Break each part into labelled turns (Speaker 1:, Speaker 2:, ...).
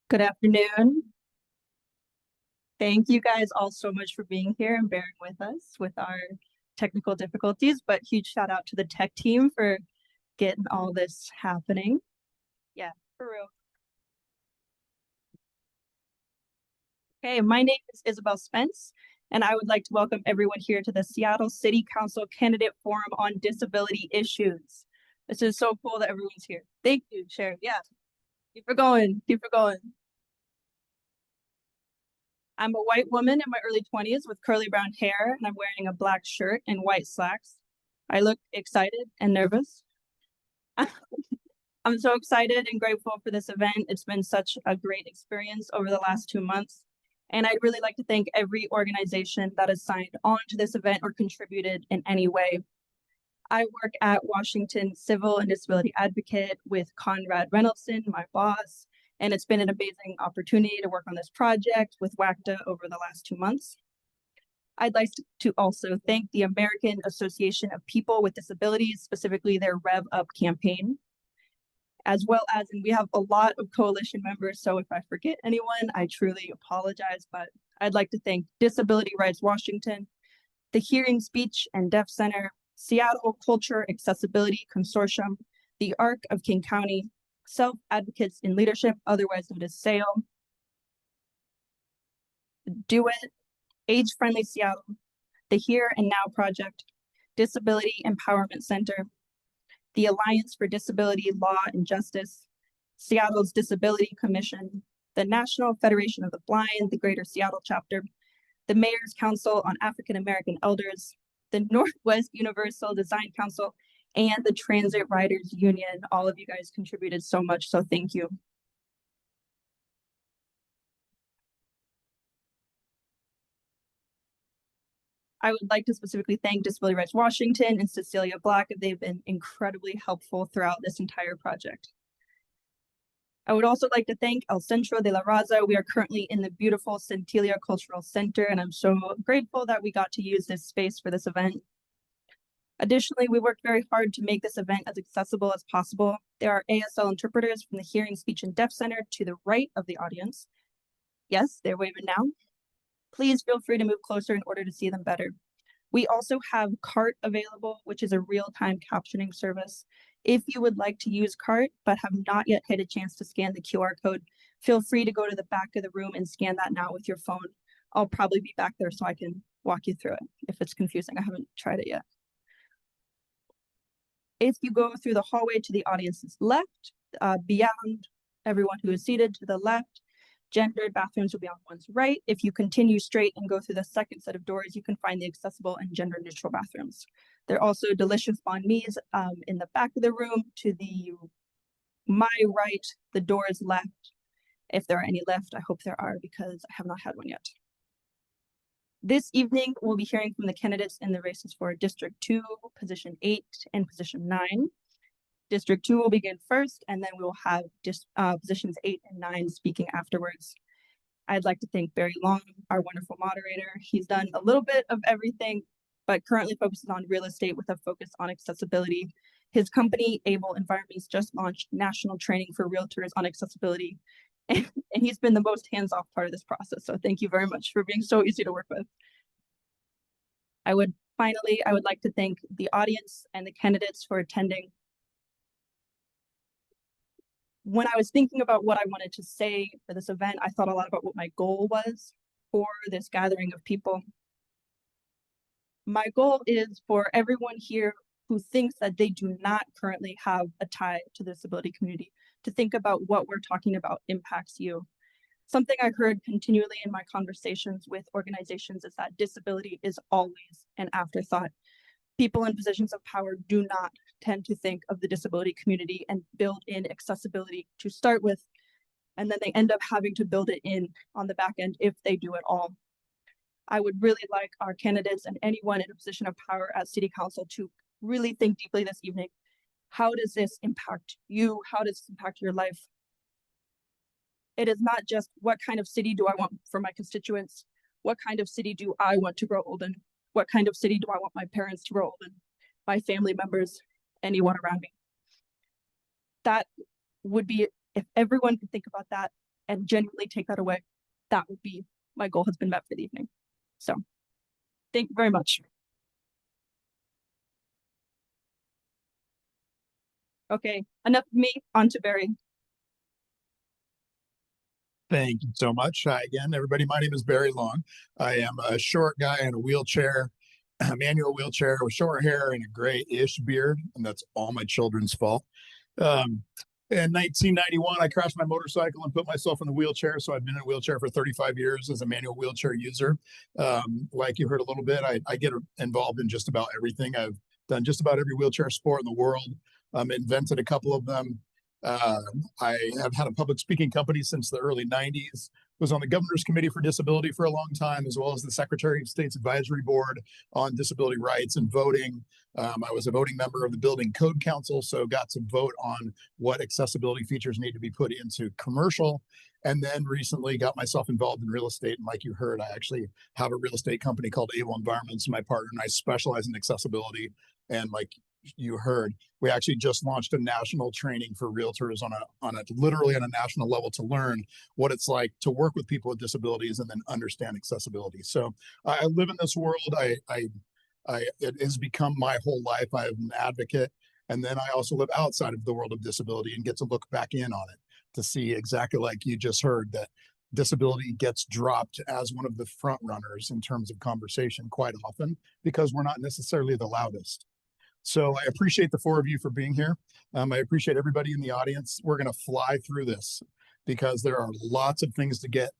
Speaker 1: Good afternoon. Thank you guys all so much for being here and bearing with us with our technical difficulties, but huge shout out to the tech team for getting all this happening. Yeah, for real. Okay, my name is Isabel Spence, and I would like to welcome everyone here to the Seattle City Council Candidate Forum on Disability Issues. This is so cool that everyone's here. Thank you, Sharon. Yeah, keep it going, keep it going. I'm a white woman in my early 20s with curly brown hair, and I'm wearing a black shirt and white slacks. I look excited and nervous. I'm so excited and grateful for this event. It's been such a great experience over the last 2 months. And I'd really like to thank every organization that has signed on to this event or contributed in any way. I work at Washington Civil and Disability Advocate with Conrad Reynoldson, my boss, and it's been an amazing opportunity to work on this project with WACDA over the last 2 months. I'd like to also thank the American Association of People with Disabilities, specifically their REV UP campaign, as well as, and we have a lot of coalition members, so if I forget anyone, I truly apologize, but I'd like to thank Disability Rights Washington, the Hearing, Speech, and Deaf Center, Seattle Culture Accessibility Consortium, the ARC of King County, Self Advocates in Leadership, otherwise known as SAIL, Do It, Age Friendly Seattle, the Here and Now Project, Disability Empowerment Center, the Alliance for Disability Law and Justice, Seattle's Disability Commission, the National Federation of the Blind, the Greater Seattle Chapter, the Mayor's Council on African American Elders, the Northwest Universal Design Council, and the Transit Riders Union. All of you guys contributed so much, so thank you. I would like to specifically thank Disability Rights Washington and Cecilia Black. They've been incredibly helpful throughout this entire project. I would also like to thank El Centro de la Raza. We are currently in the beautiful Centilla Cultural Center, and I'm so grateful that we got to use this space for this event. Additionally, we worked very hard to make this event as accessible as possible. There are ASL interpreters from the Hearing, Speech, and Deaf Center to the right of the audience. Yes, they're waving now. Please feel free to move closer in order to see them better. We also have CART available, which is a real-time captioning service. If you would like to use CART but have not yet had a chance to scan the QR code, feel free to go to the back of the room and scan that now with your phone. I'll probably be back there so I can walk you through it if it's confusing. I haven't tried it yet. If you go through the hallway to the audience's left, beyond everyone who is seated to the left, gendered bathrooms will be on one's right. If you continue straight and go through the second set of doors, you can find the accessible and gender neutral bathrooms. There are also delicious banh mi's in the back of the room to my right, the doors left. If there are any left, I hope there are because I have not had one yet. This evening, we'll be hearing from the candidates in the races for District 2, Position 8, and Position 9. District 2 will begin first, and then we will have Positions 8 and 9 speaking afterwards. I'd like to thank Barry Long, our wonderful moderator. He's done a little bit of everything, but currently focuses on real estate with a focus on accessibility. His company, Able Environments, just launched national training for realtors on accessibility, and he's been the most hands-off part of this process. So thank you very much for being so easy to work with. I would like to thank the audience and the candidates for attending. When I was thinking about what I wanted to say for this event, I thought a lot about what my goal was for this gathering of people. My goal is for everyone here who thinks that they do not currently have a tie to the disability community to think about what we're talking about impacts you. Something I heard continually in my conversations with organizations is that disability is always an afterthought. People in positions of power do not tend to think of the disability community and build in accessibility to start with, and then they end up having to build it in on the back end if they do at all. I would really like our candidates and anyone in a position of power at City Council to really think deeply this evening. How does this impact you? How does this impact your life? It is not just what kind of city do I want for my constituents? What kind of city do I want to grow old in? What kind of city do I want my parents to grow old in? My family members, anyone around me. That would be, if everyone could think about that, and genuinely take that away, that would be my goal has been met for the evening. So thank you very much. Okay, enough of me, on to Barry.
Speaker 2: Thank you so much. Hi again, everybody. My name is Barry Long. I am a short guy in a wheelchair, a manual wheelchair with short hair and a gray-ish beard, and that's all my children's fault. In 1991, I crashed my motorcycle and put myself in the wheelchair. So I've been in a wheelchair for 35 years as a manual wheelchair user. Like you heard a little bit, I get involved in just about everything. I've done just about every wheelchair sport in the world, invented a couple of them. I have had a public speaking company since the early 90s, was on the Governor's Committee for Disability for a long time, as well as the Secretary of State's Advisory Board on disability rights and voting. I was a voting member of the Building Code Council, so got to vote on what accessibility features need to be put into commercial. And then recently got myself involved in real estate. And like you heard, I actually have a real estate company called Able Environments. My partner and I specialize in accessibility. And like you heard, we actually just launched a national training for realtors literally on a national level to learn what it's like to work with people with disabilities and then understand accessibility. So I live in this world. It has become my whole life. I am an advocate. And then I also live outside of the world of disability and get to look back in on it to see exactly like you just heard that disability gets dropped as one of the front runners in terms of conversation quite often because we're not necessarily the loudest. So I appreciate the four of you for being here. I appreciate everybody in the audience. We're going to fly through this because there are lots of things to get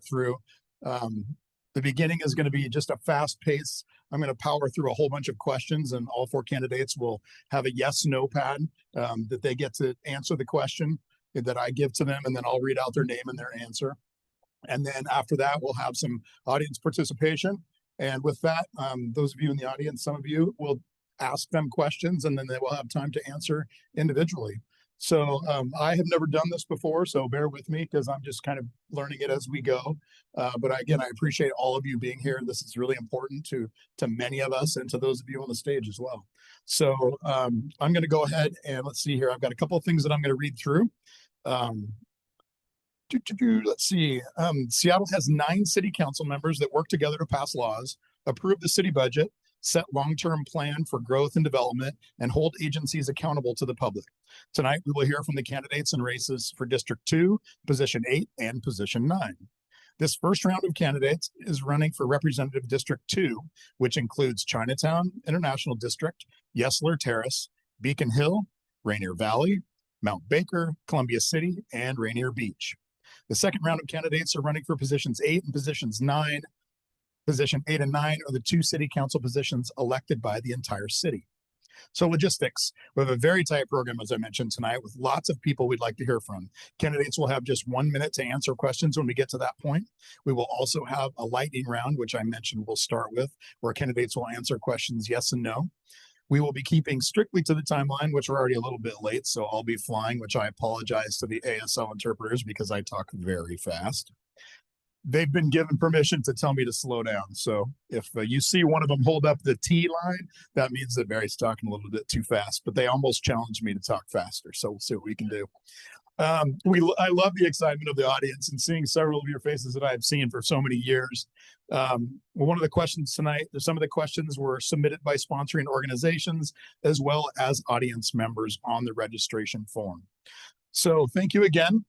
Speaker 2: through. The beginning is going to be just a fast pace. I'm going to power through a whole bunch of questions, and all four candidates will have a yes/no pad that they get to answer the question that I give to them, and then I'll read out their name and their answer. And then after that, we'll have some audience participation. And with that, those of you in the audience, some of you will ask them questions, and then they will have time to answer individually. So I have never done this before, so bear with me because I'm just kind of learning it as we go. But again, I appreciate all of you being here. This is really important to many of us and to those of you on the stage as well. So I'm going to go ahead and let's see here. I've got a couple of things that I'm going to read through. Let's see. Seattle has 9 city council members that work together to pass laws, approve the city budget, set long-term plan for growth and development, and hold agencies accountable to the public. Tonight, we will hear from the candidates in races for District 2, Position 8, and Position 9. This first round of candidates is running for Representative District 2, which includes Chinatown, International District, Yesler Terrace, Beacon Hill, Rainier Valley, Mount Baker, Columbia City, and Rainier Beach. The second round of candidates are running for Positions 8 and Positions 9. Position 8 and 9 are the 2 city council positions elected by the entire city. So logistics, we have a very tight program, as I mentioned tonight, with lots of people we'd like to hear from. Candidates will have just 1 minute to answer questions when we get to that point. We will also have a lightning round, which I mentioned we'll start with, where candidates will answer questions yes and no. We will be keeping strictly to the timeline, which we're already a little bit late, so I'll be flying, which I apologize to the ASL interpreters because I talk very fast. They've been given permission to tell me to slow down. So if you see one of them hold up the T line, that means that Barry's talking a little bit too fast, but they almost challenged me to talk faster. So we'll see what we can do. I love the excitement of the audience and seeing several of your faces that I've seen for so many years. One of the questions tonight, some of the questions were submitted by sponsoring organizations as well as audience members on the registration form. So thank you again.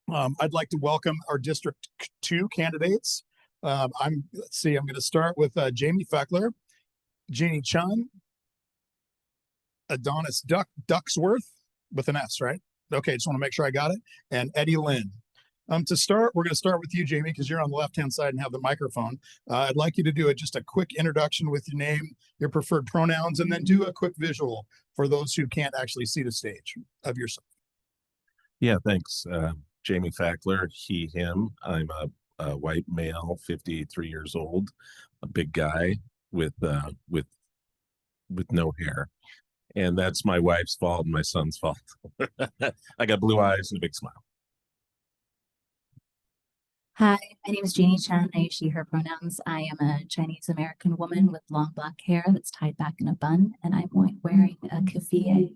Speaker 2: I'd like to welcome our District 2 candidates. Let's see, I'm going to start with Jamie Feckler, Jeannie Chun, Adonis Ducksworth with an S, right? Okay, just want to make sure I got it. And Eddie Lynn. To start, we're going to start with you, Jamie, because you're on the left-hand side and have the microphone. I'd like you to do just a quick introduction with your name, your preferred pronouns, and then do a quick visual for those who can't actually see the stage of yourself.
Speaker 3: Yeah, thanks. Jamie Fackler, he, him. I'm a white male, 53 years old, a big guy with no hair. And that's my wife's fault and my son's fault. I got blue eyes and a big smile.
Speaker 4: Hi, my name is Jeannie Chen. I use she, her pronouns. I am a Chinese American woman with long black hair that's tied back in a bun, and I'm wearing a keffiyeh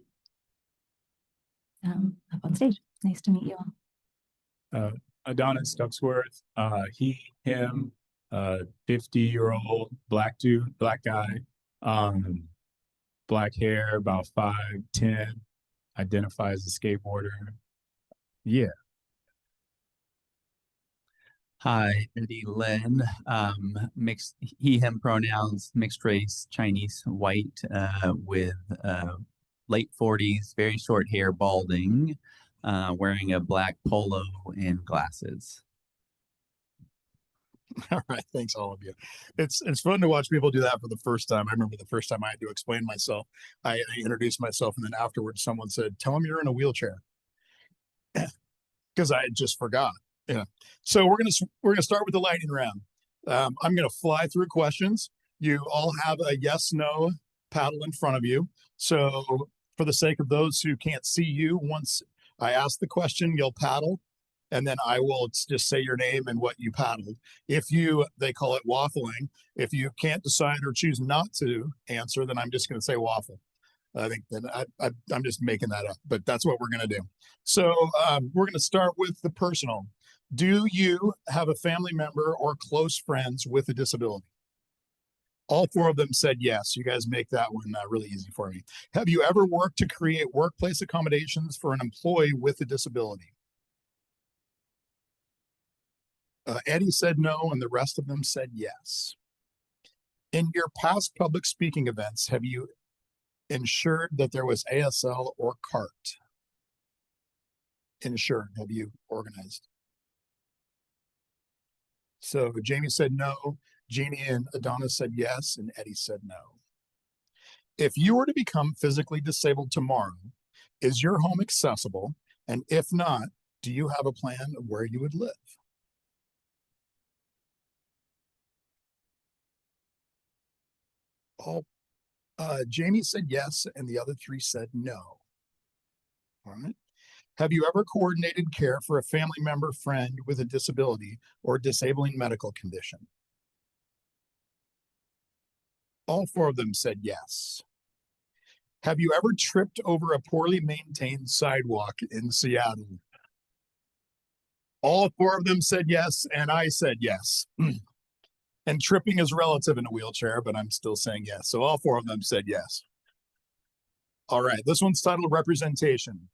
Speaker 4: up on stage. Nice to meet you all.
Speaker 5: Adonis Ducksworth, he, him, 50-year-old black dude, black guy, black hair, about 5'10", identifies as a skateboarder. Yeah.
Speaker 6: Hi, Eddie Lin, mixed he, him pronouns, mixed race, Chinese, white, with late 40s, very short hair, balding, wearing a black polo and glasses.
Speaker 2: All right, thanks all of you. It's fun to watch people do that for the first time. I remember the first time I had to explain myself. I introduced myself, and then afterwards someone said, "Tell him you're in a wheelchair," because I just forgot. Yeah. So we're gonna start with the lightning round. I'm gonna fly through questions. You all have a yes/no paddle in front of you. So for the sake of those who can't see you, once I ask the question, you'll paddle, and then I will just say your name and what you paddled. They call it waffling. If you can't decide or choose not to answer, then I'm just going to say waffle. I think that I'm just making that up, but that's what we're going to do. So we're going to start with the personal. Do you have a family member or close friends with a disability? All four of them said yes. You guys make that one really easy for me. Have you ever worked to create workplace accommodations for an employee with a disability? Eddie said no, and the rest of them said yes. In your past public speaking events, have you ensured that there was ASL or CART? Ensured, have you organized? So Jamie said no, Jeannie and Adonis said yes, and Eddie said no. If you were to become physically disabled tomorrow, is your home accessible? And if not, do you have a plan of where you would live? Jamie said yes, and the other three said no. All right. Have you ever coordinated care for a family member, friend with a disability or disabling medical condition? All four of them said yes. Have you ever tripped over a poorly maintained sidewalk in Seattle? All four of them said yes, and I said yes. And tripping is relative in a wheelchair, but I'm still saying yes. So all four of them said yes. All right, this one's titled Representation.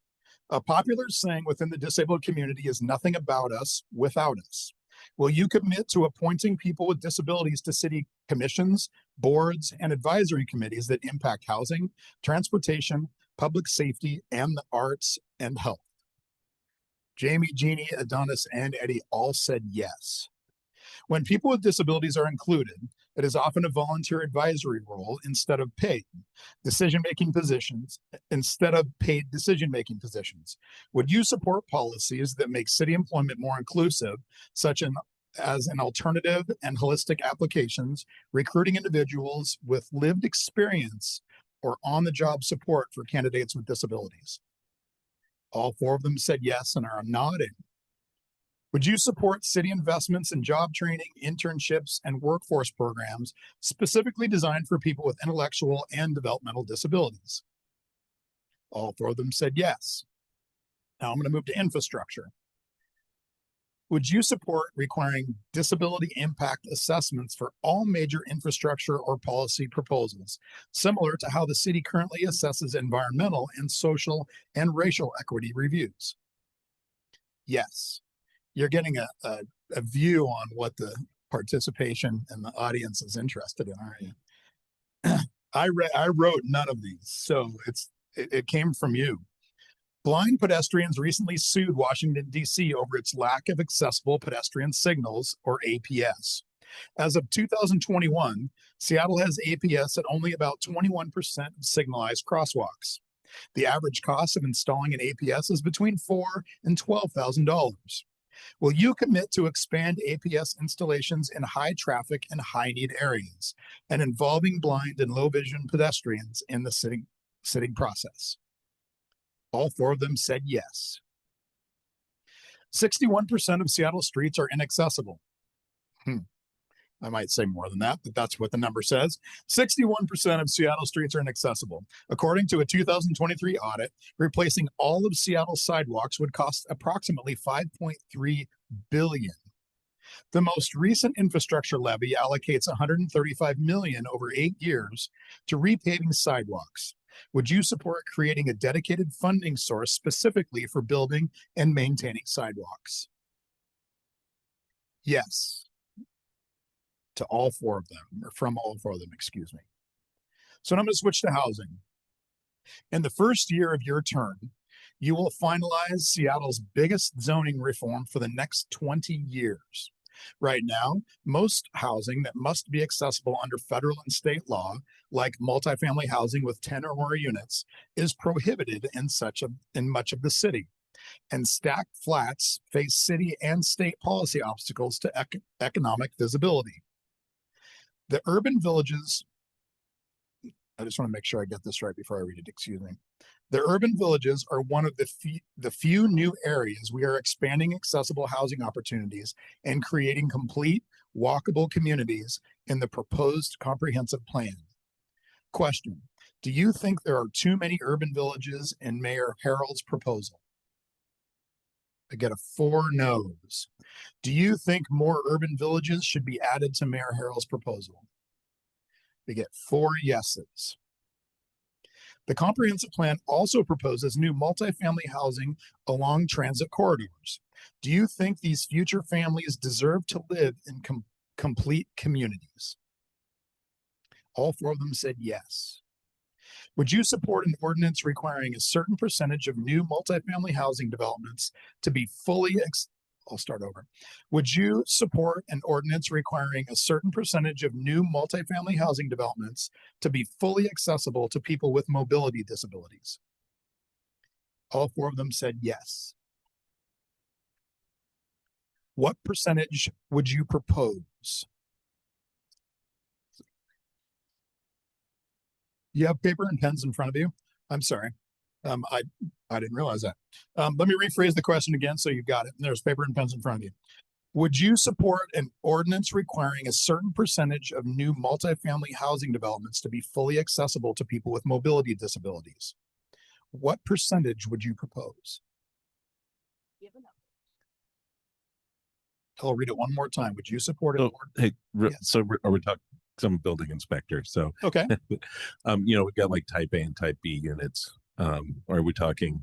Speaker 2: A popular saying within the disabled community is nothing about us without us. Will you commit to appointing people with disabilities to city commissions, boards, and advisory committees that impact housing, transportation, public safety, and the arts and health? Jamie, Jeannie, Adonis, and Eddie all said yes. When people with disabilities are included, it is often a volunteer advisory role instead of paid decision-making positions. Would you support policies that make city employment more inclusive, such as an alternative and holistic applications, recruiting individuals with lived experience, or on-the-job support for candidates with disabilities? All four of them said yes and are nodding. Would you support city investments in job training, internships, and workforce programs specifically designed for people with intellectual and developmental disabilities? All four of them said yes. Now I'm going to move to infrastructure. Would you support requiring disability impact assessments for all major infrastructure or policy proposals, similar to how the city currently assesses environmental and social and racial equity reviews? Yes. You're getting a view on what the participation and the audience is interested in, aren't you? I wrote none of these, so it came from you. Blind pedestrians recently sued Washington, D.C. over its lack of accessible pedestrian signals, or APS. As of 2021, Seattle has APS at only about 21% of signalized crosswalks. The average cost of installing an APS is between $4,000 and $12,000. Will you commit to expand APS installations in high traffic and high need areas and involving blind and low vision pedestrians in the sitting process? All four of them said yes. 61% of Seattle streets are inaccessible. I might say more than that, but that's what the number says. 61% of Seattle streets are inaccessible. According to a 2023 audit, replacing all of Seattle's sidewalks would cost approximately $5.3 billion. The most recent infrastructure levy allocates $135 million over 8 years to repaving sidewalks. Would you support creating a dedicated funding source specifically for building and maintaining sidewalks? Yes. To all 4 of them, or from all 4 of them, excuse me. So now I'm going to switch to housing. In the first year of your term, you will finalize Seattle's biggest zoning reform for the next 20 years. Right now, most housing that must be accessible under federal and state law, like multifamily housing with 10 or more units, is prohibited in much of the city. And stacked flats face city and state policy obstacles to economic visibility. The urban villages, I just want to make sure I get this right before I read it, excuse me. The urban villages are one of the few new areas we are expanding accessible housing opportunities and creating complete, walkable communities in the proposed comprehensive plan. Question: do you think there are too many urban villages in Mayor Harrell's proposal? I get a 4 no's. Do you think more urban villages should be added to Mayor Harrell's proposal? We get 4 yeses. The comprehensive plan also proposes new multifamily housing along transit corridors. Do you think these future families deserve to live in complete communities? All 4 of them said yes. Would you support an ordinance requiring a certain percentage of new multifamily housing developments to be fully I'll start over. Would you support an ordinance requiring a certain percentage of new multifamily housing developments to be fully accessible to people with mobility disabilities? All 4 of them said yes. What percentage would you propose? You have paper and pens in front of you? I'm sorry. I didn't realize that. Let me rephrase the question again so you've got it. There's paper and pens in front of you. Would you support an ordinance requiring a certain percentage of new multifamily housing developments to be fully accessible to people with mobility disabilities? What percentage would you propose? I'll read it one more time. Would you support it?
Speaker 3: Hey,
Speaker 2: Yes.
Speaker 3: so are we talking some building inspector? So,
Speaker 2: Okay.
Speaker 3: we've got like type A and type B units. Are we talking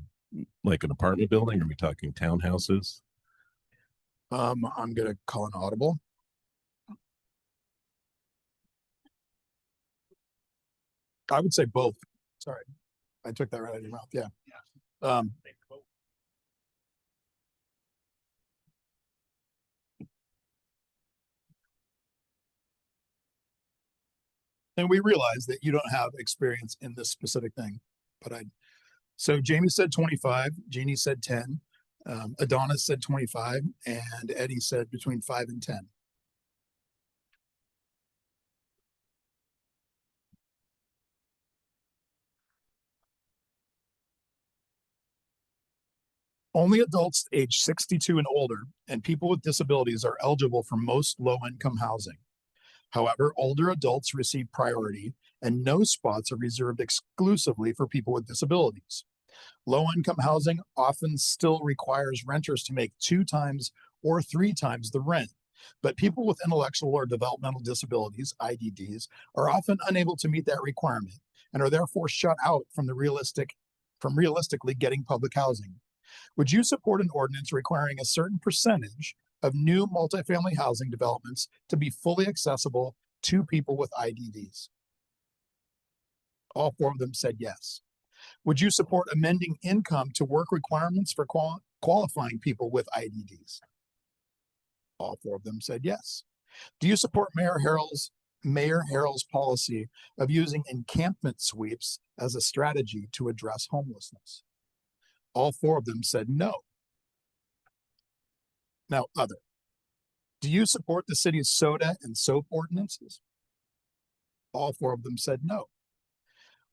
Speaker 3: like an apartment building? Are we talking townhouses?
Speaker 2: I'm going to call an audible. I would say both. Sorry. I took that right out of your mouth. Yeah. And we realize that you don't have experience in this specific thing, but so Jamie said 25, Jeannie said 10, Adonis said 25, and Eddie said between 5 and 10. Only adults age 62 and older and people with disabilities are eligible for most low-income housing. However, older adults receive priority and no spots are reserved exclusively for people with disabilities. Low-income housing often still requires renters to make 2 times or 3 times the rent, but people with intellectual or developmental disabilities, IDDs, are often unable to meet that requirement and are therefore shut out from realistically getting public housing. Would you support an ordinance requiring a certain percentage of new multifamily housing developments to be fully accessible to people with IDDs? All 4 of them said yes. Would you support amending income to work requirements for qualifying people with IDDs? All 4 of them said yes. Do you support Mayor Harrell's policy of using encampment sweeps as a strategy to address homelessness? All 4 of them said no. Now, other. Do you support the city's soda and soap ordinances? All 4 of them said no.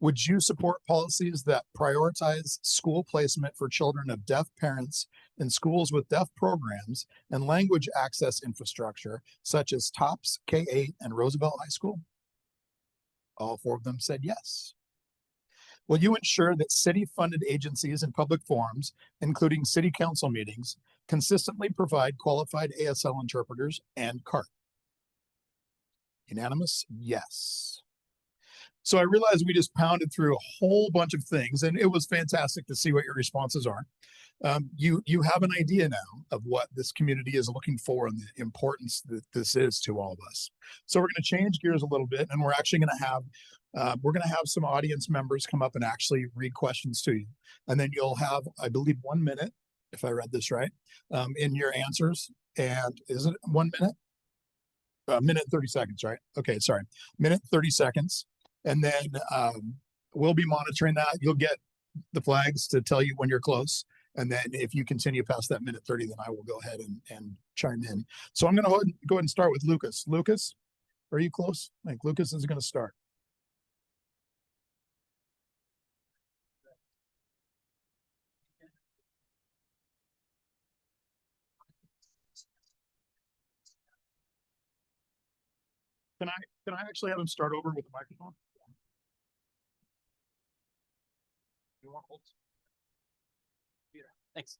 Speaker 2: Would you support policies that prioritize school placement for children of deaf parents in schools with deaf programs and language access infrastructure, such as TOPS, K-8, and Roosevelt High School? All 4 of them said yes. Will you ensure that city-funded agencies and public forums, including city council meetings, consistently provide qualified ASL interpreters and CART? Unanimous? Yes. So I realized we just pounded through a whole bunch of things, and it was fantastic to see what your responses are. You have an idea now of what this community is looking for and the importance that this is to all of us. So we're going to change gears a little bit, and we're actually going to have some audience members come up and actually read questions to you, and then you'll have, I believe, 1 minute, if I read this right, in your answers. And is it 1 minute? Minute 30 seconds, right? Okay, sorry, minute 30 seconds. And then we'll be monitoring that. You'll get the flags to tell you when you're close. And then if you continue past that minute 30, then I will go ahead and chime in. So I'm going to go ahead and start with Lucas. Lucas, are you close? I think Lucas is going to start. Can I actually have him start over with the microphone? You want hold? Yeah, thanks.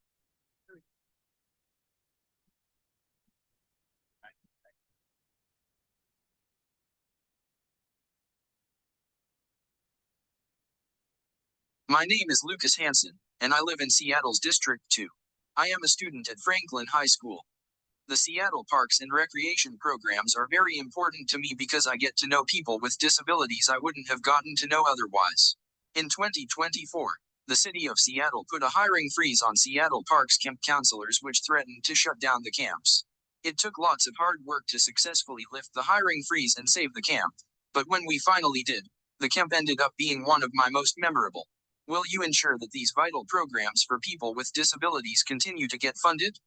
Speaker 7: My name is Lucas Hansen, and I live in Seattle's District 2. I am a student at Franklin High School. The Seattle Parks and Recreation programs are very important to me because I get to know people with disabilities I wouldn't have gotten to know otherwise. In 2024, the city of Seattle put a hiring freeze on Seattle Parks camp counselors, which threatened to shut down the camps. It took lots of hard work to successfully lift the hiring freeze and save the camp. But when we finally did, the camp ended up being one of my most memorable. Will you ensure that these vital programs for people with disabilities continue to get funded?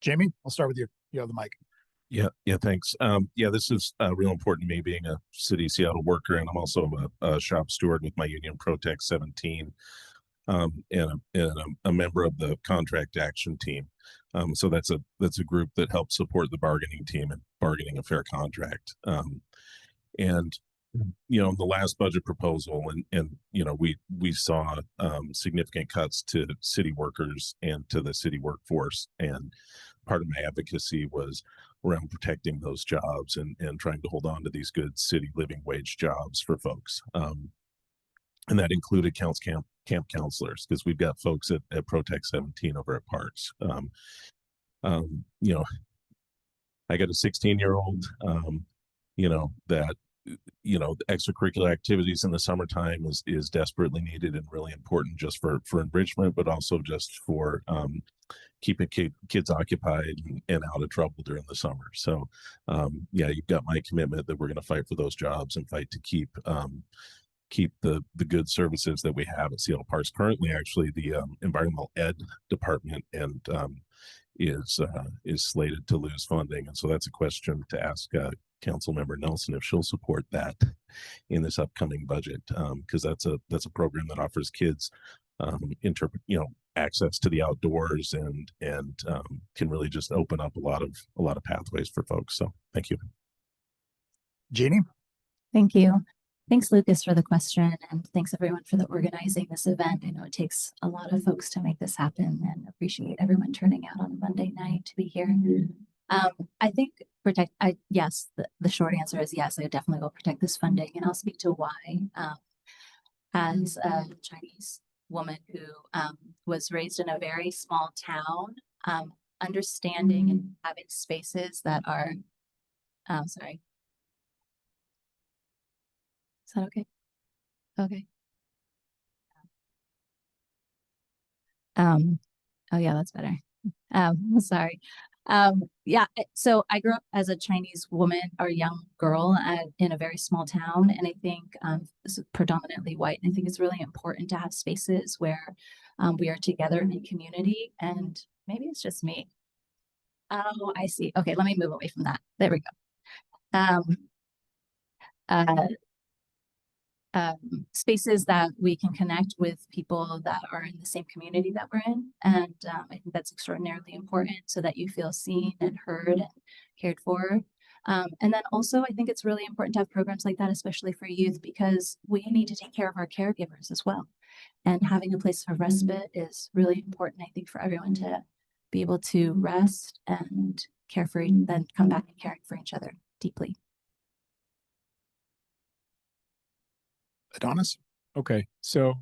Speaker 2: Jamie, I'll start with you. You have the mic.
Speaker 3: Yeah, thanks. Yeah, this is real important to me being a city Seattle worker, and I'm also a shop steward with my union Protect 17, and a member of the contract action team. So that's a group that helps support the bargaining team and bargaining a fair contract. And the last budget proposal, and we saw significant cuts to city workers and to the city workforce, and part of my advocacy was around protecting those jobs and trying to hold on to these good city living wage jobs for folks. And that included camp counselors, because we've got folks at Protect 17 over at Parks. I got a 16-year-old, that the extracurricular activities in the summertime is desperately needed and really important, just for enrichment, but also just for keeping kids occupied and out of trouble during the summer. So yeah, you've got my commitment that we're going to fight for those jobs and fight to keep the good services that we have at Seattle Parks. Currently, actually, the environmental ed department is slated to lose funding, and so that's a question to ask Council Member Nelson if she'll support that in this upcoming budget, because that's a program that offers kids access to the outdoors and can really just open up a lot of pathways for folks. So thank you.
Speaker 2: Jeannie?
Speaker 4: Thank you. Thanks, Lucas, for the question, and thanks everyone for organizing this event. I know it takes a lot of folks to make this happen, and appreciate everyone turning out on a Monday night to be here. I think yes, the short answer is yes, I definitely will protect this funding, and I'll speak to why. As a Chinese woman who was raised in a very small town, understanding and having spaces that are, sorry. Is that okay? Okay. Oh yeah, that's better. Sorry. Yeah, so I grew up as a Chinese woman or young girl in a very small town, and I think this is predominantly white. And I think it's really important to have spaces where we are together in a community. And maybe it's just me. Oh, I see. Okay, let me move away from that. There we go. Uh, Spaces that we can connect with people that are in the same community that we're in. And I think that's extraordinarily important so that you feel seen and heard and cared for. And then also, I think it's really important to have programs like that, especially for youth, because we need to take care of our caregivers as well. And having a place of respite is really important, I think, for everyone to be able to rest and care for, then come back and caring for each other deeply.
Speaker 2: Adonis?
Speaker 5: Okay, so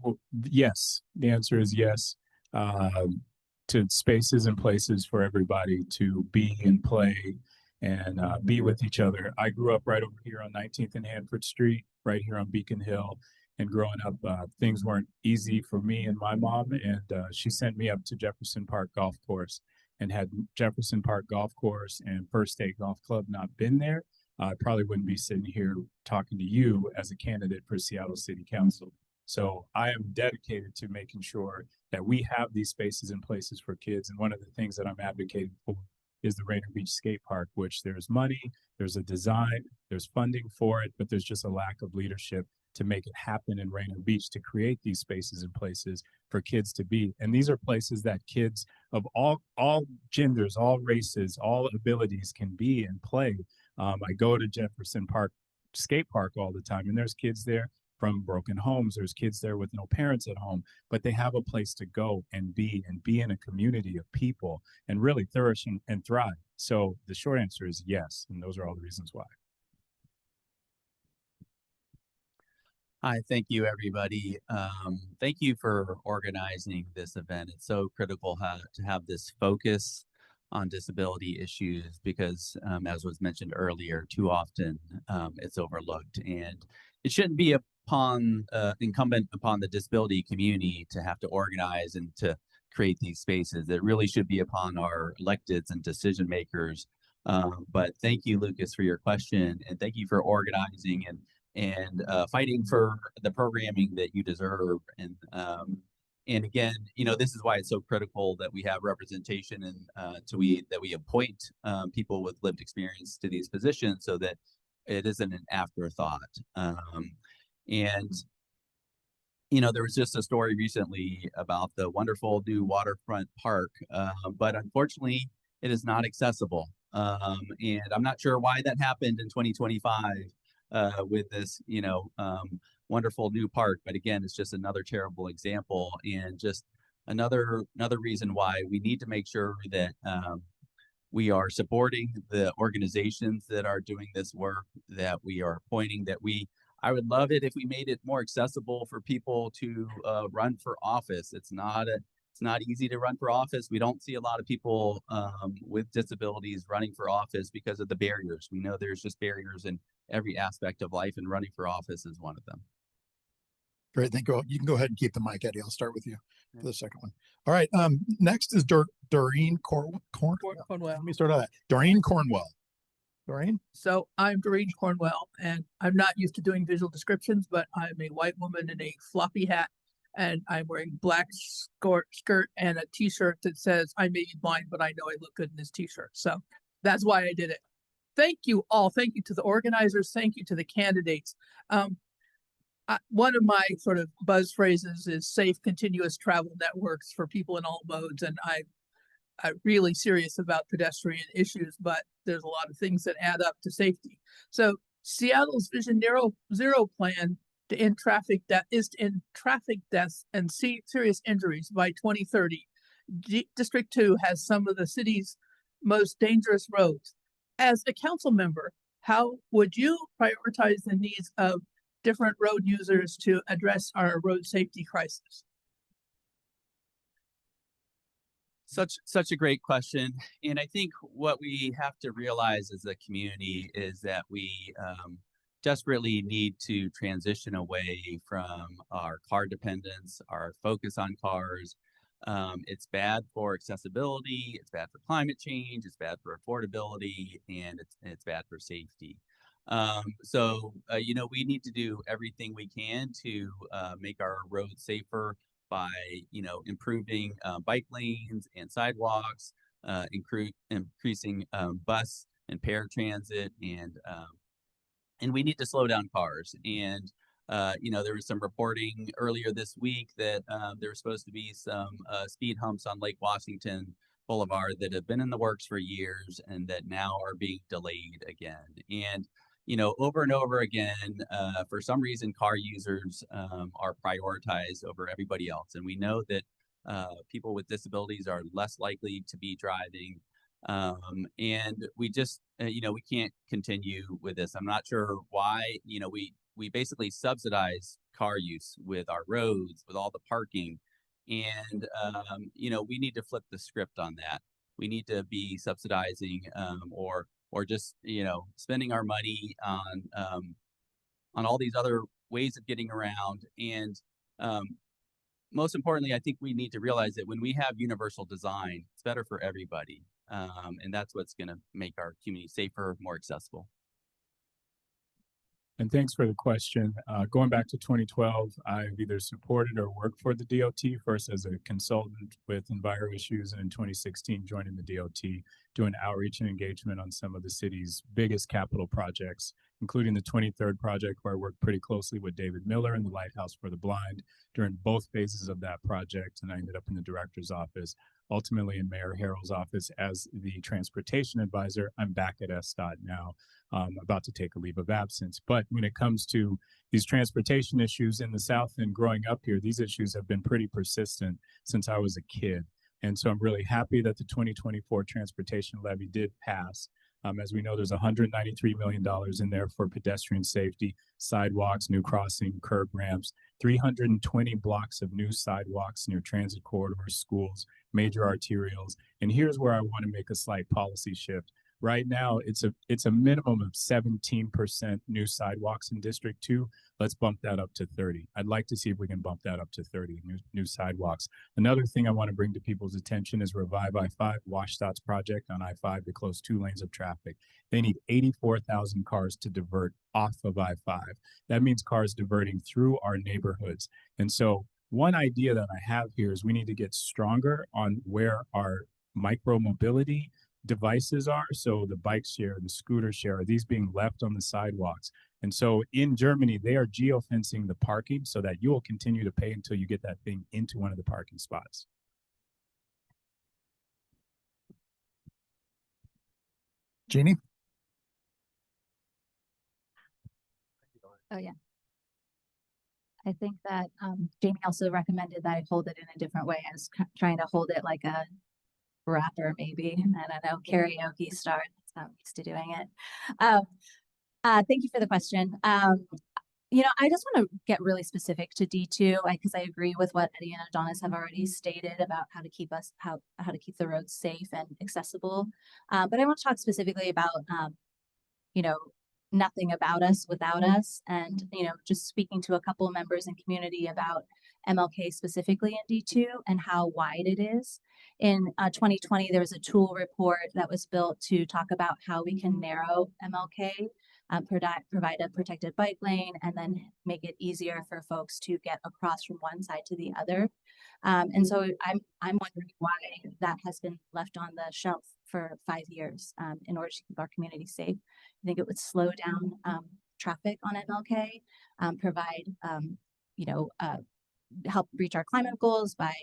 Speaker 5: yes, the answer is yes. To spaces and places for everybody to be and play and be with each other. I grew up right over here on 19th and Hanford Street, right here on Beacon Hill. And growing up, things weren't easy for me and my mom. And she sent me up to Jefferson Park Golf Course, and had Jefferson Park Golf Course and First State Golf Club not been there, I probably wouldn't be sitting here talking to you as a candidate for Seattle City Council. So I am dedicated to making sure that we have these spaces and places for kids. And one of the things that I'm advocating for is the Rainier Beach Skate Park, which there's money, there's a design, there's funding for it, but there's just a lack of leadership to make it happen in Rainier Beach, to create these spaces and places for kids to be. And these are places that kids of all genders, all races, all abilities can be and play. I go to Jefferson Park Skate Park all the time, and there's kids there from broken homes. There's kids there with no parents at home, but they have a place to go and be in a community of people and really flourish and thrive. So the short answer is yes, and those are all the reasons why.
Speaker 6: Hi, thank you, everybody. Thank you for organizing this event. It's so critical to have this focus on disability issues because, as was mentioned earlier, too often it's overlooked, and it shouldn't be incumbent upon the disability community to have to organize and to create these spaces. It really should be upon our electeds and decision makers. But thank you, Lucas, for your question, and thank you for organizing and fighting for the programming that you deserve. And again, this is why it's so critical that we have representation and that we appoint people with lived experience to these positions so that it isn't an afterthought. And there was just a story recently about the wonderful new waterfront park, but unfortunately, it is not accessible. And I'm not sure why that happened in 2025 with this, wonderful new park. But again, it's just another terrible example, and just another reason why we need to make sure that we are supporting the organizations that are doing this work, that we are appointing, I would love it if we made it more accessible for people to run for office. It's not easy to run for office. We don't see a lot of people with disabilities running for office because of the barriers. We know there's just barriers in every aspect of life, and running for office is one of them.
Speaker 2: Great, thank you. You can go ahead and keep the mic, Eddie. I'll start with you for the second one. All right, next is Doreen Cornwell. Let me start on that. Doreen Cornwell. Doreen?
Speaker 8: So I'm Doreen Cornwell, and I'm not used to doing visual descriptions, but I'm a white woman in a floppy hat, and I'm wearing black skirt and a t-shirt that says I may be blind, but I know I look good in this t-shirt. So that's why I did it. Thank you all. Thank you to the organizers. Thank you to the candidates. One of my sort of buzz phrases is safe, continuous travel networks for people in all modes. And I'm really serious about pedestrian issues, but there's a lot of things that add up to safety. So Seattle's Vision Zero plan to end traffic deaths and serious injuries by 2030. District 2 has some of the city's most dangerous roads. As a council member, how would you prioritize the needs of different road users to address our road safety crisis?
Speaker 6: Such a great question. And I think what we have to realize as a community is that we desperately need to transition away from our car dependence, our focus on cars, It's bad for accessibility, it's bad for climate change, it's bad for affordability, and it's bad for safety. We need to do everything we can to make our roads safer by, improving bike lanes and sidewalks, increasing bus and paratransit, and we need to slow down cars. And there was some reporting earlier this week that there were supposed to be some speed humps on Lake Washington Boulevard that have been in the works for years and that now are being delayed again. And over and over again, for some reason, car users are prioritized over everybody else. And we know that people with disabilities are less likely to be driving. And we just, we can't continue with this. I'm not sure why, we basically subsidize car use with our roads, with all the parking. And, we need to flip the script on that. We need to be subsidizing or just, spending our money on all these other ways of getting around. And most importantly, I think we need to realize that when we have universal design, it's better for everybody. And that's what's going to make our community safer, more accessible.
Speaker 5: And thanks for the question. Going back to 2012, I've either supported or worked for the DOT, first as a consultant with enviro issues, and in 2016, joining the DOT, doing outreach and engagement on some of the city's biggest capital projects, including the 23rd project, where I worked pretty closely with David Miller in the Lighthouse for the Blind during both phases of that project. And I ended up in the director's office, ultimately in Mayor Harrell's office as the transportation advisor. I'm back at SDOT now, about to take a leave of absence. But when it comes to these transportation issues in the South and growing up here, these issues have been pretty persistent since I was a kid. And so I'm really happy that the 2024 transportation levy did pass. As we know, there's $193 million in there for pedestrian safety, sidewalks, new crossing, curb ramps, 320 blocks of new sidewalks near transit corridors, schools, major arterials. And here's where I want to make a slight policy shift. Right now, it's a minimum of 17% new sidewalks in District 2. Let's bump that up to 30. I'd like to see if we can bump that up to 30 new sidewalks. Another thing I want to bring to people's attention is Revive I-5, WashDOT's project on I-5 to close 2 lanes of traffic. They need 84,000 cars to divert off of I-5. That means cars diverting through our neighborhoods. And so one idea that I have here is we need to get stronger on where our micro mobility devices are. So the bike share, the scooter share, are these being left on the sidewalks? And so in Germany, they are geofencing the parking so that you will continue to pay until you get that thing into one of the parking spots.
Speaker 2: Jeannie?
Speaker 4: Oh, yeah. I think that Jamie also recommended that I hold it in a different way. I was trying to hold it like a rapper, maybe. I don't know, karaoke star. That's how I'm used to doing it. Thank you for the question. I just want to get really specific to D2 because I agree with what Eddie and Adonis have already stated about how to keep the roads safe and accessible. But I want to talk specifically about, nothing about us without us, and just speaking to a couple of members in community about MLK specifically in D2 and how wide it is. In 2020, there was a tool report that was built to talk about how we can narrow MLK, provide a protected bike lane, and then make it easier for folks to get across from one side to the other. And so I'm wondering why that has been left on the shelf for 5 years in order to keep our community safe. I think it would slow down traffic on MLK, provide, help reach our climate goals by,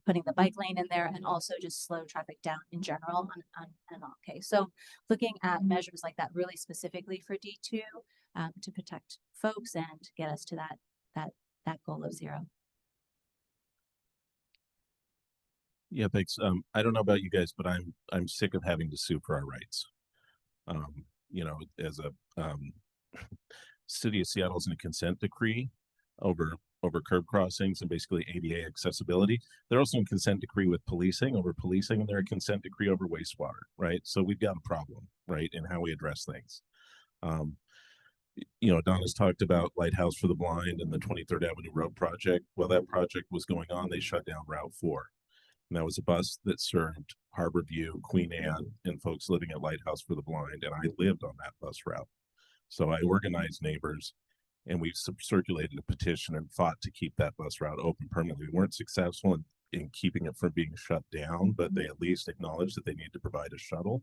Speaker 4: putting the bike lane in there, and also just slow traffic down in general on MLK. So looking at measures like that really specifically for D2 to protect folks and get us to that goal of 0.
Speaker 3: Yeah, thanks. I don't know about you guys, but I'm sick of having to sue for our rights. As a city of Seattle's in a consent decree over curb crossings and basically ADA accessibility. They're also in consent decree with policing, and they're in consent decree over wastewater, right? So we've got a problem, right, in how we address things. you know, Donna's talked about Lighthouse for the Blind and the 23rd Avenue Road project. While that project was going on, they shut down Route 4. And that was a bus that served Harbor View, Queen Anne, and folks living at Lighthouse for the Blind. And I lived on that bus route. So I organized neighbors, and we circulated a petition and fought to keep that bus route open permanently. We weren't successful in keeping it from being shut down, but they at least acknowledged that they need to provide a shuttle.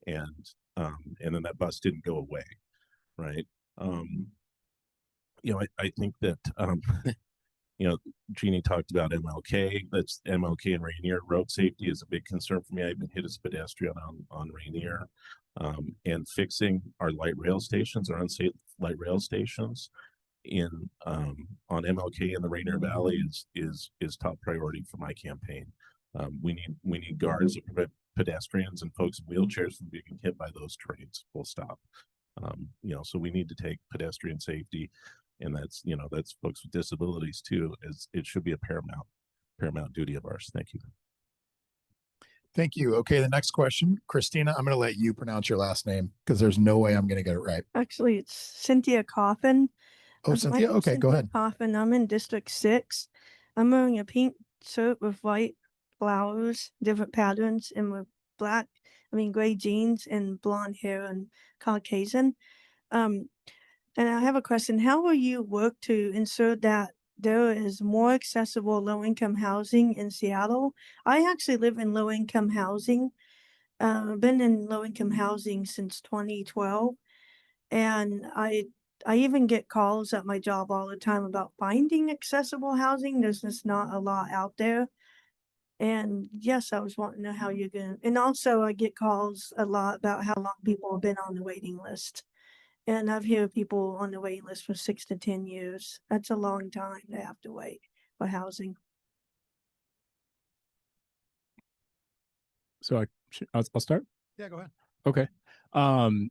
Speaker 3: And then that bus didn't go away, right? You know, I think that you know, Jeannie talked about MLK. That's MLK and Rainier. Road safety is a big concern for me. I've been hit as a pedestrian on Rainier, and fixing our light rail stations, our unsafe light rail stations, in on MLK in the Rainier Valley is top priority for my campaign. We need guards that prevent pedestrians and folks in wheelchairs from being hit by those trains. Full stop. You know, so we need to take pedestrian safety, and that's, you know, that's folks with disabilities too, as it should be a paramount duty of ours. Thank you.
Speaker 2: Thank you. Okay, the next question, Christina, I'm going to let you pronounce your last name because there's no way I'm going to get it right.
Speaker 9: Actually, it's Cynthia Coffin.
Speaker 2: Oh,
Speaker 9: My
Speaker 2: Cynthia.
Speaker 9: name's
Speaker 2: Okay, go ahead.
Speaker 9: Coffin. I'm in District 6. I'm wearing a pink shirt with white flowers, different patterns, and with gray jeans and blonde hair and Caucasian. And I have a question. How will you work to ensure that there is more accessible low-income housing in Seattle? I actually live in low-income housing. I've been in low-income housing since 2012. And I even get calls at my job all the time about finding accessible housing. There's just not a lot out there. And yes, I was wanting to know how you're going to, and also I get calls a lot about how long people have been on the waiting list. And I've heard people on the waiting list for 6 to 10 years. That's a long time to have to wait for housing.
Speaker 5: So I'll start.
Speaker 2: Yeah, go ahead.
Speaker 5: Okay.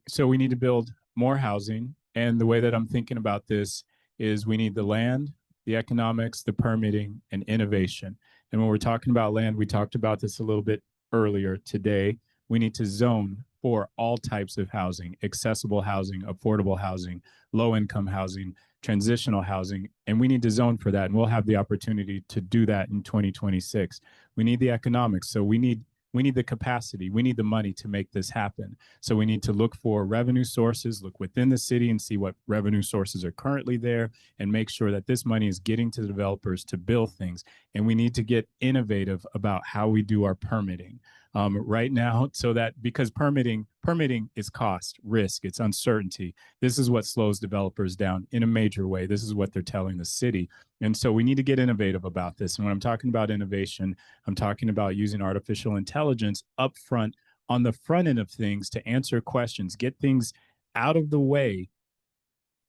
Speaker 5: So we need to build more housing. And the way that I'm thinking about this is we need the land, the economics, the permitting, and innovation. And when we're talking about land, we talked about this a little bit earlier today. We need to zone for all types of housing, accessible housing, affordable housing, low-income housing, transitional housing, and we need to zone for that. And we'll have the opportunity to do that in 2026. We need the economics. So we need the capacity, we need the money to make this happen. So we need to look for revenue sources, look within the city and see what revenue sources are currently there and make sure that this money is getting to the developers to build things. And we need to get innovative about how we do our permitting right now, so that because permitting is cost, risk, it's uncertainty. This is what slows developers down in a major way. This is what they're telling the city. And so we need to get innovative about this. And when I'm talking about innovation, I'm talking about using artificial intelligence up front on the front end of things to answer questions, get things out of the way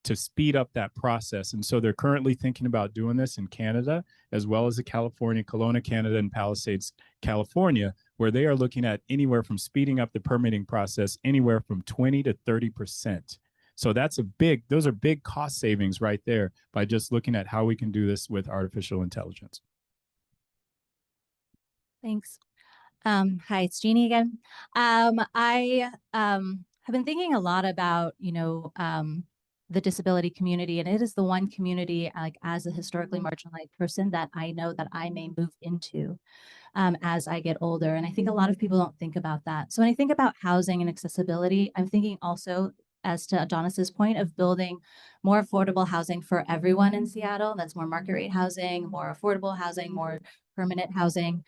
Speaker 5: to speed up that process. And so they're currently thinking about doing this in Canada, as well as the California, Kelowna, Canada, and Palisades, California, where they are looking at anywhere from speeding up the permitting process anywhere from 20 to 30%. So those are big cost savings right there by just looking at how we can do this with artificial intelligence.
Speaker 4: Thanks. Hi, it's Jeannie again. I have been thinking a lot about, the disability community, and it is the one community, like as a historically marginalized person, that I know that I may move into as I get older. And I think a lot of people don't think about that. So when I think about housing and accessibility, I'm thinking also, as to Adonis's point, of building more affordable housing for everyone in Seattle. That's more market rate housing, more affordable housing, more permanent housing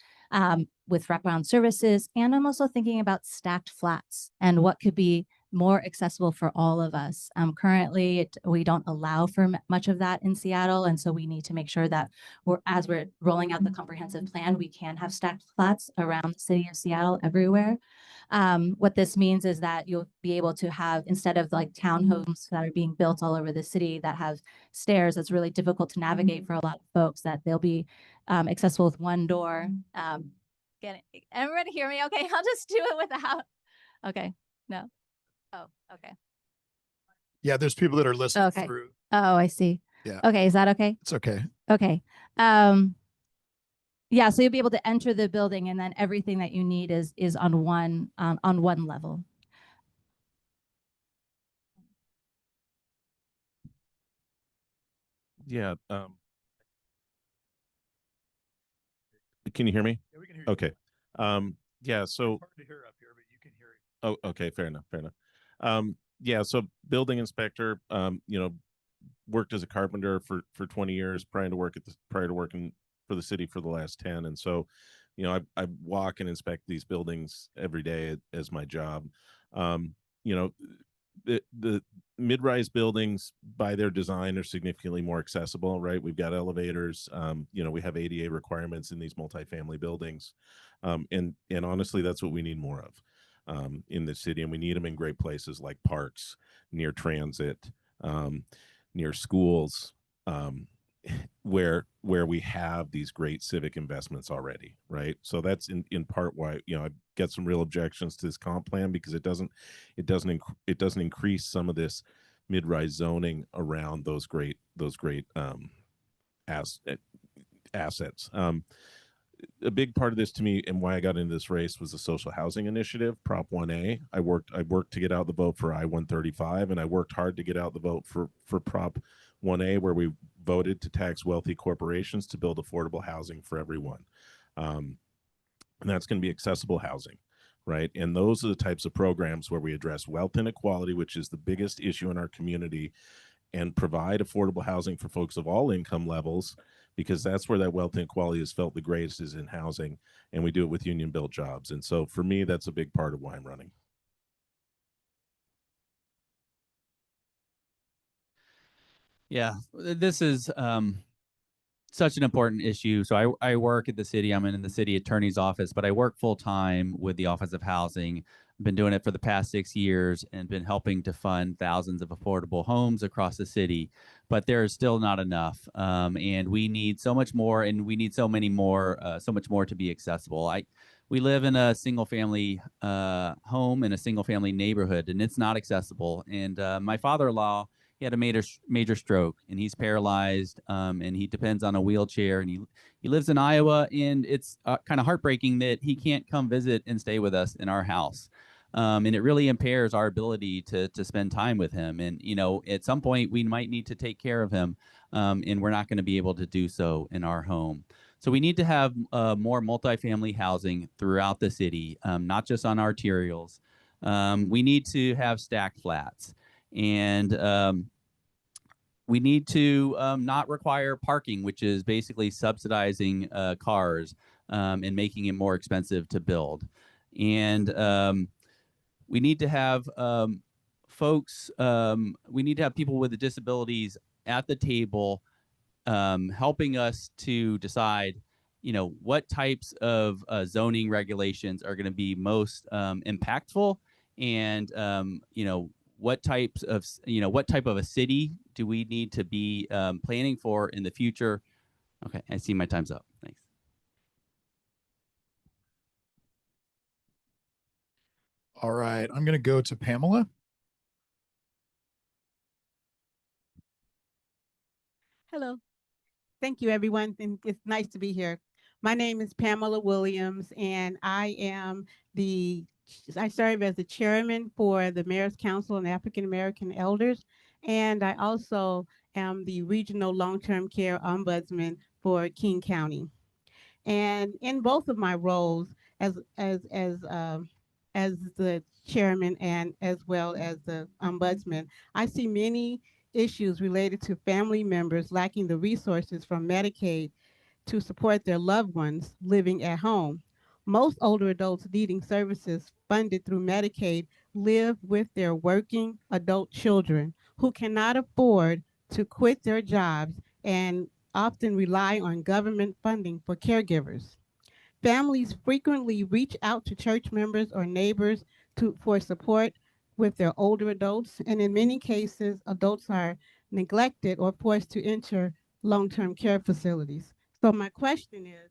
Speaker 4: with wraparound services. And I'm also thinking about stacked flats and what could be more accessible for all of us. Currently, we don't allow for much of that in Seattle. And so we need to make sure that as we're rolling out the comprehensive plan, we can have stacked flats around the city of Seattle everywhere. What this means is that you'll be able to have, instead of like townhomes that are being built all over the city that have stairs, that's really difficult to navigate for a lot of folks, that they'll be accessible with one door. Everybody hear me? Okay, I'll just do it without. Okay, no. Oh, okay.
Speaker 2: Yeah, there's people that are listening through.
Speaker 4: Oh, I see.
Speaker 2: Yeah.
Speaker 4: Okay, is that okay?
Speaker 2: It's okay.
Speaker 4: Okay. Yeah, so you'll be able to enter the building, and then everything that you need is on one level.
Speaker 3: Yeah. Can you hear me?
Speaker 2: Yeah, we can hear you.
Speaker 3: Okay. Yeah. So.
Speaker 2: Hard to hear up here, but you can hear it.
Speaker 3: Oh, okay. Fair enough. Fair enough. Yeah. So building inspector, worked as a carpenter for 20 years prior to working for the city for the last 10. And so, I walk and inspect these buildings every day as my job. You know, the mid-rise buildings by their design are significantly more accessible, right? We've got elevators, we have ADA requirements in these multifamily buildings. And honestly, that's what we need more of in the city. And we need them in great places like parks, near transit, near schools, where we have these great civic investments already, right? So that's in part why I get some real objections to this comp plan, because it doesn't increase some of this mid-rise zoning around those great assets. A big part of this to me and why I got into this race was the social housing initiative, Prop 1A. I worked to get out the vote for I-135, and I worked hard to get out the vote for Prop 1A, where we voted to tax wealthy corporations to build affordable housing for everyone. And that's going to be accessible housing, right? And those are the types of programs where we address wealth inequality, which is the biggest issue in our community, and provide affordable housing for folks of all income levels, because that's where that wealth inequality is felt the greatest, is in housing, and we do it with union built jobs. And so for me, that's a big part of why I'm running.
Speaker 6: Yeah, this is such an important issue. So I work at the city. I'm in the city attorney's office, but I work full time with the Office of Housing. I've been doing it for the past 6 years and been helping to fund thousands of affordable homes across the city. But there is still not enough, and we need so much more, and we need so much more to be accessible. We live in a single family home in a single family neighborhood, and it's not accessible. And my father-in-law, he had a major stroke, and he's paralyzed, and he depends on a wheelchair, and he lives in Iowa, and it's kind of heartbreaking that he can't come visit and stay with us in our house. And it really impairs our ability to spend time with him. And, at some point we might need to take care of him, and we're not going to be able to do so in our home. So we need to have more multifamily housing throughout the city, not just on arterials. We need to have stacked flats. And we need to not require parking, which is basically subsidizing cars and making it more expensive to build. And we need to have we need to have people with disabilities at the table, helping us to decide, what types of zoning regulations are going to be most impactful, and what type of a city do we need to be planning for in the future? Okay, I see my time's up. Thanks.
Speaker 2: All right, I'm going to go to Pamela.
Speaker 10: Hello. Thank you, everyone. And it's nice to be here. My name is Pamela Williams, and I serve as the chairman for the Mayor's Council and African American Elders. And I also am the regional long-term care ombudsman for King County. And in both of my roles as the chairman and as well as the ombudsman, I see many issues related to family members lacking the resources from Medicaid to support their loved ones living at home. Most older adults needing services funded through Medicaid live with their working adult children who cannot afford to quit their jobs and often rely on government funding for caregivers. Families frequently reach out to church members or neighbors for support with their older adults, and in many cases, adults are neglected or forced to enter long-term care facilities. So my question is,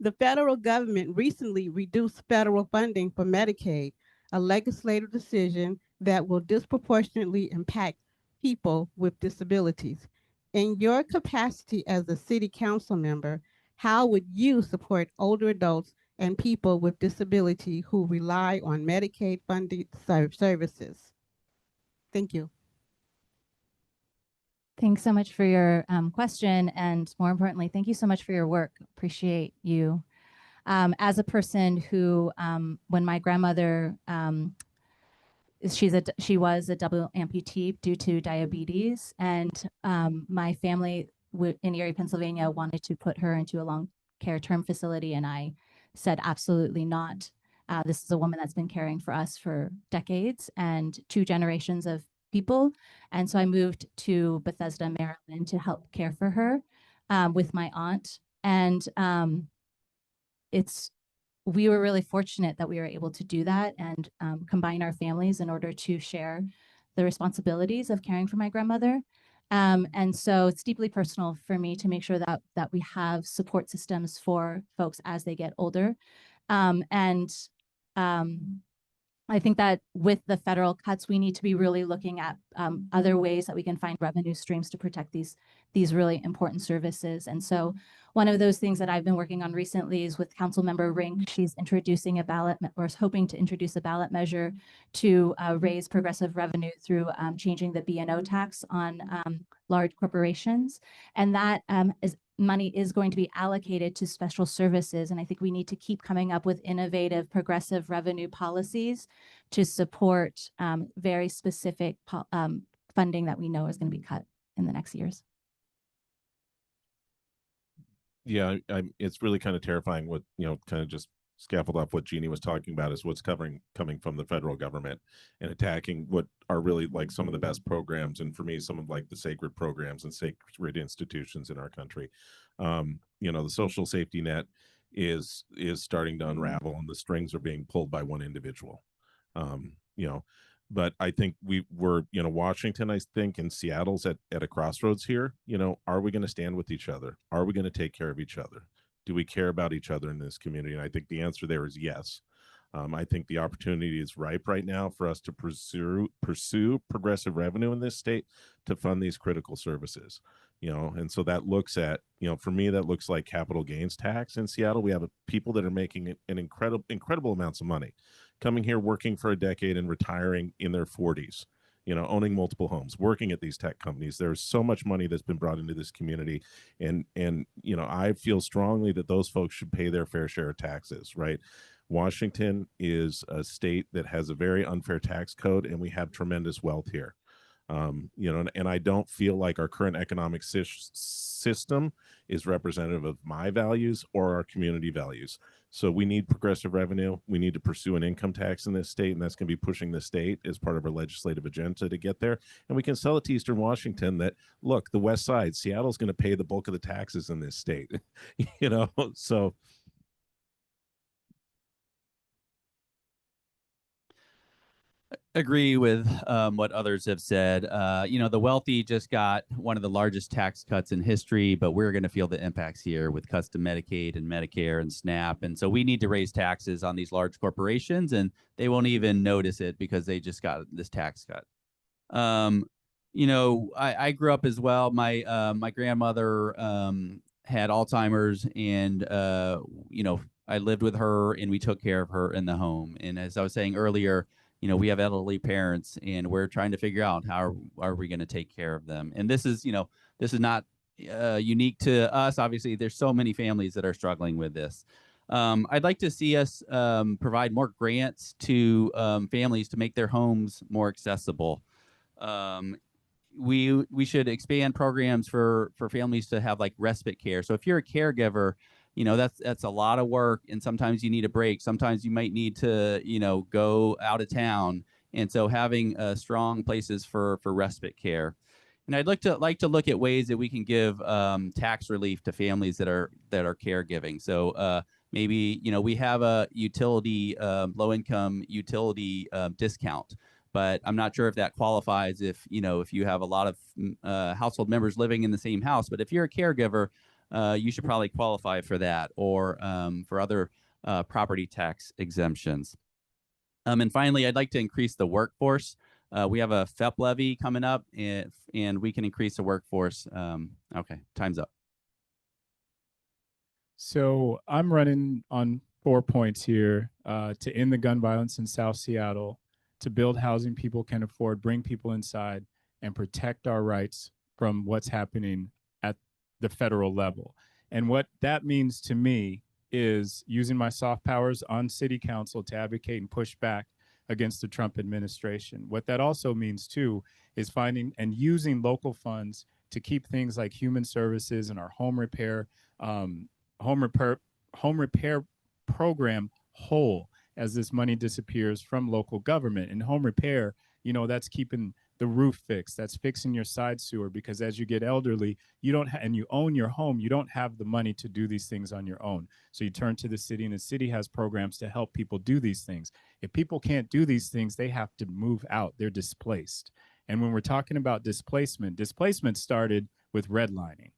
Speaker 10: the federal government recently reduced federal funding for Medicaid, a legislative decision that will disproportionately impact people with disabilities. In your capacity as a city council member, how would you support older adults and people with disability who rely on Medicaid funded services? Thank you.
Speaker 4: Thanks so much for your question. And more importantly, thank you so much for your work. Appreciate you. As a person who, when my grandmother, she was a double amputee due to diabetes, and my family in Erie, Pennsylvania, wanted to put her into a long care term facility, and I said absolutely not. This is a woman that's been caring for us for decades and 2 generations of people, and so I moved to Bethesda, Maryland, to help care for her with my aunt, and we were really fortunate that we were able to do that and combine our families in order to share the responsibilities of caring for my grandmother. And so it's deeply personal for me to make sure that we have support systems for folks as they get older. I think that with the federal cuts, we need to be really looking at other ways that we can find revenue streams to protect these really important services. And so one of those things that I've been working on recently is with Councilmember Rink. She's introducing a ballot, or is hoping to introduce a ballot measure to raise progressive revenue through changing the B&O tax on large corporations. And that money is going to be allocated to special services. And I think we need to keep coming up with innovative progressive revenue policies to support very specific funding that we know is going to be cut in the next years.
Speaker 3: Yeah, it's really kind of terrifying what, kind of just scaffold off what Jeannie was talking about is what's coming from the federal government and attacking what are really like some of the best programs. And for me, some of like the sacred programs and sacred institutions in our country. The social safety net is starting to unravel and the strings are being pulled by one individual. But I think we're Washington, I think, and Seattle's at a crossroads here. Are we going to stand with each other? Are we going to take care of each other? Do we care about each other in this community? And I think the answer there is yes. I think the opportunity is ripe right now for us to pursue progressive revenue in this state to fund these critical services. And so that looks at, for me, that looks like capital gains tax in Seattle. We have people that are making an incredible amounts of money, coming here, working for a decade and retiring in their 40s, owning multiple homes, working at these tech companies. There's so much money that's been brought into this community. And I feel strongly that those folks should pay their fair share of taxes, right? Washington is a state that has a very unfair tax code, and we have tremendous wealth here. And I don't feel like our current economic system is representative of my values or our community values. So we need progressive revenue. We need to pursue an income tax in this state, and that's going to be pushing the state as part of our legislative agenda to get there. And we can sell it to Eastern Washington that, look, the West Side, Seattle's going to pay the bulk of the taxes in this state, so.
Speaker 6: Agree with what others have said. The wealthy just got one of the largest tax cuts in history, but we're going to feel the impacts here with cuts to Medicaid and Medicare and SNAP. And so we need to raise taxes on these large corporations, and they won't even notice it because they just got this tax cut. I grew up as well. My grandmother had Alzheimer's, and I lived with her, and we took care of her in the home. And as I was saying earlier, we have elderly parents, and we're trying to figure out how are we going to take care of them. And this is not unique to us. Obviously, there's so many families that are struggling with this. I'd like to see us provide more grants to families to make their homes more accessible. We should expand programs for families to have like respite care. So if you're a caregiver, that's a lot of work, and sometimes you need a break. Sometimes you might need to go out of town, and so having strong places for respite care. And I'd like to look at ways that we can give tax relief to families that are caregiving. So maybe we have a utility low income utility discount, but I'm not sure if that qualifies if you have a lot of household members living in the same house. But if you're a caregiver, you should probably qualify for that, or for other property tax exemptions. And finally, I'd like to increase the workforce. We have a FEP levy coming up, and we can increase the workforce. Okay, time's up.
Speaker 5: So I'm running on 4 points here to end the gun violence in South Seattle, to build housing people can afford, bring people inside, and protect our rights from what's happening at the federal level. And what that means to me is using my soft powers on city council to advocate and push back against the Trump administration. What that also means too is finding and using local funds to keep things like human services and our home repair program whole as this money disappears from local government. And home repair, you know, that's keeping the roof fixed, that's fixing your side sewer, because as you get elderly, you don't and you own your home, you don't have the money to do these things on your own. So you turn to the city, and the city has programs to help people do these things. If people can't do these things, they have to move out. They're displaced. And when we're talking about displacement started with redlining.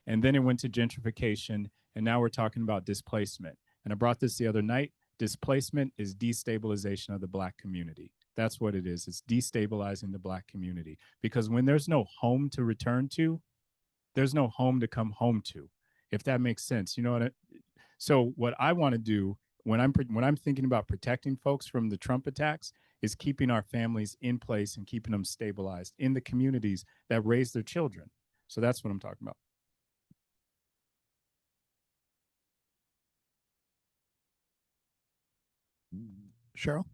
Speaker 5: And then it went to gentrification, and now we're talking about displacement. And I brought this the other night. Displacement is destabilization of the Black community. That's what it is. It's destabilizing the Black community, because when there's no home to return to, there's no home to come home to, if that makes sense. You know what so what I want to do when I'm thinking about protecting folks from the Trump attacks is keeping our families in place and keeping them stabilized in the communities that raise their children. So that's what I'm talking about.
Speaker 2: Cheryl?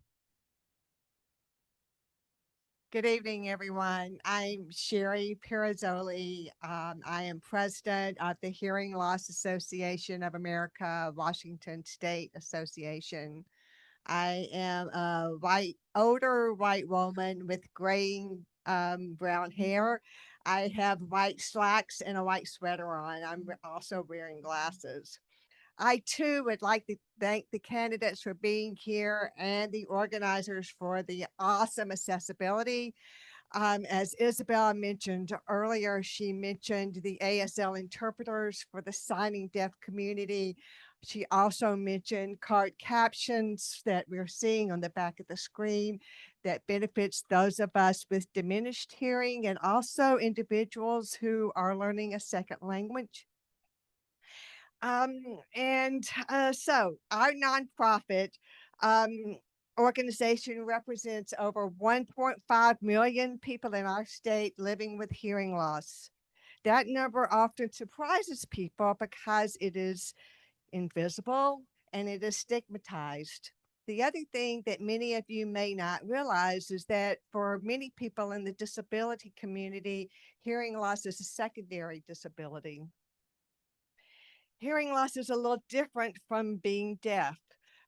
Speaker 11: Good evening, everyone. I'm Sherry Pirazzoli. I am president of the Hearing Loss Association of America, Washington State Association. I am a older white woman with graying brown hair. I have white slacks and a white sweater on. I'm also wearing glasses. I too would like to thank the candidates for being here and the organizers for the awesome accessibility. As Isabel mentioned earlier, she mentioned the ASL interpreters for the signing deaf community. She also mentioned card captions that we're seeing on the back of the screen that benefits those of us with diminished hearing and also individuals who are learning a second language. So our nonprofit organization represents over 1.5 million people in our state living with hearing loss. That number often surprises people because it is invisible and it is stigmatized. The other thing that many of you may not realize is that for many people in the disability community, hearing loss is a secondary disability. Hearing loss is a little different from being deaf.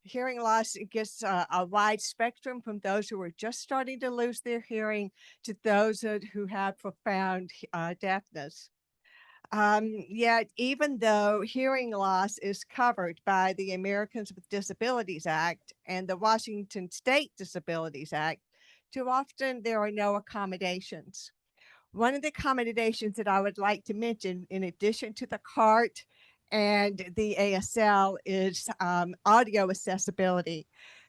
Speaker 11: Hearing loss gets a wide spectrum from those who are just starting to lose their hearing to those who have profound deafness. Yet, even though hearing loss is covered by the Americans with Disabilities Act and the Washington State Disabilities Act, too often there are no accommodations. One of the accommodations that I would like to mention, in addition to the CART and the ASL, is audio accessibility.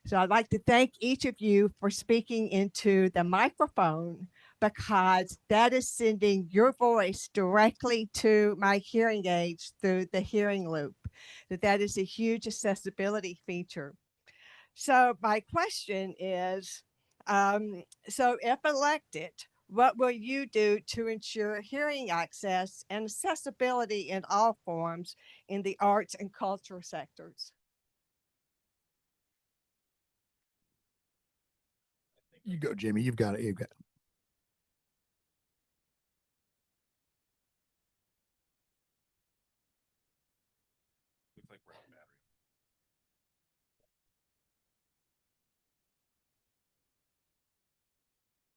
Speaker 11: So I'd like to thank each of you for speaking into the microphone, because that is sending your voice directly to my hearing aids through the hearing loop. That is a huge accessibility feature. So my question is, so if elected, what will you do to ensure hearing access and accessibility in all forms in the arts and culture sectors?
Speaker 2: You go, Jimmy. You've got it. You've got it.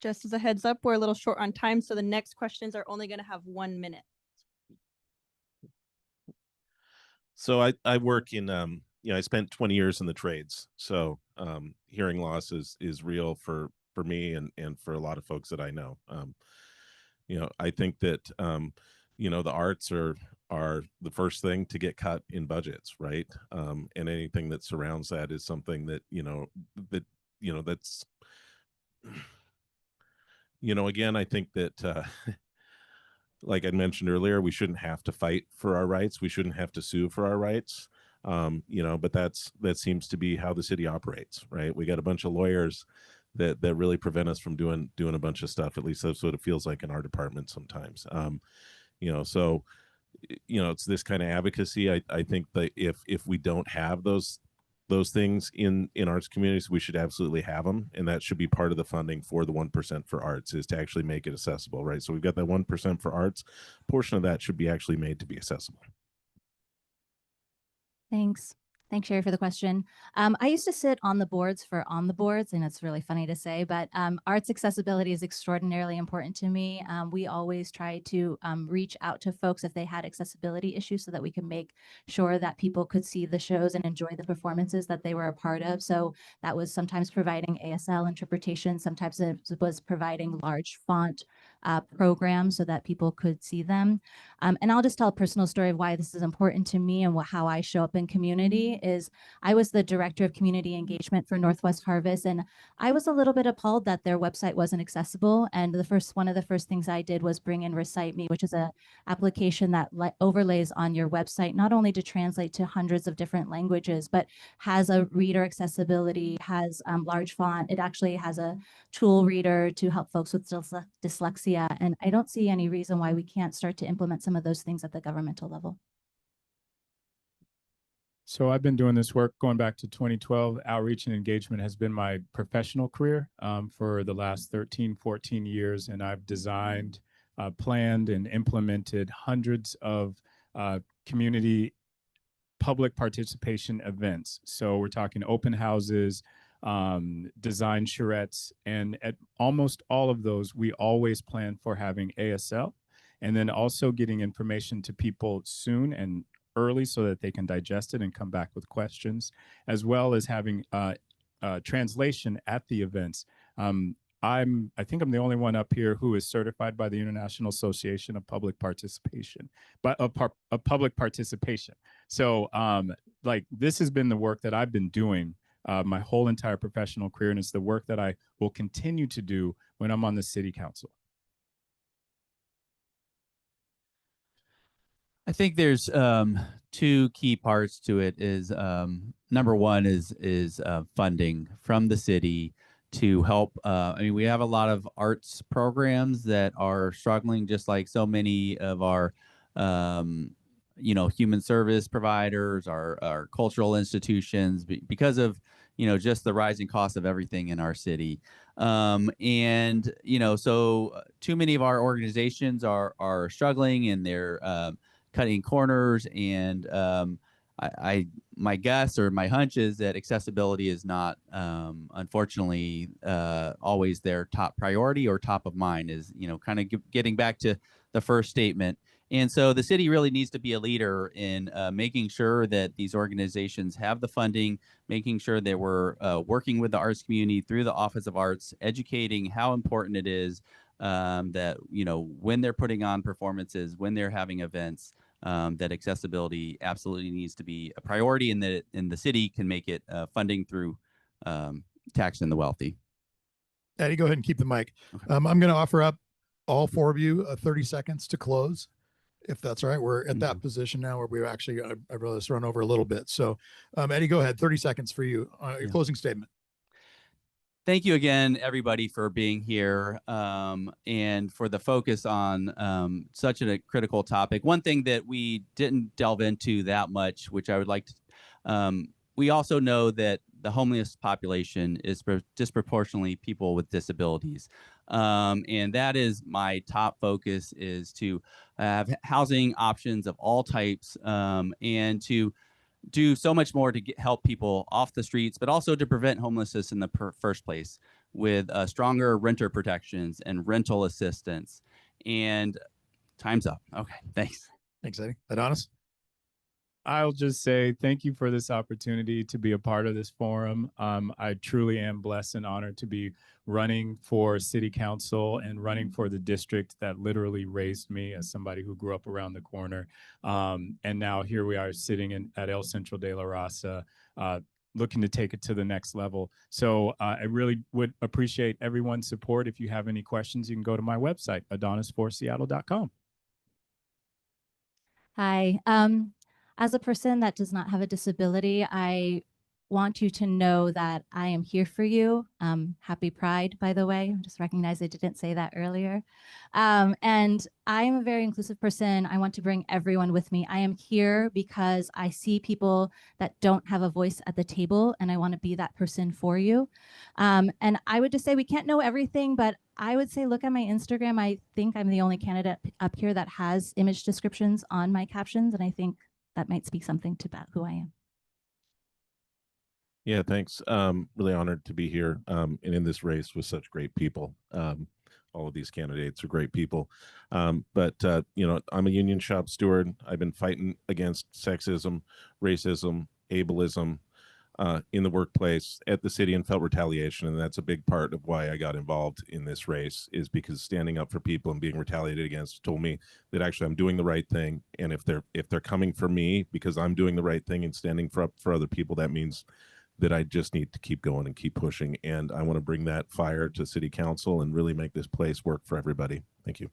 Speaker 1: Just as a heads up, we're a little short on time, so the next questions are only going to have 1 minute.
Speaker 3: So I work in I spent 20 years in the trades. So hearing loss is real for me and for a lot of folks that I know. I think that the arts are the first thing to get cut in budgets, right? And anything that surrounds that is something that that's again, I think that like I mentioned earlier, we shouldn't have to fight for our rights. We shouldn't have to sue for our rights. But that seems to be how the city operates, right? We got a bunch of lawyers that really prevent us from doing a bunch of stuff. At least that's what it feels like in our department sometimes. So it's this kind of advocacy. I think that if we don't have those things in arts communities, we should absolutely have them, and that should be part of the funding for the 1% for arts, is to actually make it accessible, right? So we've got that 1% for arts. Portion of that should be actually made to be accessible.
Speaker 4: Thanks. Thanks, Sherry, for the question. I used to sit on the boards, and it's really funny to say, but arts accessibility is extraordinarily important to me. We always try to reach out to folks if they had accessibility issues so that we can make sure that people could see the shows and enjoy the performances that they were a part of. So that was sometimes providing ASL interpretation, sometimes it was providing large font programs so that people could see them. And I'll just tell a personal story of why this is important to me and how I show up in community. Is I was the director of community engagement for Northwest Harvest, and I was a little bit appalled that their website wasn't accessible. And one of the first things I did was bring in Recite Me, which is an application that overlays on your website, not only to translate to hundreds of different languages, but has a reader accessibility, has large font. It actually has a tool reader to help folks with dyslexia. And I don't see any reason why we can't start to implement some of those things at the governmental level.
Speaker 5: So I've been doing this work going back to 2012. Outreach and engagement has been my professional career for the last 13, 14 years. And I've designed, planned, and implemented hundreds of community public participation events. So we're talking open houses, design charrettes, and at almost all of those, we always plan for having ASL, and then also getting information to people soon and early so that they can digest it and come back with questions, as well as having translation at the events. I think I'm the only one up here who is certified by the International Association of Public Participation, but of public participation. So like this has been the work that I've been doing my whole entire professional career, and it's the work that I will continue to do when I'm on the city council.
Speaker 6: I think there's two key parts to it. Is number one is funding from the city to help. I mean, we have a lot of arts programs that are struggling, just like so many of our human service providers, our cultural institutions, because of just the rising cost of everything in our city. And so too many of our organizations are struggling, and they're cutting corners. And my guess or my hunch is that accessibility is not, unfortunately, always their top priority or top of mind. Is kind of getting back to the first statement. And so the city really needs to be a leader in making sure that these organizations have the funding, making sure that we're working with the arts community through the Office of Arts, educating how important it is that when they're putting on performances, when they're having events, that accessibility absolutely needs to be a priority, and that the city can make it funding through taxing the wealthy.
Speaker 2: Eddie, go ahead and keep the mic.
Speaker 6: Okay.
Speaker 2: I'm going to offer up all four of you 30 seconds to close, if that's all right. We're at that position now where we've actually, I'd rather us run over a little bit. So Eddie, go ahead. 30 seconds for you. Your closing statement.
Speaker 6: Thank you again, everybody, for being here and for the focus on such a critical topic. One thing that we didn't delve into that much, which I would like to, we also know that the homeless population is disproportionately people with disabilities. And that is my top focus, is to have housing options of all types and to do so much more to help people off the streets, but also to prevent homelessness in the first place with stronger renter protections and rental assistance. And time's up. Okay, thanks.
Speaker 2: Thanks, Eddie. Adonis?
Speaker 5: I'll just say thank you for this opportunity to be a part of this forum. I truly am blessed and honored to be running for city council and running for the district that literally raised me as somebody who grew up around the corner. And now here we are sitting at El Centro de la Raza, looking to take it to the next level. So I really would appreciate everyone's support. If you have any questions, you can go to my website, adonis4seattle.com.
Speaker 4: Hi. As a person that does not have a disability, I want you to know that I am here for you. Happy Pride, by the way. I just recognized I didn't say that earlier. And I am a very inclusive person. I want to bring everyone with me. I am here because I see people that don't have a voice at the table, and I want to be that person for you. And I would just say we can't know everything, but I would say look at my Instagram. I think I'm the only candidate up here that has image descriptions on my captions, and I think that might speak something to about who I am.
Speaker 3: Yeah, thanks. Really honored to be here and in this race with such great people. All of these candidates are great people. But you know, I'm a union shop steward. I've been fighting against sexism, racism, ableism in the workplace at the city and felt retaliation. And that's a big part of why I got involved in this race, is because standing up for people and being retaliated against told me that actually I'm doing the right thing. And if they're coming for me because I'm doing the right thing and standing up for other people, that means that I just need to keep going and keep pushing. And I want to bring that fire to city council and really make this place work for everybody. Thank you.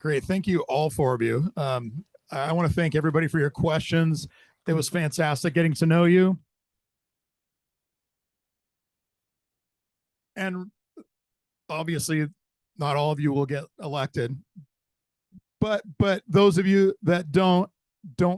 Speaker 2: Great. Thank you, all four of you. I want to thank everybody for your questions. It was fantastic getting to know you. And obviously, not all of you will get elected, but those of you that don't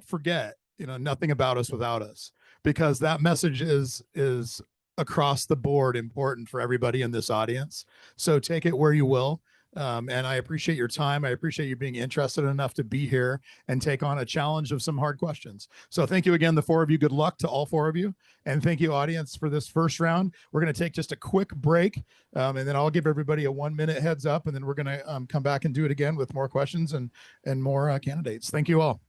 Speaker 2: forget, you know, nothing about us without us, because that message is across the board important for everybody in this audience. So take it where you will. And I appreciate your time. I appreciate you being interested enough to be here and take on a challenge of some hard questions. So thank you again, the four of you. Good luck to all four of you. And thank you, audience, for this first round. We're going to take just a quick break, and then I'll give everybody a 1 minute heads up, and then we're going to come back and do it again with more questions and more candidates. Thank you all.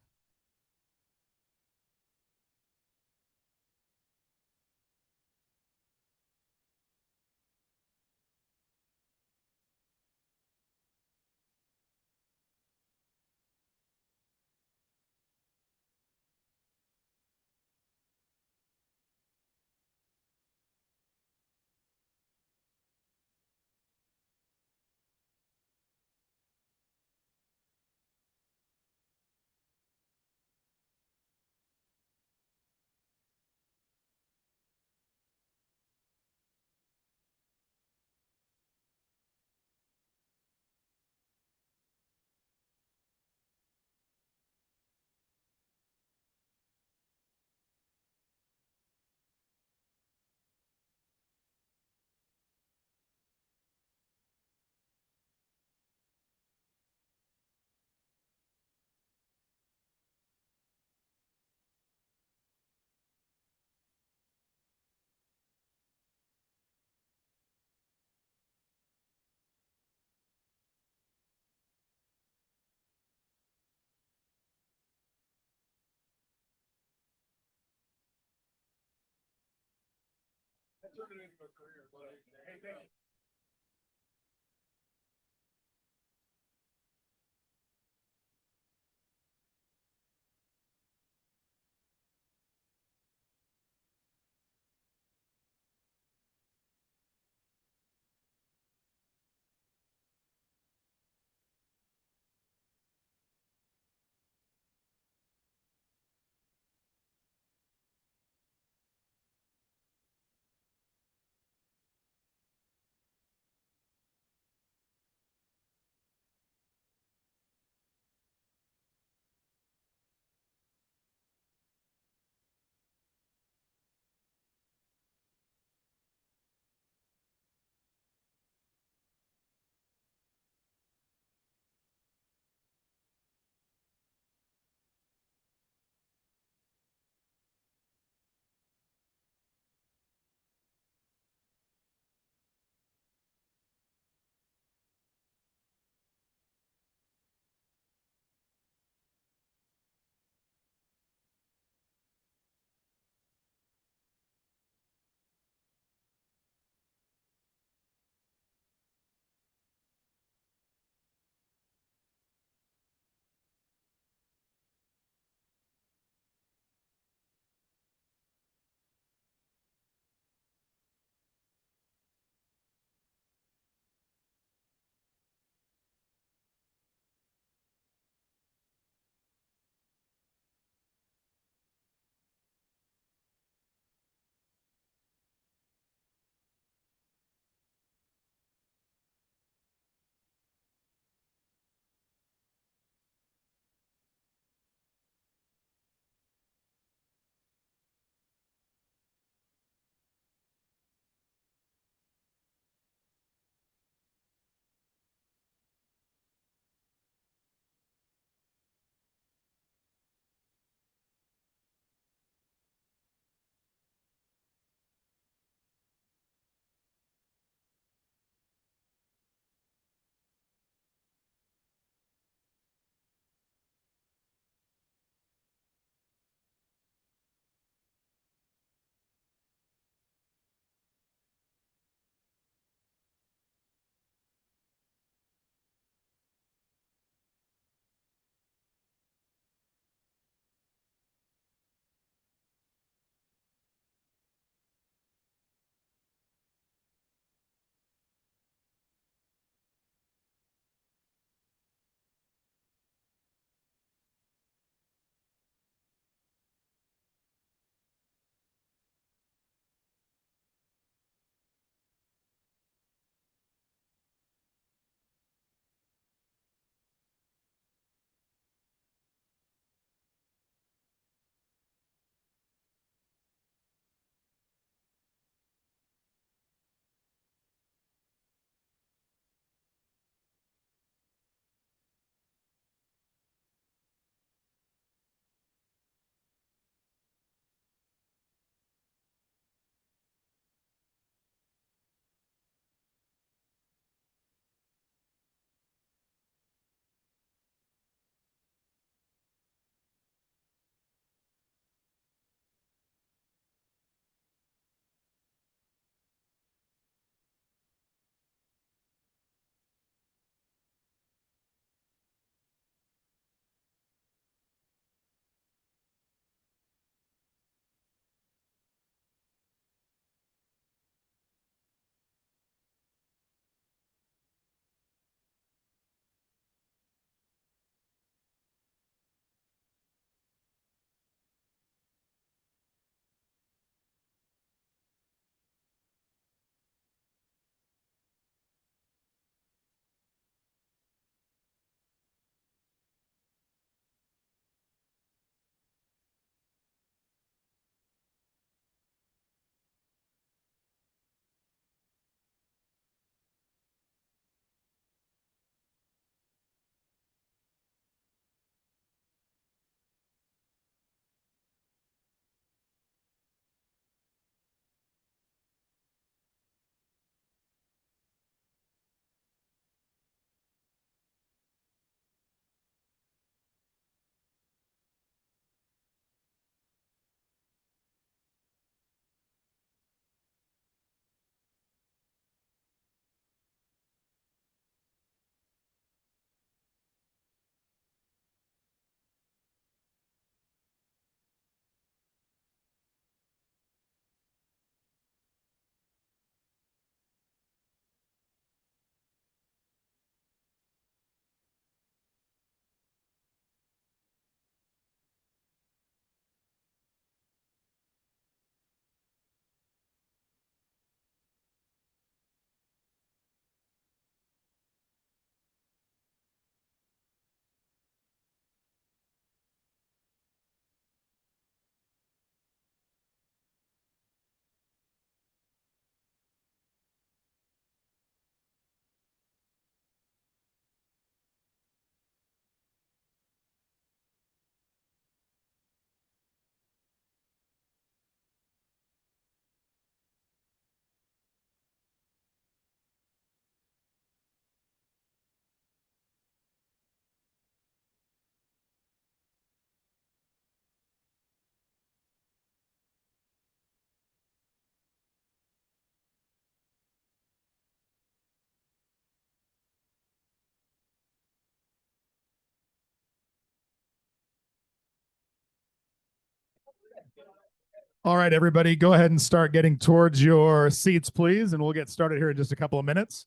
Speaker 2: All right, everybody, go ahead and start getting towards your seats, please, and we'll get started here in just a couple of minutes.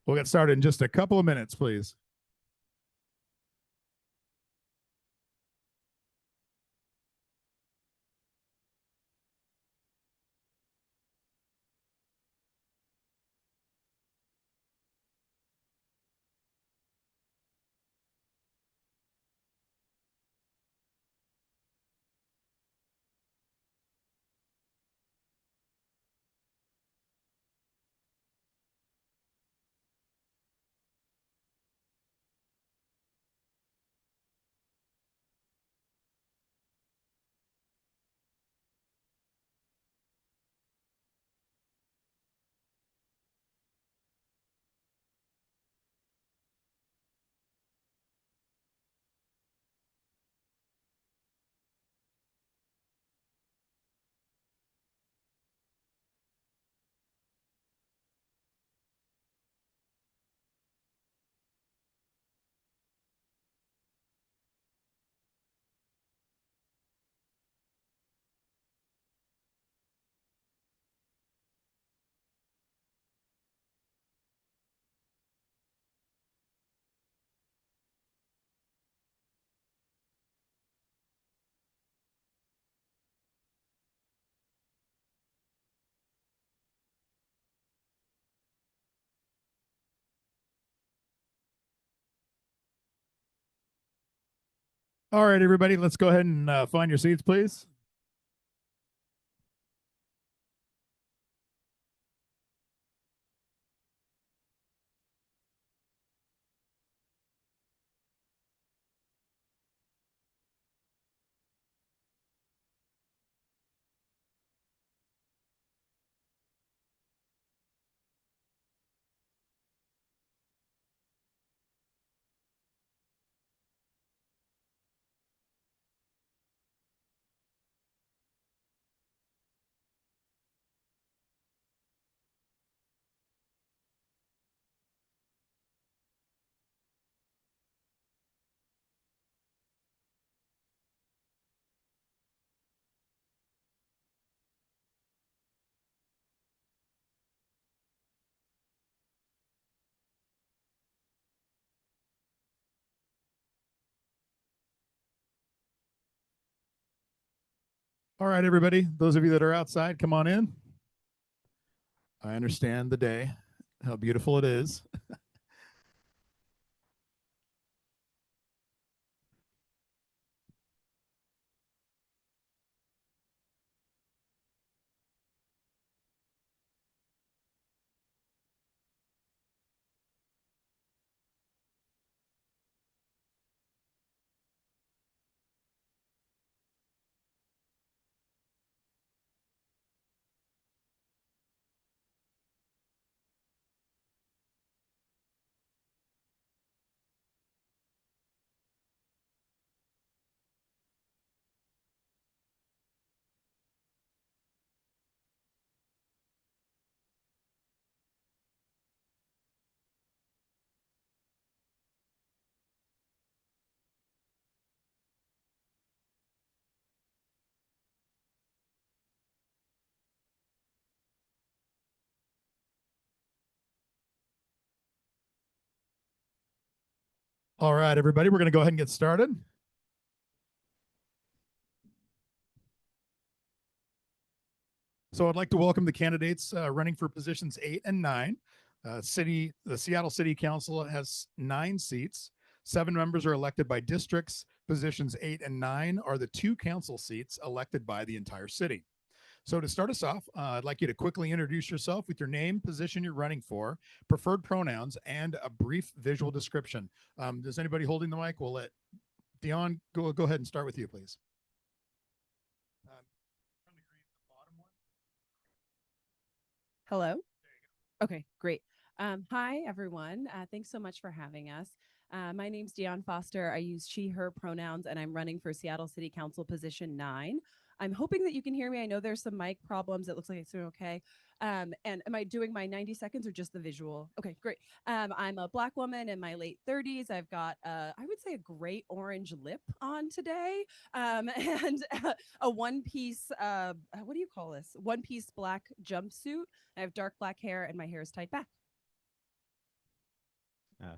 Speaker 2: We'll get started in just a couple of minutes, please. All right, everybody, let's go ahead and find your seats, please. All right, everybody, those of you that are outside, come on in. I understand the day, how beautiful it is. All right, everybody, we're going to go ahead and get started. So I'd like to welcome the candidates running for positions 8 and 9. The Seattle City Council has 9 seats. 7 members are elected by districts. Positions 8 and 9 are the 2 council seats elected by the entire city. So to start us off, I'd like you to quickly introduce yourself with your name, position you're running for, preferred pronouns, and a brief visual description. Does anybody holding the mic? We'll let Dion go ahead and start with you, please.
Speaker 12: Hello. Okay, great. Hi, everyone. Thanks so much for having us. My name's Dion Foster. I use she, her pronouns, and I'm running for Seattle City Council position 9. I'm hoping that you can hear me. I know there's some mic problems. It looks like it's doing okay. And am I doing my 90 seconds or just the visual? Okay, great. I'm a Black woman in my late 30s. I've got, I would say, a great orange lip on today, and a one-piece, what do you call this? One-piece black jumpsuit. I have dark black hair, and my hair is tied back.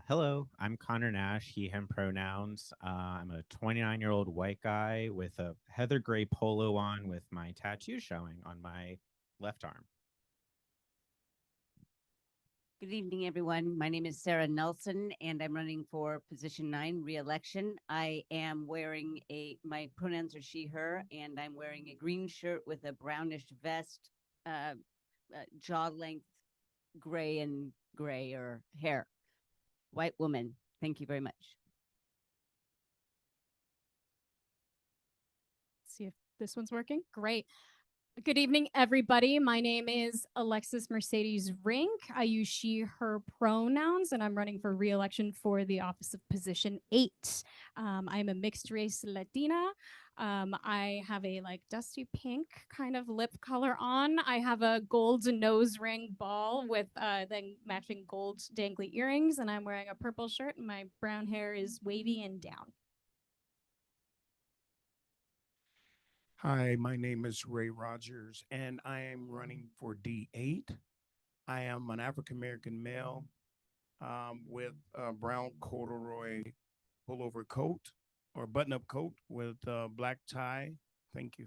Speaker 13: Hello, I'm Connor Nash, he, him pronouns. I'm a 29-year-old white guy with a heather gray polo on with my tattoo showing on my left arm.
Speaker 14: Good evening, everyone. My name is Sarah Nelson, and I'm running for position 9 re-election. I am wearing my pronouns are she, her, and I'm wearing a green shirt with a brownish vest, jaw length, gray and gray or hair. White woman. Thank you very much.
Speaker 15: Let's see if this one's working. Great. Good evening, everybody. My name is Alexis Mercedes Rink. I use she, her pronouns, and I'm running for re-election for the office of position 8. I'm a mixed race Latina. I have a like dusty pink kind of lip color on. I have a gold nose ring ball with then matching gold dangly earrings, and I'm wearing a purple shirt, and my brown hair is wavy and down.
Speaker 16: Hi, my name is Ray Rogers, and I am running for D8. I am an African-American male with a brown corduroy pullover coat or button-up coat with a black tie. Thank you.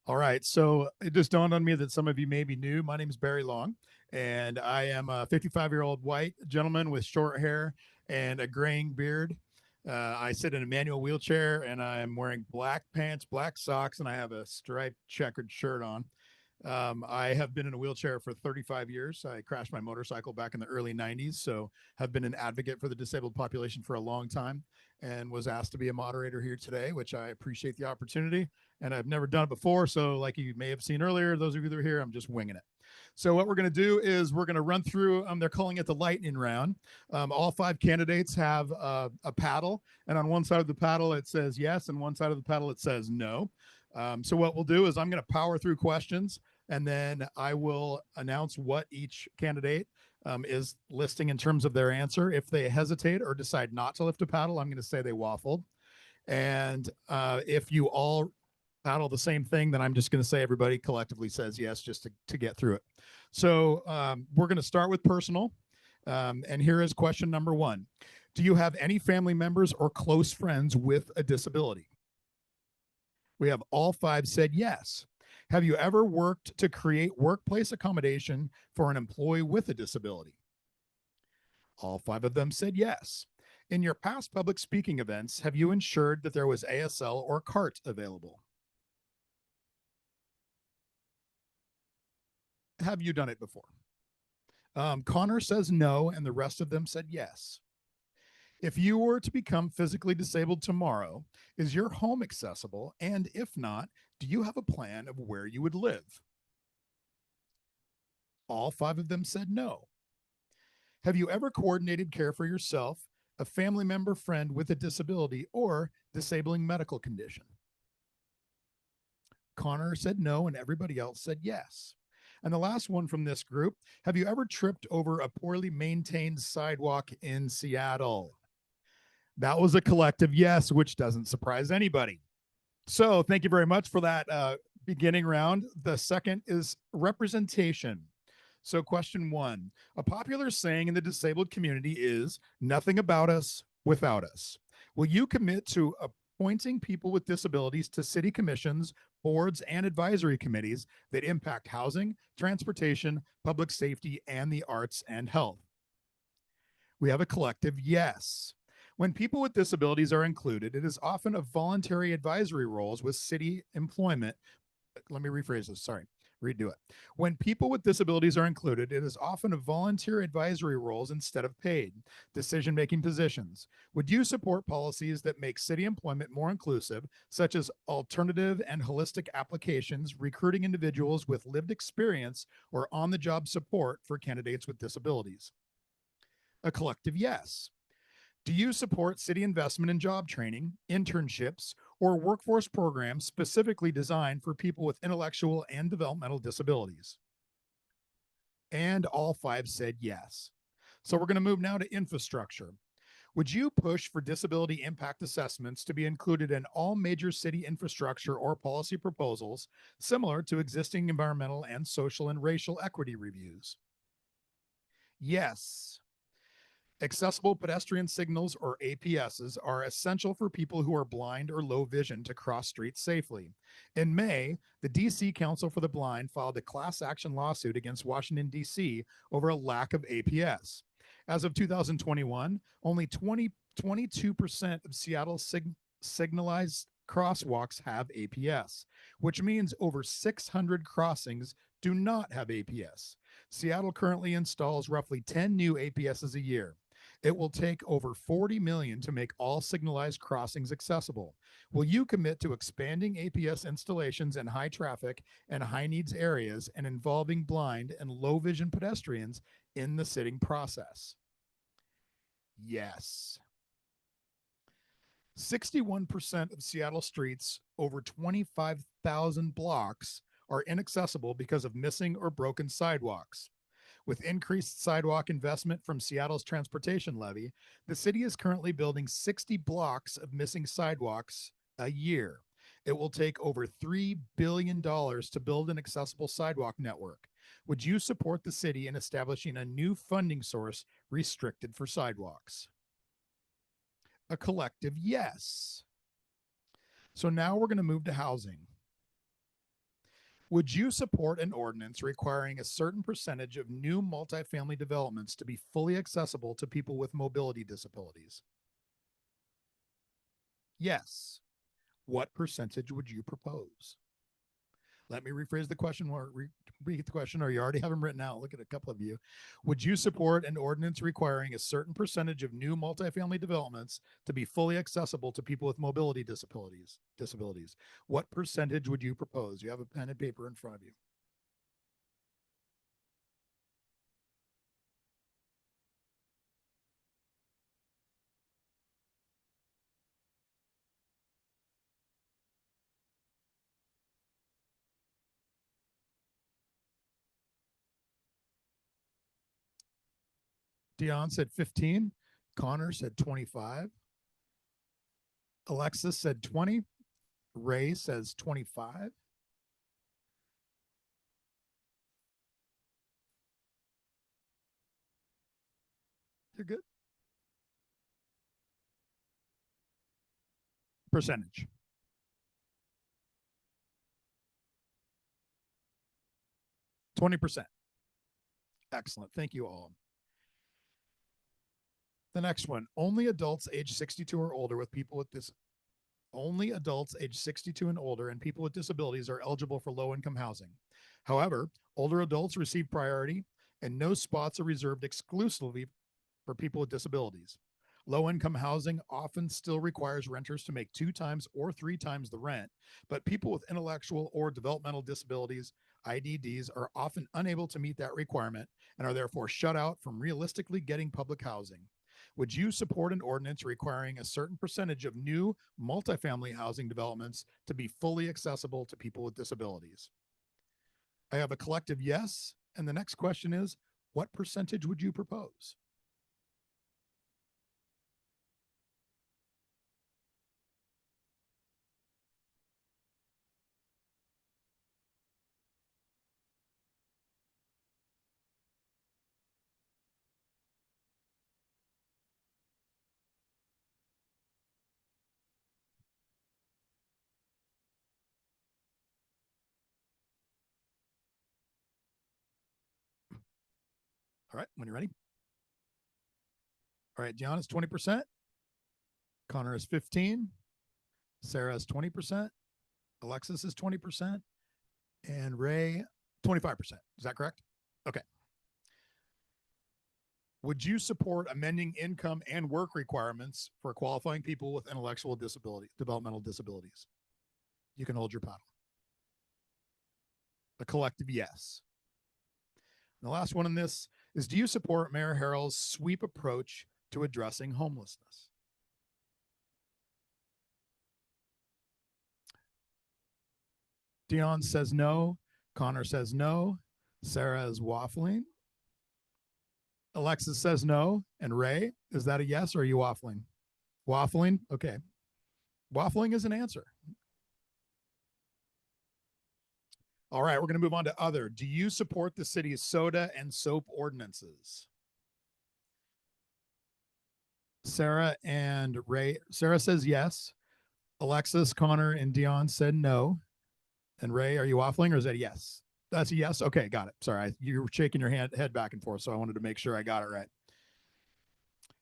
Speaker 2: All right, so it just dawned on me that some of you may be new. My name is Barry Long, and I am a 55-year-old white gentleman with short hair and a graying beard. I sit in a manual wheelchair, and I'm wearing black pants, black socks, and I have a striped checkered shirt on. I have been in a wheelchair for 35 years. I crashed my motorcycle back in the early 90s, so have been an advocate for the disabled population for a long time, and was asked to be a moderator here today, which I appreciate the opportunity. And I've never done it before, so like you may have seen earlier, those of you that are here, I'm just winging it. So what we're going to do is we're going to run through, they're calling it the lightning round. All 5 candidates have a paddle, and on one side of the paddle it says yes, and one side of the paddle it says no. So what we'll do is I'm going to power through questions, and then I will announce what each candidate is listing in terms of their answer. If they hesitate or decide not to lift a paddle, I'm going to say they waffled. And if you all paddle the same thing, then I'm just going to say everybody collectively says yes, just to get through it. So we're going to start with personal. And here is question number 1. Do you have any family members or close friends with a disability? We have all 5 said yes. Have you ever worked to create workplace accommodation for an employee with a disability? All 5 of them said yes. In your past public speaking events, have you ensured that there was ASL or CART available? Have you done it before? Connor says no, and the rest of them said yes. If you were to become physically disabled tomorrow, is your home accessible? And if not, do you have a plan of where you would live? All 5 of them said no. Have you ever coordinated care for yourself, a family member, friend with a disability, or disabling medical condition? Connor said no, and everybody else said yes. And the last one from this group, have you ever tripped over a poorly maintained sidewalk in Seattle? That was a collective yes, which doesn't surprise anybody. So thank you very much for that beginning round. The second is representation. So question 1, a popular saying in the disabled community is nothing about us without us. Will you commit to appointing people with disabilities to city commissions, boards, and advisory committees that impact housing, transportation, public safety, and the arts and health? We have a collective yes. When people with disabilities are included, it is often a voluntary advisory roles with city employment. Let me rephrase this, sorry, redo it. When people with disabilities are included, it is often a volunteer advisory roles instead of paid decision-making positions. Would you support policies that make city employment more inclusive, such as alternative and holistic applications, recruiting individuals with lived experience, or on-the-job support for candidates with disabilities? A collective yes. Do you support city investment in job training, internships, or workforce programs specifically designed for people with intellectual and developmental disabilities? And all 5 said yes. So we're going to move now to infrastructure. Would you push for disability impact assessments to be included in all major city infrastructure or policy proposals, similar to existing environmental and social and racial equity reviews? Yes. Accessible pedestrian signals, or APSs, are essential for people who are blind or low vision to cross streets safely. In May, the DC Council for the Blind filed a class action lawsuit against Washington, D.C. over a lack of APS. As of 2021, only 22% of Seattle's signalized crosswalks have APS, which means over 600 crossings do not have APS. Seattle currently installs roughly 10 new APSs a year. It will take over 40 million to make all signalized crossings accessible. Will you commit to expanding APS installations in high traffic and high needs areas and involving blind and low vision pedestrians in the sitting process? Yes. 61% of Seattle streets over 25,000 blocks are inaccessible because of missing or broken sidewalks. With increased sidewalk investment from Seattle's transportation levy, the city is currently building 60 blocks of missing sidewalks a year. It will take over $3 billion to build an accessible sidewalk network. Would you support the city in establishing a new funding source restricted for sidewalks? A collective yes. So now we're going to move to housing. Would you support an ordinance requiring a certain percentage of new multifamily developments to be fully accessible to people with mobility disabilities? Yes. What percentage would you propose? Let me rephrase the question or repeat the question, or you already have them written out. Look at a couple of you. Would you support an ordinance requiring a certain percentage of new multifamily developments to be fully accessible to people with mobility disabilities? What percentage would you propose? You have a pen and paper in front of you. Dion said 15. Connor said 25. Alexis said 20. Ray says 25. You're good. Percentage. 20%. Excellent. Thank you all. The next one, only adults age 62 or older with people with this. Only adults age 62 and older and people with disabilities are eligible for low-income housing. However, older adults receive priority and no spots are reserved exclusively for people with disabilities. Low-income housing often still requires renters to make 2 times or 3 times the rent, but people with intellectual or developmental disabilities, IDDs, are often unable to meet that requirement and are therefore shut out from realistically getting public housing. Would you support an ordinance requiring a certain percentage of new multifamily housing developments to be fully accessible to people with disabilities? I have a collective yes. And the next question is, what percentage would you propose? All right, when you're ready. All right, Dion is 20%. Connor is 15. Sarah is 20%. Alexis is 20%. And Ray, 25%. Is that correct? Okay. Would you support amending income and work requirements for qualifying people with intellectual disability, developmental disabilities? You can hold your paddle. A collective yes. And the last one in this is, do you support Mayor Harrell's sweep approach to addressing homelessness? Dion says no. Connor says no. Sarah is waffling. Alexis says no. And Ray, is that a yes or are you waffling? Waffling? Okay. Waffling is an answer. All right, we're going to move on to other. Do you support the city's soda and soap ordinances? Sarah and Ray. Sarah says yes. Alexis, Connor, and Dion said no. And Ray, are you waffling or is that a yes? That's a yes. Okay, got it. Sorry, you were shaking your head back and forth, so I wanted to make sure I got it right.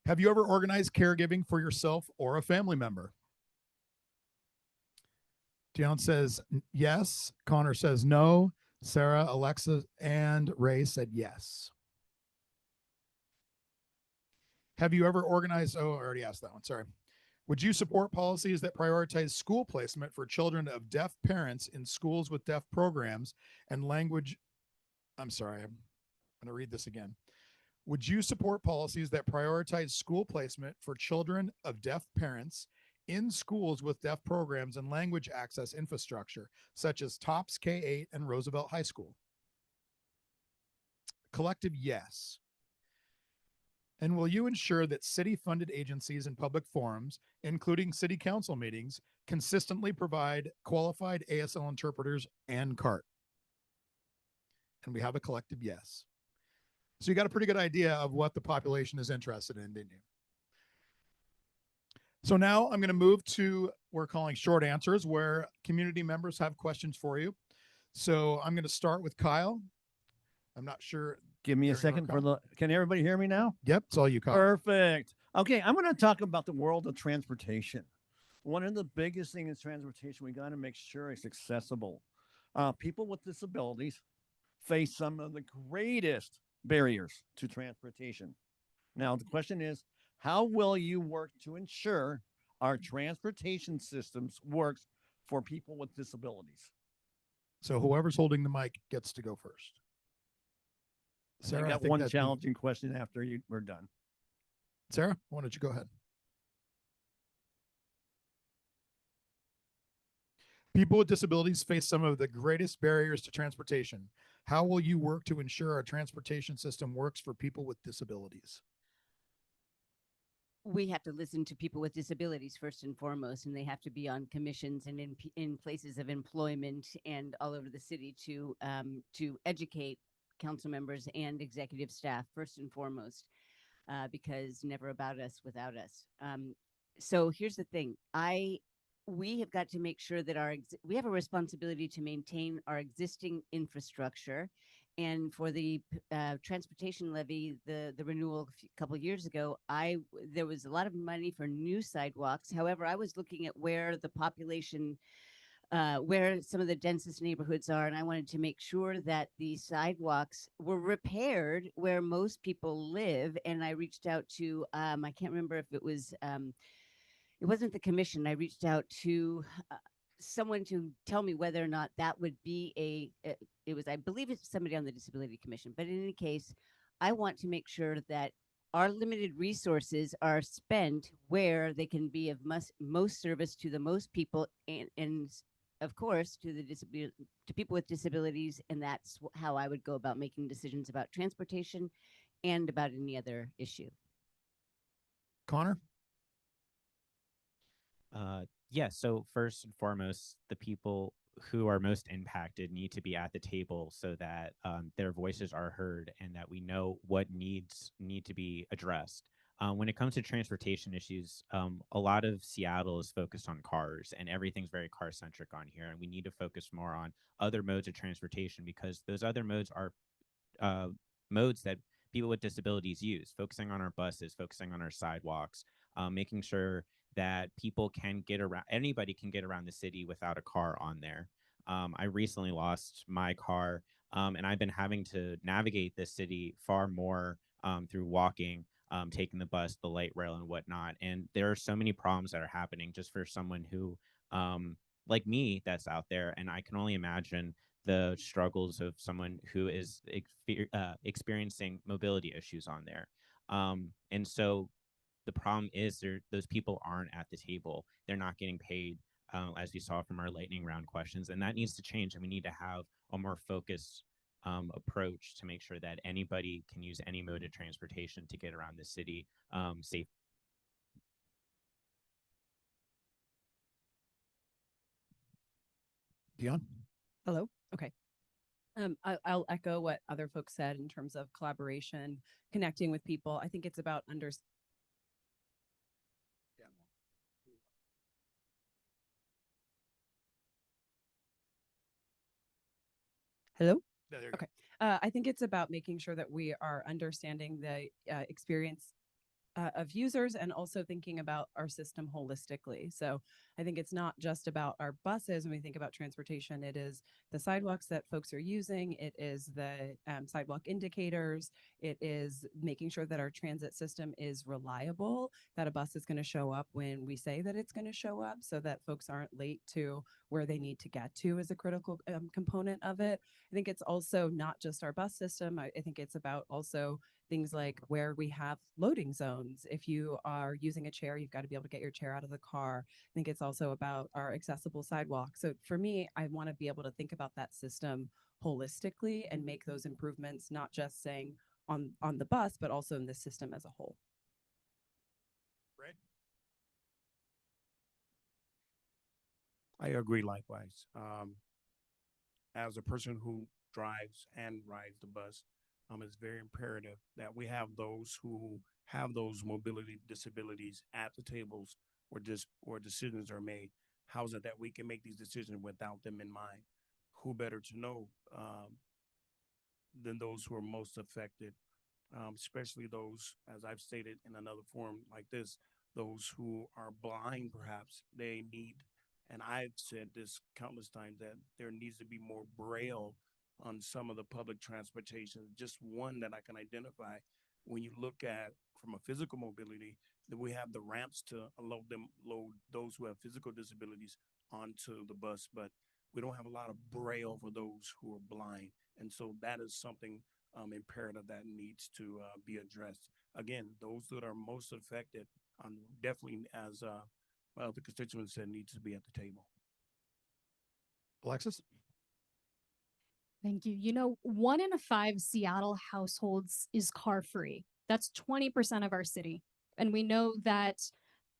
Speaker 2: Have you ever organized caregiving for yourself or a family member? Dion says yes. Connor says no. Sarah, Alexa, and Ray said yes. Have you ever organized? Oh, I already asked that one. Sorry. Would you support policies that prioritize school placement for children of deaf parents in schools with deaf programs and language? I'm sorry, I'm going to read this again. Would you support policies that prioritize school placement for children of deaf parents in schools with deaf programs and language access infrastructure, such as TOPS K-8 and Roosevelt High School? Collective yes. And will you ensure that city-funded agencies and public forums, including city council meetings, consistently provide qualified ASL interpreters and CART? And we have a collective yes. So you got a pretty good idea of what the population is interested in, didn't you? So now I'm going to move to, we're calling short answers, where community members have questions for you. So I'm going to start with Kyle. I'm not sure.
Speaker 17: Give me a second for the, can everybody hear me now?
Speaker 2: Yep, it's all you, Kyle.
Speaker 17: Perfect. Okay, I'm going to talk about the world of transportation. One of the biggest things in transportation, we got to make sure it's accessible. People with disabilities face some of the greatest barriers to transportation. Now, the question is, how will you work to ensure our transportation systems works for people with disabilities?
Speaker 2: So whoever's holding the mic gets to go first.
Speaker 17: Sarah, I got one challenging question after we're done.
Speaker 2: Sarah, why don't you go ahead? People with disabilities face some of the greatest barriers to transportation. How will you work to ensure our transportation system works for people with disabilities?
Speaker 14: We have to listen to people with disabilities first and foremost, and they have to be on commissions and in places of employment and all over the city to educate council members and executive staff first and foremost, because never about us without us. So here's the thing. We have got to make sure that we have a responsibility to maintain our existing infrastructure. And for the transportation levy, the renewal a couple of years ago, there was a lot of money for new sidewalks. However, I was looking at where the population, where some of the densest neighborhoods are, and I wanted to make sure that the sidewalks were repaired where most people live. And I reached out to, I can't remember if it was, it wasn't the commission. I reached out to someone to tell me whether or not that would be it was, I believe it's somebody on the Disability Commission. But in any case, I want to make sure that our limited resources are spent where they can be of most service to the most people, and of course to people with disabilities. And that's how I would go about making decisions about transportation and about any other issue.
Speaker 2: Connor?
Speaker 13: Yeah, so first and foremost, the people who are most impacted need to be at the table so that their voices are heard and that we know what need to be addressed. When it comes to transportation issues, a lot of Seattle is focused on cars and everything's very car centric on here. And we need to focus more on other modes of transportation because those other modes are modes that people with disabilities use, focusing on our buses, focusing on our sidewalks, making sure that people can get around, anybody can get around the city without a car on there. I recently lost my car and I've been having to navigate this city far more through walking, taking the bus, the light rail and whatnot. And there are so many problems that are happening just for someone who, like me, that's out there. And I can only imagine the struggles of someone who is experiencing mobility issues on there. And so the problem is those people aren't at the table. They're not getting paid as you saw from our lightning round questions, and that needs to change. And we need to have a more focused approach to make sure that anybody can use any mode of transportation to get around the city safe.
Speaker 2: Dion?
Speaker 12: Hello. Okay. I'll echo what other folks said in terms of collaboration, connecting with people. I think it's about Hello?
Speaker 2: Yeah, there you
Speaker 12: Okay. I think it's about making sure that we are understanding the experience of users and also thinking about our system holistically. So I think it's not just about our buses when we think about transportation. It is the sidewalks that folks are using. It is the sidewalk indicators. It is making sure that our transit system is reliable, that a bus is going to show up when we say that it's going to show up so that folks aren't late to where they need to get to is a critical component of it. I think it's also not just our bus system. I think it's about also things like where we have loading zones. If you are using a chair, you've got to be able to get your chair out of the car. I think it's also about our accessible sidewalks. So for me, I want to be able to think about that system holistically and make those improvements, not just saying on the bus, but also in the system as a whole.
Speaker 2: Right.
Speaker 16: I agree likewise. As a person who drives and rides the bus, it's very imperative that we have those who have those mobility disabilities at the tables where decisions are made. How is it that we can make these decisions without them in mind? Who better to know than those who are most affected, especially those, as I've stated in another forum like this, those who are blind, perhaps they need, and I've said this countless times, that there needs to be more braille on some of the public transportation. Just one that I can identify. When you look at from a physical mobility, that we have the ramps to load those who have physical disabilities onto the bus, but we don't have a lot of braille for those who are blind. And so that is something imperative that needs to be addressed. Again, those that are most affected, definitely, as the constituent said, needs to be at the table.
Speaker 2: Alexis?
Speaker 15: Thank you. You know, 1 in 5 Seattle households is car free. That's 20% of our city. And we know that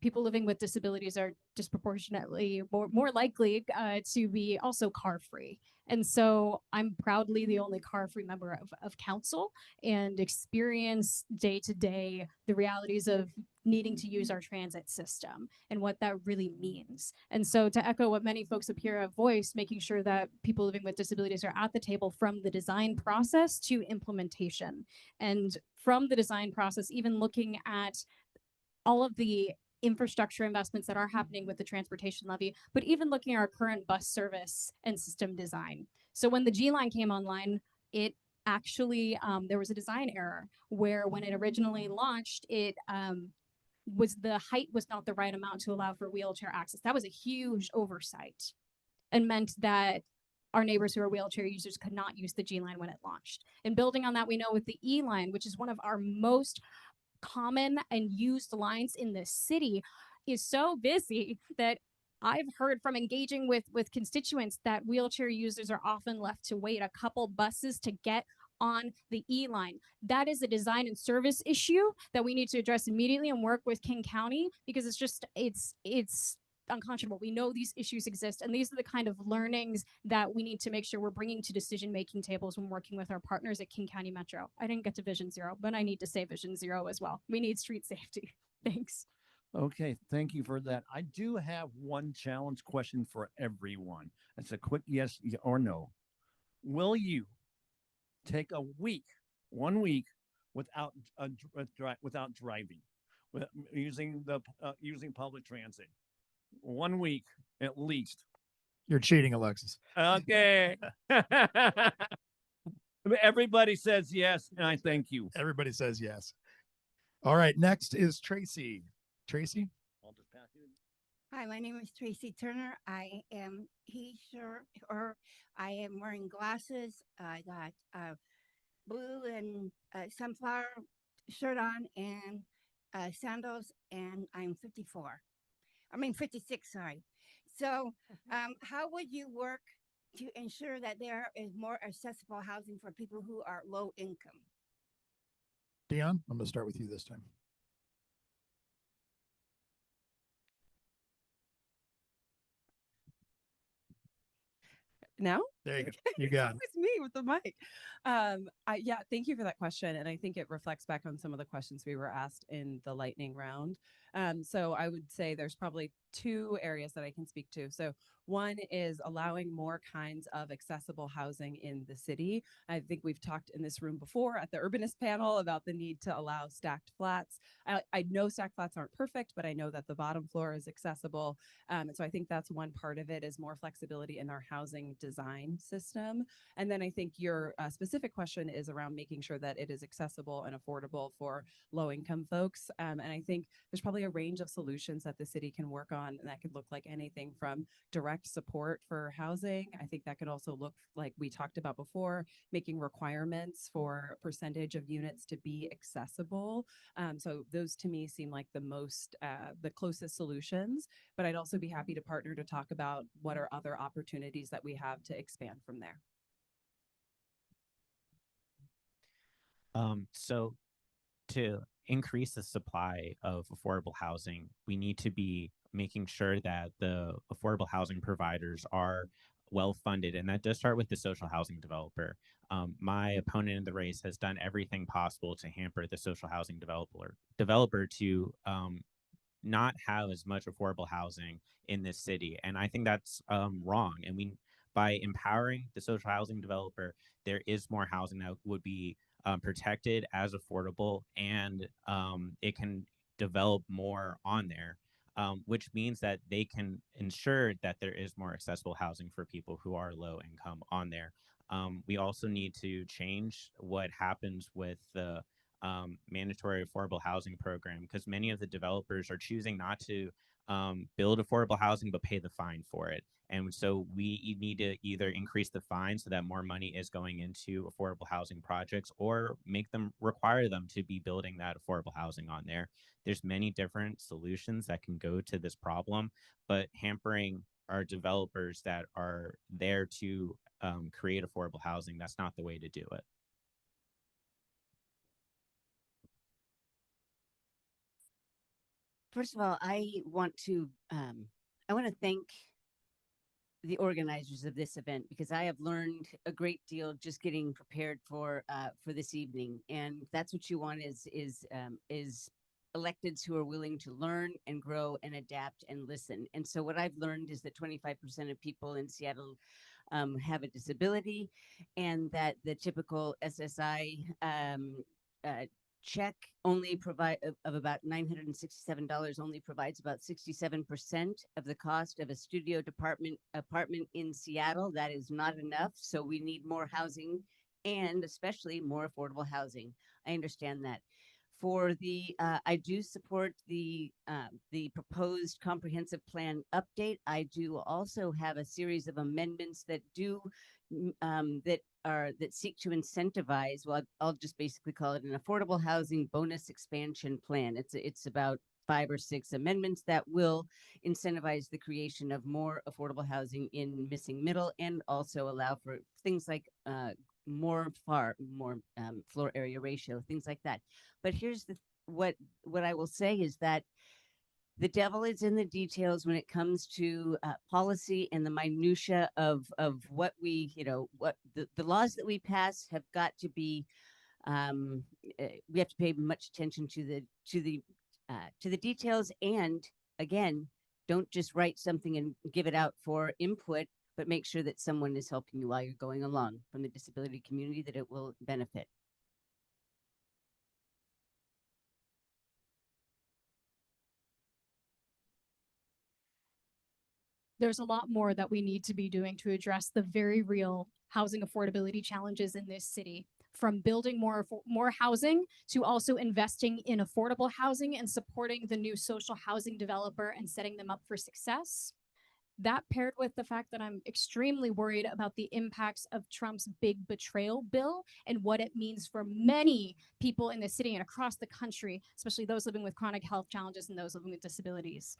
Speaker 15: people living with disabilities are disproportionately more likely to be also car free. And so I'm proudly the only car free member of council and experience day to day the realities of needing to use our transit system and what that really means. And so to echo what many folks up here have voiced, making sure that people living with disabilities are at the table from the design process to implementation. And from the design process, even looking at all of the infrastructure investments that are happening with the transportation levy, but even looking at our current bus service and system design. So when the G line came online, it actually, there was a design error where when it originally launched, it was the height was not the right amount to allow for wheelchair access. That was a huge oversight and meant that our neighbors who are wheelchair users could not use the G line when it launched. And building on that, we know with the E line, which is one of our most common and used lines in the city, is so busy that I've heard from engaging with constituents that wheelchair users are often left to wait a couple buses to get on the E line. That is a design and service issue that we need to address immediately and work with King County, because it's unconscionable. We know these issues exist, and these are the kind of learnings that we need to make sure we're bringing to decision-making tables when working with our partners at King County Metro. I didn't get to Vision Zero, but I need to say Vision Zero as well. We need street safety. Thanks.
Speaker 17: Okay, thank you for that. I do have one challenge question for everyone. It's a quick yes or no. Will you take a week, 1 week, without without driving, using public transit? 1 week at least.
Speaker 2: You're cheating, Alexis.
Speaker 17: Okay. Everybody says yes, and I thank you.
Speaker 2: Everybody says yes. All right, next is Tracy. Tracy?
Speaker 17: I'll just pass you.
Speaker 18: Hi, my name is Tracy Turner. I am I am wearing glasses. I got a blue and sunflower shirt on and sandals, and I'm 56, sorry. So, how would you work to ensure that there is more accessible housing for people who are low income?
Speaker 2: Dion, I'm going to start with you this time.
Speaker 12: Now?
Speaker 2: There you go. You got it.
Speaker 12: It's me with the mic. Yeah, thank you for that question. And I think it reflects back on some of the questions we were asked in the lightning round. So I would say there's probably two areas that I can speak to. So one is allowing more kinds of accessible housing in the city. I think we've talked in this room before at the urbanist panel about the need to allow stacked flats. I know stacked flats aren't perfect, but I know that the bottom floor is accessible. And so I think that's one part of it, is more flexibility in our housing design system. And then I think your specific question is around making sure that it is accessible and affordable for low income folks. And I think there's probably a range of solutions that the city can work on, and that could look like anything from direct support for housing. I think that could also look like we talked about before, making requirements for percentage of units to be accessible. So those to me seem like the closest solutions, but I'd also be happy to partner to talk about what are other opportunities that we have to expand from there.
Speaker 13: So to increase the supply of affordable housing, we need to be making sure that the affordable housing providers are well funded, and that does start with the social housing developer. My opponent in the race has done everything possible to hamper the social housing developer to not have as much affordable housing in this city, and I think that's wrong. And by empowering the social housing developer, there is more housing that would be protected as affordable, and it can develop more on there, which means that they can ensure that there is more accessible housing for people who are low income on there. We also need to change what happens with the mandatory affordable housing program, because many of the developers are choosing not to build affordable housing but pay the fine for it. And so we need to either increase the fine so that more money is going into affordable housing projects, or require them to be building that affordable housing on there. There's many different solutions that can go to this problem, but hampering our developers that are there to create affordable housing, that's not the way to do it.
Speaker 14: First of all, I want to thank the organizers of this event, because I have learned a great deal just getting prepared for this evening. And that's what you want is electeds who are willing to learn and grow and adapt and listen. And so what I've learned is that 25% of people in Seattle have a disability, and that the typical SSI check only of about $967 only provides about 67% of the cost of a studio apartment in Seattle. That is not enough. So we need more housing, and especially more affordable housing. I understand that. For the, I do support the proposed comprehensive plan update. I do also have a series of amendments that do that seek to incentivize. Well, I'll just basically call it an affordable housing bonus expansion plan. It's about 5 or 6 amendments that will incentivize the creation of more affordable housing in missing middle, and also allow for things like more floor area ratio, things like that. But here's what I will say is that the devil is in the details when it comes to policy and the minutia of what we, what the laws that we pass have got to be. We have to pay much attention to the details, and again, don't just write something and give it out for input, but make sure that someone is helping you while you're going along from the disability community, that it will benefit.
Speaker 15: There's a lot more that we need to be doing to address the very real housing affordability challenges in this city, from building more housing to also investing in affordable housing and supporting the new social housing developer and setting them up for success. That, paired with the fact that I'm extremely worried about the impacts of Trump's big betrayal bill and what it means for many people in the city and across the country, especially those living with chronic health challenges and those living with disabilities.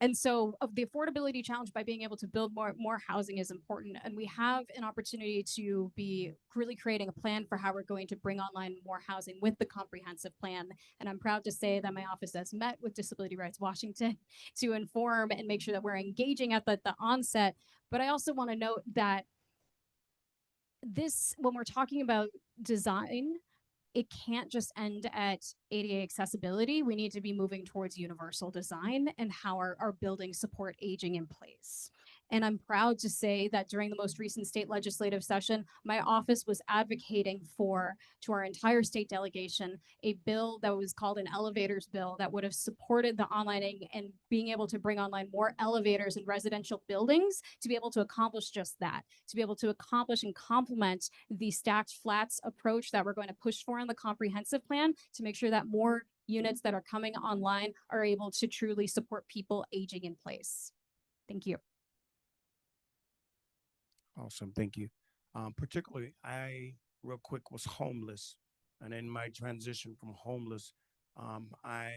Speaker 15: And so of the affordability challenge by being able to build more housing is important. And we have an opportunity to be really creating a plan for how we're going to bring online more housing with the comprehensive plan. And I'm proud to say that my office has met with Disability Rights Washington to inform and make sure that we're engaging at the onset. But I also want to note that this, when we're talking about design, it can't just end at ADA accessibility. We need to be moving towards universal design and how our buildings support aging in place. And I'm proud to say that during the most recent state legislative session, my office was advocating for, to our entire state delegation, a bill that was called an elevators bill that would have supported the onlining and being able to bring online more elevators in residential buildings to be able to accomplish just that, to be able to accomplish and complement the stacked flats approach that we're going to push for in the comprehensive plan to make sure that more units that are coming online are able to truly support people aging in place. Thank you.
Speaker 16: Awesome, thank you. Particularly, I real quick was homeless, and in my transition from homeless, I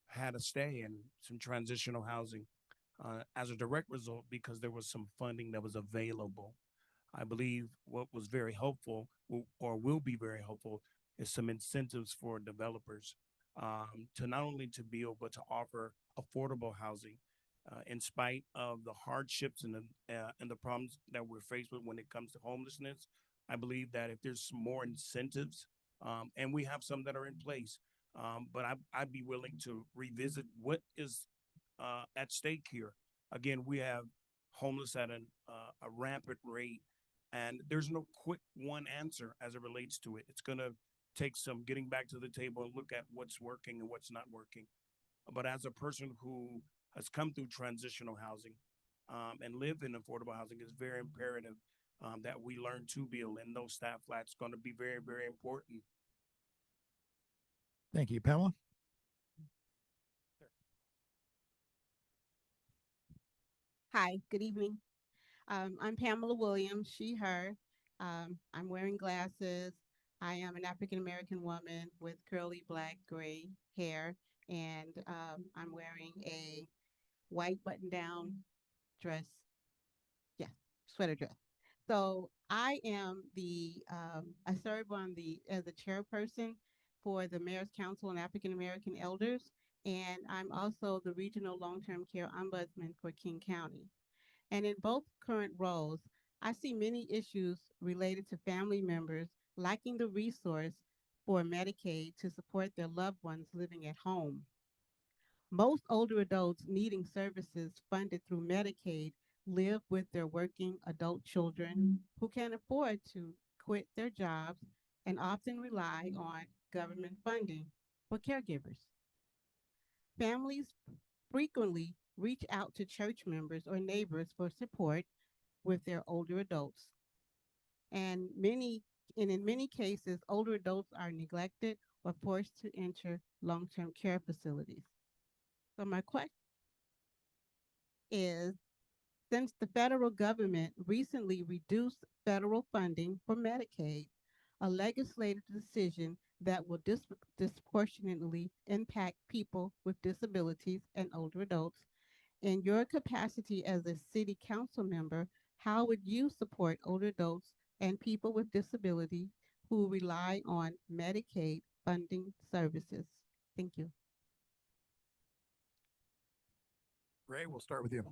Speaker 16: had to stay in some transitional housing as a direct result because there was some funding that was available. I believe what was very helpful or will be very helpful is some incentives for developers to not only to build but to offer affordable housing in spite of the hardships and the problems that we're faced with when it comes to homelessness. I believe that if there's some more incentives, and we have some that are in place, but I'd be willing to revisit what is at stake here. Again, we have homeless at a rampant rate, and there's no quick one answer as it relates to it. It's going to take some getting back to the table and look at what's working and what's not working. But as a person who has come through transitional housing and live in affordable housing, it's very imperative that we learn to build, and those staff flats going to be very, very important.
Speaker 2: Thank you, Pamela.
Speaker 10: Hi, good evening. I'm Pamela Williams, she, her. I'm wearing glasses. I am an African American woman with curly black gray hair, and I'm wearing a white button down dress. Yeah, sweater dress. So I am I serve as the chairperson for the Mayor's Council on African American Elders, and I'm also the Regional Long-Term Care Ombudsman for King County. And in both current roles, I see many issues related to family members lacking the resource for Medicaid to support their loved ones living at home. Most older adults needing services funded through Medicaid live with their working adult children who can't afford to quit their jobs and often rely on government funding for caregivers. Families frequently reach out to church members or neighbors for support with their older adults. And in many cases, older adults are neglected or forced to enter long-term care facilities. So my question is, since the federal government recently reduced federal funding for Medicaid, a legislative decision that will disproportionately impact people with disabilities and older adults, in your capacity as a city council member, how would you support older adults and people with disabilities who rely on Medicaid funding services? Thank you.
Speaker 2: Ray, we'll start with you.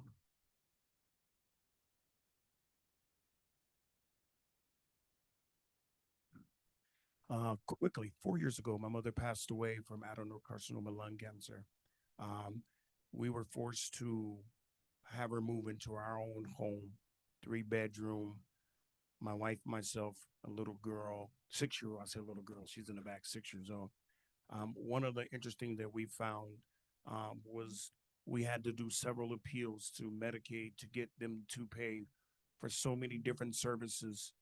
Speaker 16: Quickly, 4 years ago, my mother passed away from adenocarcinoma lung cancer. We were forced to have her move into our own home, 3-bedroom. My wife, myself, a little girl, 6-year-old. I say little girl, she's in the back, 6 years old. One of the interesting that we found was we had to do several appeals to Medicaid to get them to pay for so many different services.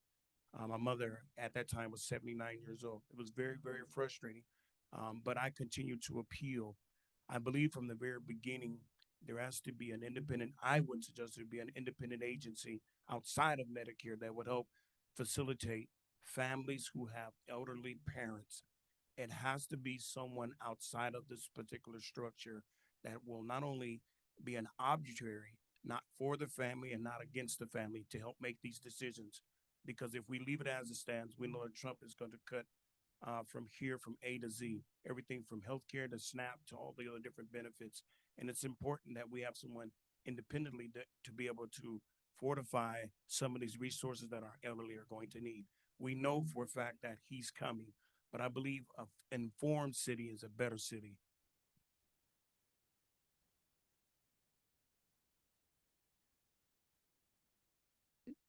Speaker 16: My mother at that time was 79 years old. It was very, very frustrating, but I continued to appeal. I believe from the very beginning, there has to be an independent, I would suggest there be an independent agency outside of Medicare that would help facilitate families who have elderly parents. It has to be someone outside of this particular structure that will not only be an arbitrary, not for the family and not against the family, to help make these decisions. Because if we leave it as it stands, we know that Trump is going to cut from here, from A to Z, everything from healthcare to SNAP to all the other different benefits. And it's important that we have someone independently to be able to fortify some of these resources that our elderly are going to need. We know for a fact that he's coming, but I believe an informed city is a better city.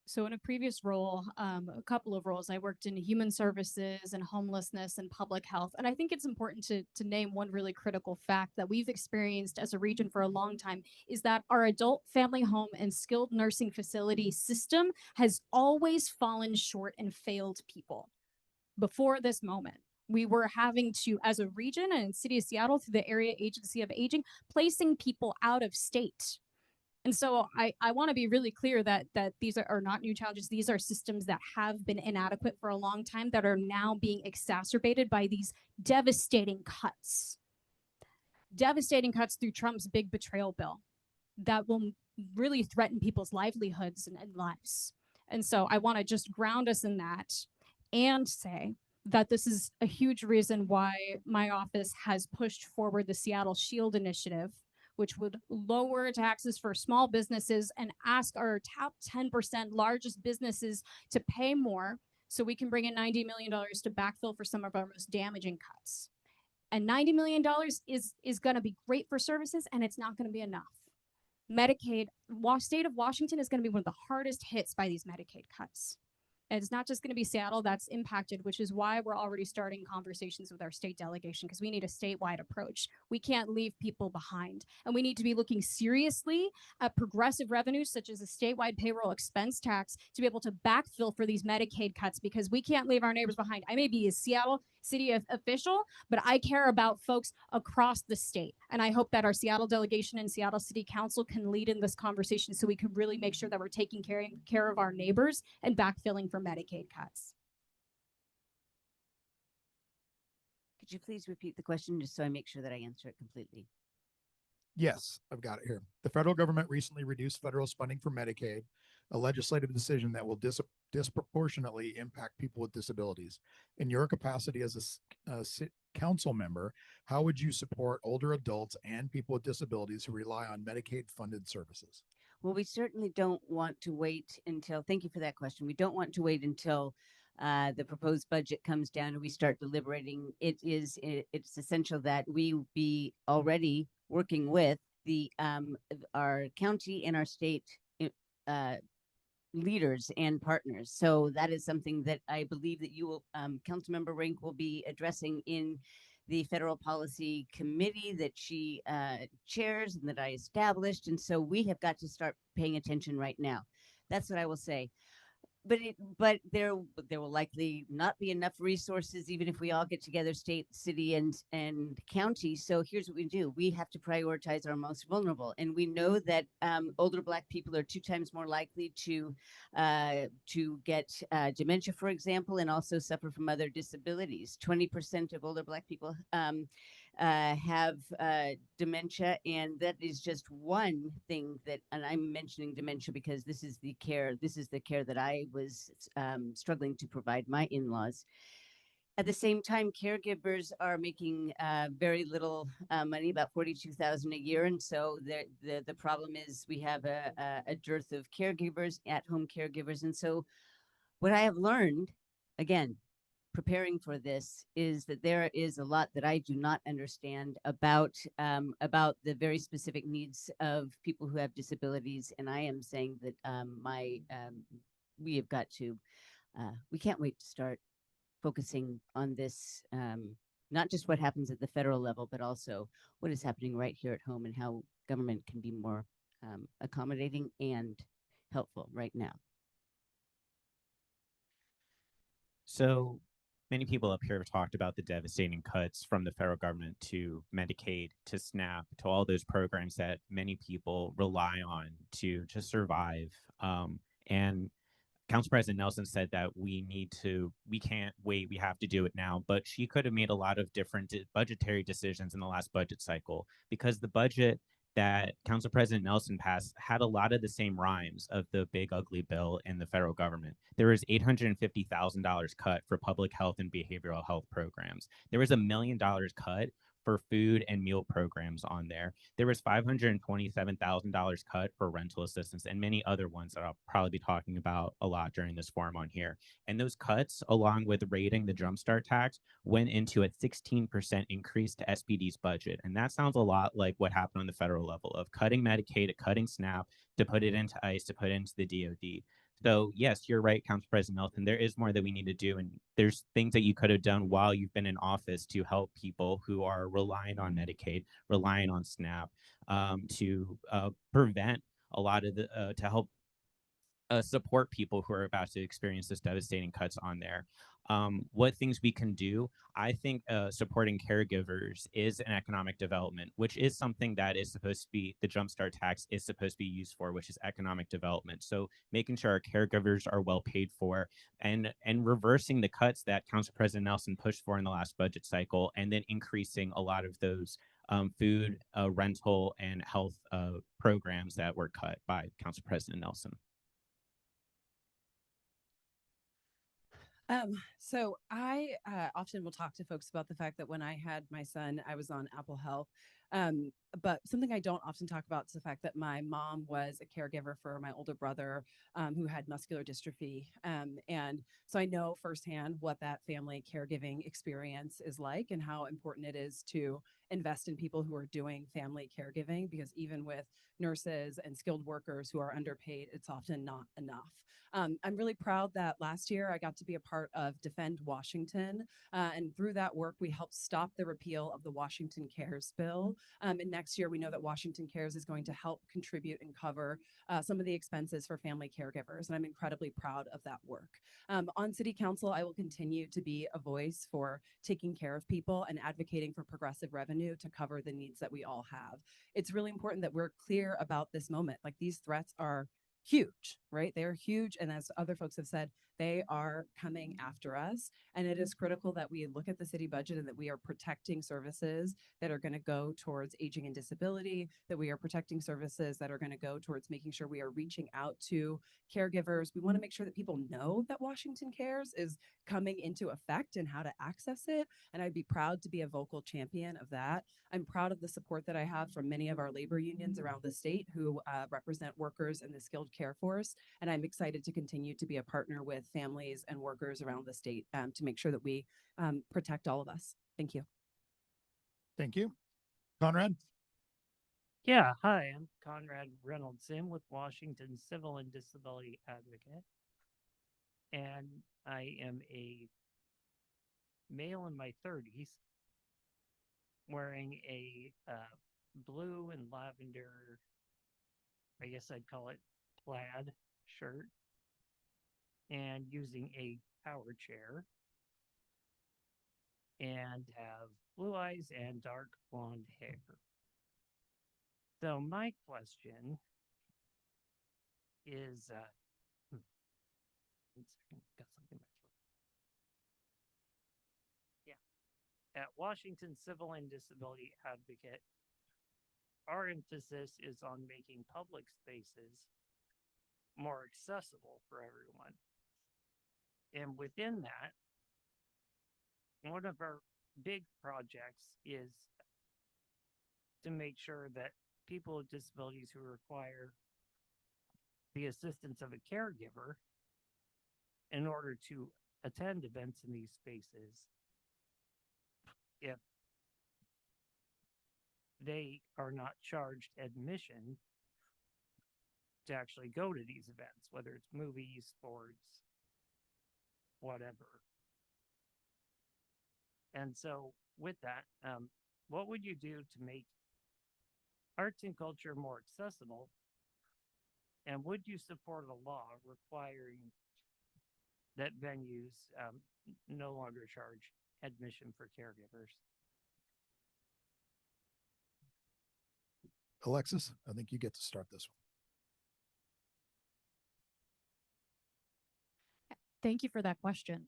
Speaker 15: So in a previous role, a couple of roles, I worked in human services and homelessness and public health. And I think it's important to name one really critical fact that we've experienced as a region for a long time is that our adult family home and skilled nursing facility system has always fallen short and failed people. Before this moment, we were having to, as a region and City of Seattle through the Area Agency of Aging, placing people out of state. And so I want to be really clear that these are not new challenges. These are systems that have been inadequate for a long time that are now being exacerbated by these devastating cuts. Devastating cuts through Trump's big betrayal bill that will really threaten people's livelihoods and lives. And so I want to just ground us in that and say that this is a huge reason why my office has pushed forward the Seattle Shield Initiative, which would lower taxes for small businesses and ask our top 10% largest businesses to pay more so we can bring in $90 million to backfill for some of our most damaging cuts. And $90 million is going to be great for services, and it's not going to be enough. Medicaid, state of Washington is going to be one of the hardest hits by these Medicaid cuts. And it's not just going to be Seattle that's impacted, which is why we're already starting conversations with our state delegation, because we need a statewide approach. We can't leave people behind. And we need to be looking seriously at progressive revenues, such as a statewide payroll expense tax, to be able to backfill for these Medicaid cuts, because we can't leave our neighbors behind. I may be a Seattle city official, but I care about folks across the state. And I hope that our Seattle delegation and Seattle City Council can lead in this conversation so we can really make sure that we're taking care of our neighbors and backfilling for Medicaid cuts.
Speaker 14: Could you please repeat the question just so I make sure that I answer it completely?
Speaker 2: Yes, I've got it here. The federal government recently reduced federal funding for Medicaid, a legislative decision that will disproportionately impact people with disabilities. In your capacity as a council member, how would you support older adults and people with disabilities who rely on Medicaid funded services?
Speaker 14: Well, we certainly don't want to wait until, thank you for that question. We don't want to wait until the proposed budget comes down and we start deliberating. It's essential that we be already working with the our county and our state leaders and partners. So that is something that I believe that you will, Councilmember Rink will be addressing in the Federal Policy Committee that she chairs and that I established. And so we have got to start paying attention right now. That's what I will say. But there will likely not be enough resources, even if we all get together, state, city, and county. So here's what we do: we have to prioritize our most vulnerable, and we know that older Black people are 2 times more likely to get dementia, for example, and also suffer from other disabilities. 20% of older Black people have dementia, and that is just one thing that, and I'm mentioning dementia because this is the care that I was struggling to provide my in-laws. At the same time, caregivers are making very little money, about $42,000 a year, and so the problem is we have a dearth of caregivers, at-home caregivers, and so what I have learned, again, preparing for this, is that there is a lot that I do not understand about the very specific needs of people who have disabilities, and I am saying that we have got to, we can't wait to start focusing on this, not just what happens at the federal level, but also what is happening right here at home and how government can be more accommodating and helpful right now.
Speaker 13: So many people up here have talked about the devastating cuts from the federal government to Medicaid, to SNAP, to all those programs that many people rely on to survive. And Council President Nelson said that we can't wait, we have to do it now, but she could have made a lot of different budgetary decisions in the last budget cycle, because the budget that Council President Nelson passed had a lot of the same rhymes of the big ugly bill in the federal government. There was $850,000 cut for public health and behavioral health programs. There was $1 million cut for food and meal programs on there. There was $527,000 cut for rental assistance and many other ones that I'll probably be talking about a lot during this forum on here. And those cuts, along with raiding the Jumpstart tax, went into a 16% increase to SPD's budget. And that sounds a lot like what happened on the federal level of cutting Medicaid, cutting SNAP to put it into ICE, to put it into the DOD. So yes, you're right, Council President Melton. There is more that we need to do, and there's things that you could have done while you've been in office to help people who are relying on Medicaid, relying on SNAP, to prevent a lot of the to help support people who are about to experience this devastating cuts on there. What things we can do, I think supporting caregivers is an economic development, which is something that is supposed to be, the Jumpstart tax is supposed to be used for, which is economic development. So making sure our caregivers are well paid for, and reversing the cuts that Council President Nelson pushed for in the last budget cycle, and then increasing a lot of those food, rental, and health programs that were cut by Council President Nelson.
Speaker 12: So I often will talk to folks about the fact that when I had my son, I was on Apple Health. But something I don't often talk about is the fact that my mom was a caregiver for my older brother who had muscular dystrophy. And so I know firsthand what that family caregiving experience is like and how important it is to invest in people who are doing family caregiving, because even with nurses and skilled workers who are underpaid, it's often not enough. I'm really proud that last year I got to be a part of Defend Washington. And through that work, we helped stop the repeal of the Washington Cares bill. And next year, we know that Washington Cares is going to help contribute and cover some of the expenses for family caregivers. And I'm incredibly proud of that work. On City Council, I will continue to be a voice for taking care of people and advocating for progressive revenue to cover the needs that we all have. It's really important that we're clear about this moment. Like, these threats are huge, right? They're huge. And as other folks have said, they are coming after us. And it is critical that we look at the city budget and that we are protecting services that are going to go towards aging and disability, that we are protecting services that are going to go towards making sure we are reaching out to caregivers. We want to make sure that people know that Washington Cares is coming into effect and how to access it. And I'd be proud to be a vocal champion of that. I'm proud of the support that I have from many of our labor unions around the state who represent workers in the skilled care force. And I'm excited to continue to be a partner with families and workers around the state to make sure that we protect all of us. Thank you.
Speaker 2: Thank you. Conrad?
Speaker 19: Yeah, hi, I'm Conrad Reynoldson with Washington Civil and Disability Advocate. And I am a male in my 30s wearing a blue and lavender, I guess I'd call it plaid shirt, and using a power chair, and have blue eyes and dark blonde hair. So my question is, got something back. Yeah, at Washington Civil and Disability Advocate, our emphasis is on making public spaces more accessible for everyone. And within that, one of our big projects is to make sure that people with disabilities who require the assistance of a caregiver in order to attend events in these spaces, if they are not charged admission to actually go to these events, whether it's movies, sports, whatever. And so with that, what would you do to make arts and culture more accessible? And would you support a law requiring that venues no longer charge admission for caregivers?
Speaker 2: Alexis, I think you get to start this one.
Speaker 15: Thank you for that question.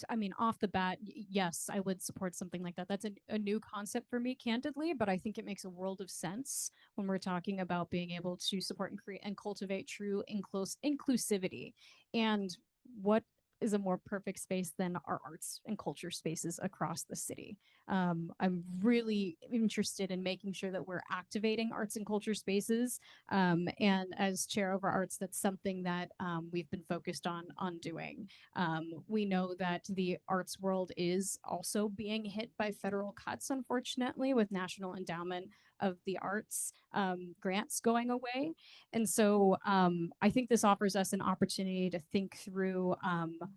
Speaker 15: I mean, off the bat, yes, I would support something like that. That's a new concept for me, candidly, but I think it makes a world of sense when we're talking about being able to support and create and cultivate true inclusivity. And what is a more perfect space than our arts and culture spaces across the city? I'm really interested in making sure that we're activating arts and culture spaces. And as chair over arts, that's something that we've been focused on doing. We know that the arts world is also being hit by federal cuts, unfortunately, with National Endowment of the Arts grants going away. And so I think this offers us an opportunity to think through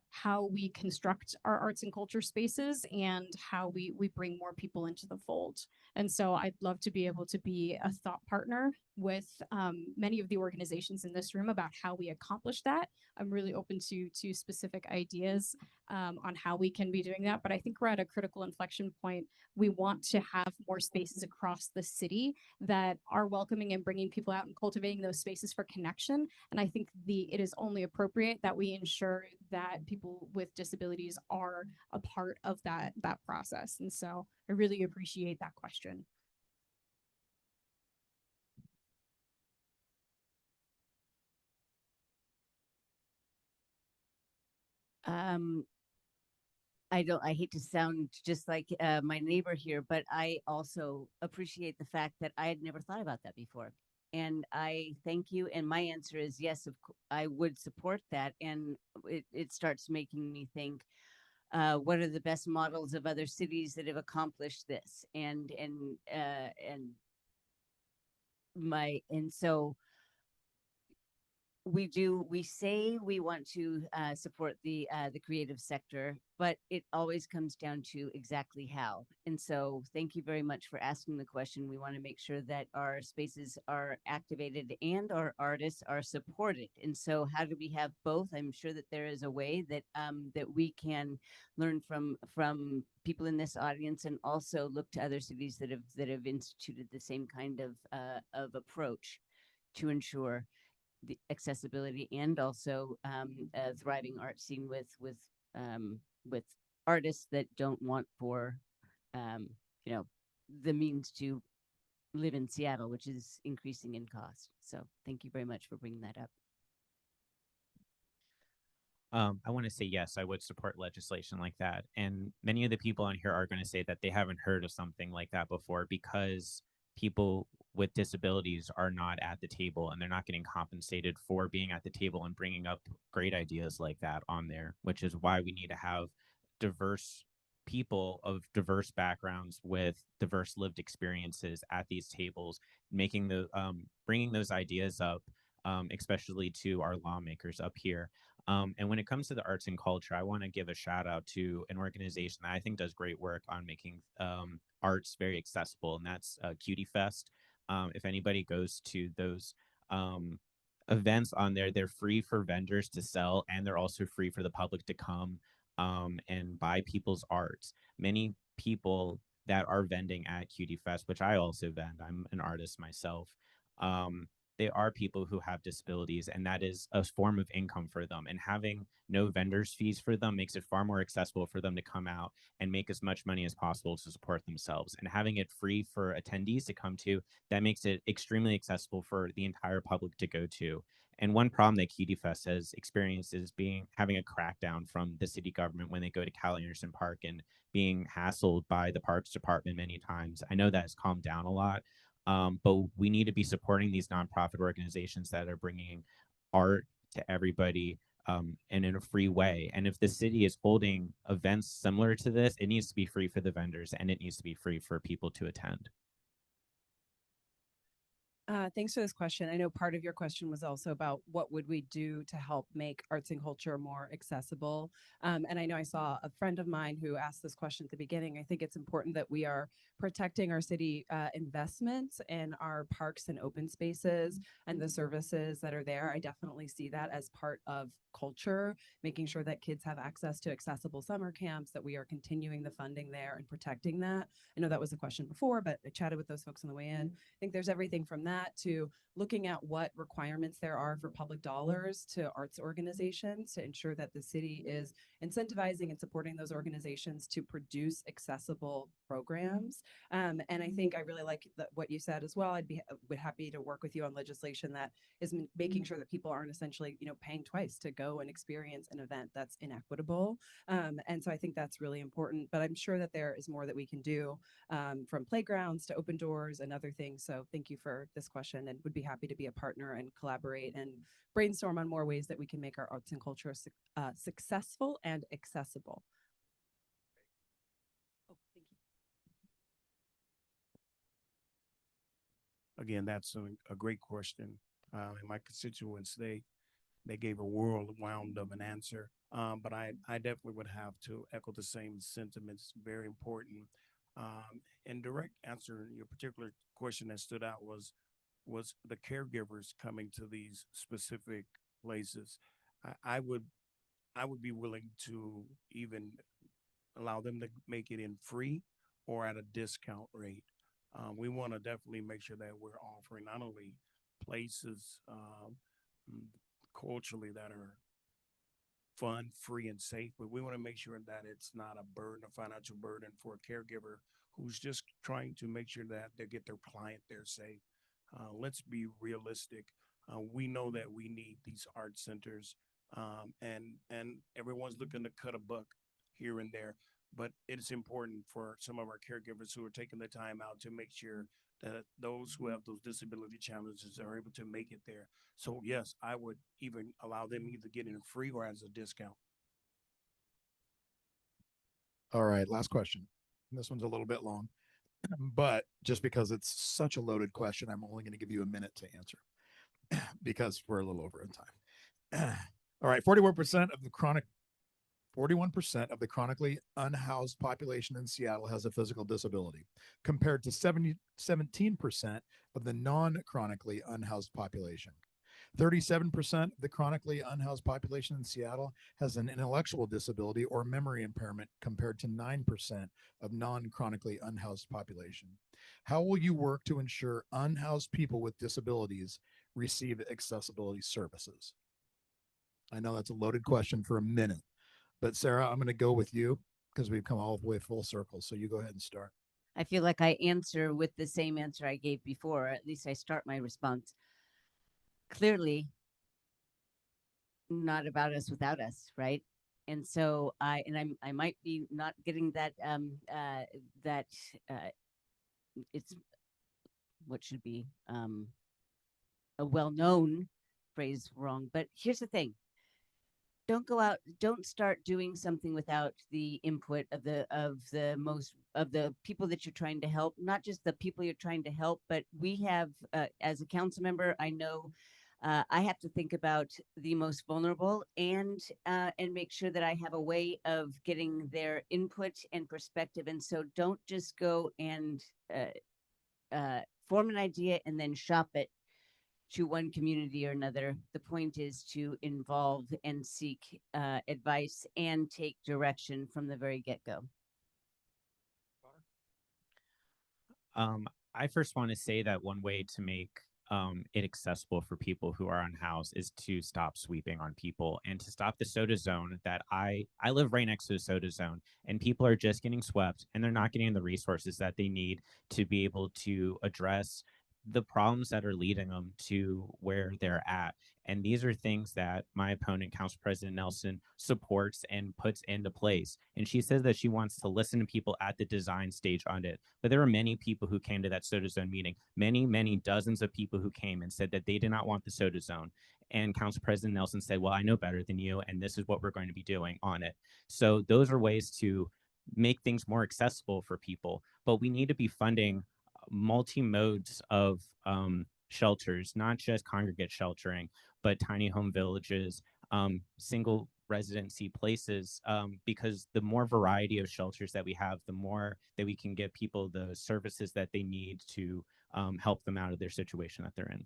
Speaker 15: how we construct our arts and culture spaces and how we bring more people into the fold. And so I'd love to be able to be a thought partner with many of the organizations in this room about how we accomplish that. I'm really open to specific ideas on how we can be doing that. But I think we're at a critical inflection point. We want to have more spaces across the city that are welcoming and bringing people out and cultivating those spaces for connection. And I think it is only appropriate that we ensure that people with disabilities are a part of that process. And so I really appreciate that question.
Speaker 14: I hate to sound just like my neighbor here, but I also appreciate the fact that I had never thought about that before. And I thank you. And my answer is yes, I would support that. And it starts making me think, what are the best models of other cities that have accomplished this? And so we say we want to support the creative sector, but it always comes down to exactly how. And so thank you very much for asking the question. We want to make sure that our spaces are activated and our artists are supported. And so how do we have both? I'm sure that there is a way that that we can learn from people in this audience and also look to other cities that have instituted the same kind of approach to ensure the accessibility and also a thriving art scene with artists that don't want for the means to live in Seattle, which is increasing in cost. So thank you very much for bringing that up.
Speaker 13: I want to say yes, I would support legislation like that. And many of the people on here are going to say that they haven't heard of something like that before because people with disabilities are not at the table and they're not getting compensated for being at the table and bringing up great ideas like that on there, which is why we need to have diverse people of diverse backgrounds with diverse lived experiences at these tables, making the bringing those ideas up, especially to our lawmakers up here. And when it comes to the arts and culture, I want to give a shout out to an organization that I think does great work on making arts very accessible, and that's Cutie Fest. If anybody goes to those events on there, they're free for vendors to sell, and they're also free for the public to come and buy people's arts. Many people that are vending at Cutie Fest, which I also vend, I'm an artist myself. They are people who have disabilities, and that is a form of income for them. And having no vendors fees for them makes it far more accessible for them to come out and make as much money as possible to support themselves. And having it free for attendees to come to, that makes it extremely accessible for the entire public to go to. And one problem that Cutie Fest has experienced is having a crackdown from the city government when they go to Cal Anderson Park and being hassled by the Parks Department many times. I know that has calmed down a lot. But we need to be supporting these nonprofit organizations that are bringing art to everybody and in a free way. And if the city is holding events similar to this, it needs to be free for the vendors and it needs to be free for people to attend.
Speaker 12: Thanks for this question. I know part of your question was also about what would we do to help make arts and culture more accessible. And I know I saw a friend of mine who asked this question at the beginning. I think it's important that we are protecting our city investments in our parks and open spaces and the services that are there. I definitely see that as part of culture, making sure that kids have access to accessible summer camps, that we are continuing the funding there and protecting that. I know that was a question before, but I chatted with those folks on the way in. I think there's everything from that that to looking at what requirements there are for public dollars to arts organizations to ensure that the city is incentivizing and supporting those organizations to produce accessible programs. And I think I really like what you said as well. I'd be happy to work with you on legislation that is making sure that people aren't essentially, paying twice to go and experience an event that's inequitable. And so I think that's really important, but I'm sure that there is more that we can do, from playgrounds to open doors and other things. So thank you for this question, and would be happy to be a partner and collaborate and brainstorm on more ways that we can make our arts and culture successful and accessible. Oh, thank you.
Speaker 16: Again, that's a great question. And my constituents, they gave a whirlwind of an answer. But I definitely would have to echo the same sentiments. Very important. And direct answer, your particular question that stood out was the caregivers coming to these specific places. I would be willing to even allow them to make it in free or at a discount rate. We want to definitely make sure that we're offering not only places culturally that are fun, free, and safe, but we want to make sure that it's not a burden, a financial burden for a caregiver who's just trying to make sure that they get their client there safe. Let's be realistic. We know that we need these art centers, and everyone's looking to cut a buck here and there. But it's important for some of our caregivers who are taking the time out to make sure that those who have those disability challenges are able to make it there. So yes, I would even allow them either get in free or as a discount.
Speaker 2: All right, last question. This one's a little bit long, but just because it's such a loaded question, I'm only going to give you a minute to answer because we're a little over in time. All right, 41% of the chronically unhoused population in Seattle has a physical disability, compared to 17% of the non-chronically unhoused population. 37% of the chronically unhoused population in Seattle has an intellectual disability or memory impairment, compared to 9% of non-chronically unhoused population. How will you work to ensure unhoused people with disabilities receive accessibility services? I know that's a loaded question for a minute, but Sarah, I'm going to go with you because we've come all the way full circle. So you go ahead and start.
Speaker 14: I feel like I answer with the same answer I gave before, or at least I start my response. Clearly, not about us without us, right? And so I might be not getting that it's what should be a well-known phrase wrong. But here's the thing. Don't start doing something without the input of the people that you're trying to help, not just the people you're trying to help, but we have, as a council member, I know I have to think about the most vulnerable and make sure that I have a way of getting their input and perspective. And so don't just go and form an idea and then shop it to one community or another. The point is to involve and seek advice and take direction from the very get-go.
Speaker 13: I first want to say that one way to make it accessible for people who are unhoused is to stop sweeping on people and to stop the soda zone. That I live right next to the soda zone, and people are just getting swept and they're not getting the resources that they need to be able to address the problems that are leading them to where they're at. And these are things that my opponent, Council President Nelson, supports and puts into place. And she says that she wants to listen to people at the design stage on it. But there are many people who came to that soda zone meeting, many dozens of people who came and said that they did not want the soda zone. And Council President Nelson said, well, I know better than you, and this is what we're going to be doing on it. So those are ways to make things more accessible for people. But we need to be funding multi-modes of shelters, not just congregate sheltering, but tiny home villages, single residency places, because the more variety of shelters that we have, the more that we can give people the services that they need to help them out of their situation that they're in.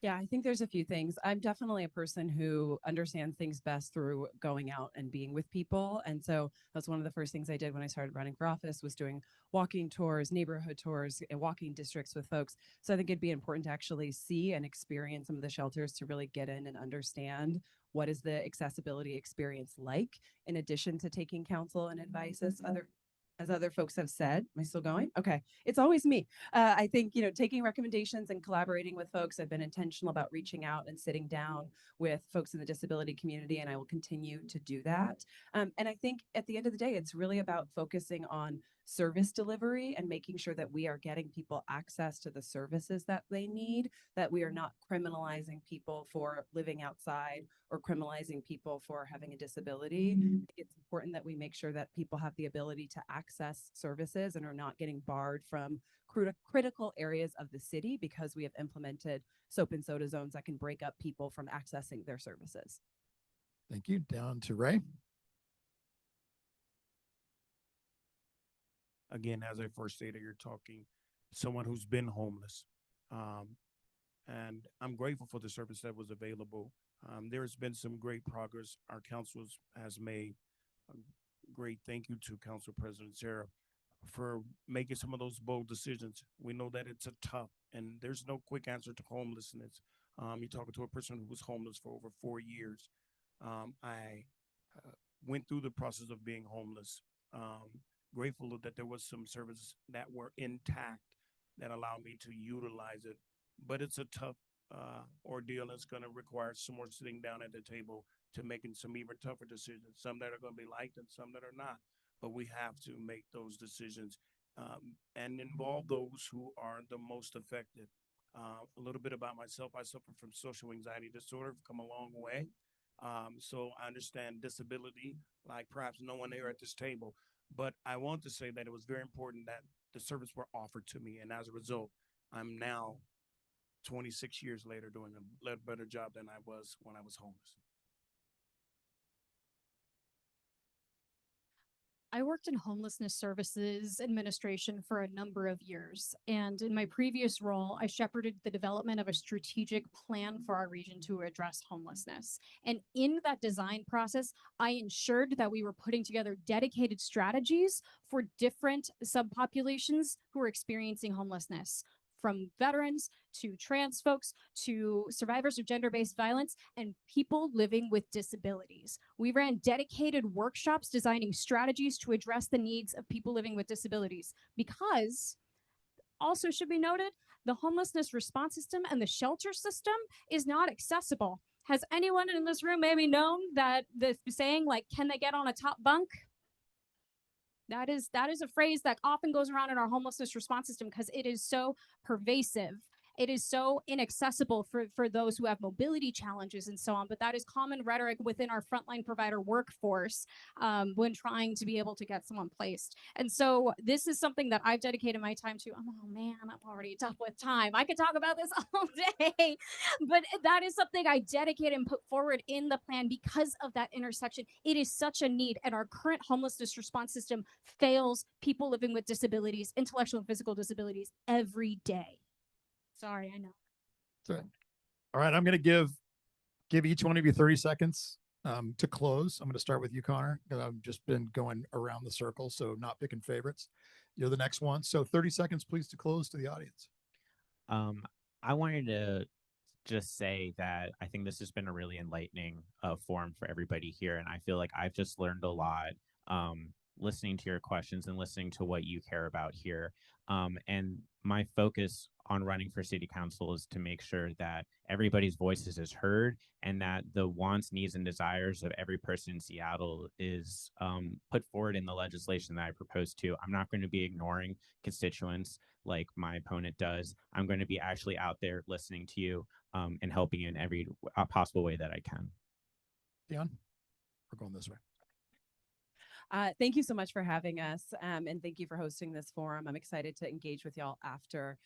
Speaker 12: Yeah, I think there's a few things. I'm definitely a person who understands things best through going out and being with people. And so that's one of the first things I did when I started running for office was doing walking tours, neighborhood tours, and walking districts with folks. So I think it'd be important to actually see and experience some of the shelters to really get in and understand what is the accessibility experience like, in addition to taking counsel and advice as other folks have said. Am I still going? Okay. It's always me. I think, taking recommendations and collaborating with folks. I've been intentional about reaching out and sitting down with folks in the disability community, and I will continue to do that. And I think at the end of the day, it's really about focusing on service delivery and making sure that we are getting people access to the services that they need, that we are not criminalizing people for living outside or criminalizing people for having a disability. It's important that we make sure that people have the ability to access services and are not getting barred from critical areas of the city because we have implemented soap and soda zones that can break up people from accessing their services.
Speaker 2: Thank you. Down to Ray.
Speaker 16: Again, as I first stated, you're talking someone who's been homeless. And I'm grateful for the service that was available. There has been some great progress our council has made. A great thank you to Council President Sarah for making some of those bold decisions. We know that it's a tough, and there's no quick answer to homelessness. You're talking to a person who was homeless for over 4 years. I went through the process of being homeless. Grateful that there was some services that were intact that allowed me to utilize it. But it's a tough ordeal. It's going to require some more sitting down at the table to making some even tougher decisions, some that are going to be liked and some that are not. But we have to make those decisions and involve those who are the most affected. A little bit about myself. I suffer from social anxiety disorder, come a long way. So I understand disability like perhaps no one here at this table. But I want to say that it was very important that the service were offered to me. And as a result, I'm now 26 years later doing a better job than I was when I was homeless.
Speaker 15: I worked in homelessness services administration for a number of years. And in my previous role, I shepherded the development of a strategic plan for our region to address homelessness. And in that design process, I ensured that we were putting together dedicated strategies for different subpopulations who are experiencing homelessness, from veterans to trans folks to survivors of gender-based violence and people living with disabilities. We ran dedicated workshops designing strategies to address the needs of people living with disabilities because, also should be noted, the homelessness response system and the shelter system is not accessible. Has anyone in this room maybe known that the saying like, can they get on a top bunk? That is a phrase that often goes around in our homelessness response system because it is so pervasive. It is so inaccessible for those who have mobility challenges and so on, but that is common rhetoric within our frontline provider workforce when trying to be able to get someone placed. And so this is something that I've dedicated my time to. Oh man, I'm already tough with time. I could talk about this all day, but that is something I dedicate and put forward in the plan because of that intersection. It is such a need, and our current homelessness response system fails people living with disabilities, intellectual and physical disabilities, every day. Sorry, I know.
Speaker 2: So, all right, I'm going to give each one of you 30 seconds to close. I'm going to start with you, Connor, because I've just been going around the circle, so not picking favorites. You're the next one. So 30 seconds, please, to close to the audience.
Speaker 13: I wanted to just say that I think this has been a really enlightening forum for everybody here. And I feel like I've just learned a lot listening to your questions and listening to what you care about here. And my focus on running for city council is to make sure that everybody's voices is heard and that the wants, needs, and desires of every person in Seattle is put forward in the legislation that I propose to. I'm not going to be ignoring constituents like my opponent does. I'm going to be actually out there listening to you and helping you in every possible way that I can.
Speaker 2: Dion, we're going this way.
Speaker 12: Thank you so much for having us, and thank you for hosting this forum. I'm excited to engage with y'all after.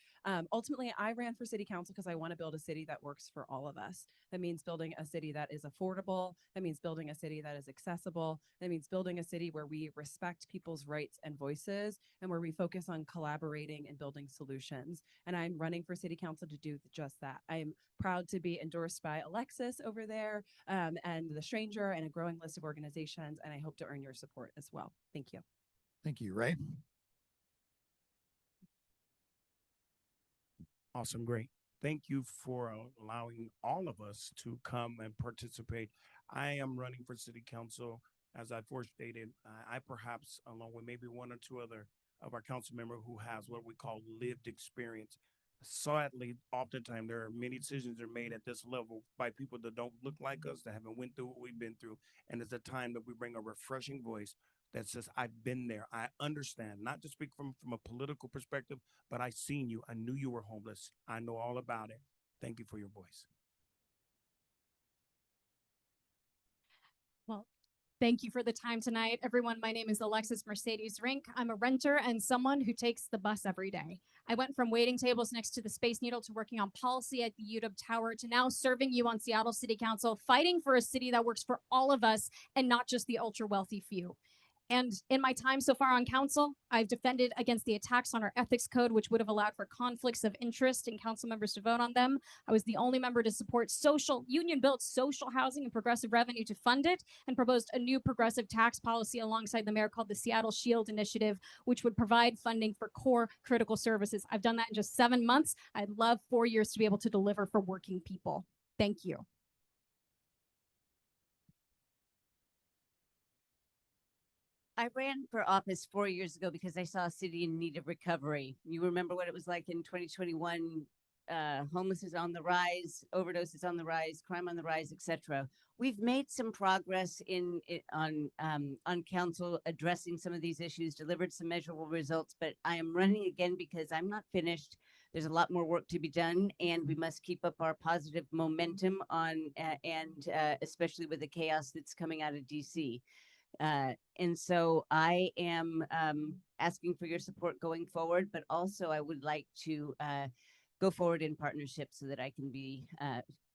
Speaker 12: Ultimately, I ran for city council because I want to build a city that works for all of us. That means building a city that is affordable. That means building a city that is accessible. That means building a city where we respect people's rights and voices and where we focus on collaborating and building solutions. And I'm running for city council to do just that. I'm proud to be endorsed by Alexis over there, and The Stranger, and a growing list of organizations, and I hope to earn your support as well. Thank you.
Speaker 2: Thank you, Ray.
Speaker 16: Awesome, great. Thank you for allowing all of us to come and participate. I am running for city council. As I stated, I perhaps, along with maybe one or two other of our council member who has what we call lived experience. Sadly, oftentimes there are many decisions that are made at this level by people that don't look like us, that haven't went through what we've been through. And it's a time that we bring a refreshing voice that says, I've been there. I understand, not to speak from a political perspective, but I seen you. I knew you were homeless. I know all about it. Thank you for your voice.
Speaker 15: Well, thank you for the time tonight, everyone. My name is Alexis Mercedes Rink. I'm a renter and someone who takes the bus every day. I went from waiting tables next to the Space Needle to working on policy at the UW Tower to now serving you on Seattle City Council, fighting for a city that works for all of us and not just the ultra wealthy few. And in my time so far on council, I've defended against the attacks on our ethics code, which would have allowed for conflicts of interest and council members to vote on them. I was the only member to support union-built social housing and progressive revenue to fund it, and proposed a new progressive tax policy alongside the mayor called the Seattle Shield Initiative, which would provide funding for core critical services. I've done that in just 7 months. I'd love 4 years to be able to deliver for working people. Thank you.
Speaker 14: I ran for office 4 years ago because I saw a city in need of recovery. You remember what it was like in 2021, homelessness on the rise, overdoses on the rise, crime on the rise, etc. We've made some progress on council addressing some of these issues, delivered some measurable results, but I am running again because I'm not finished. There's a lot more work to be done, and we must keep up our positive momentum especially with the chaos that's coming out of DC. And so I am asking for your support going forward, but also I would like to go forward in partnership so that I can be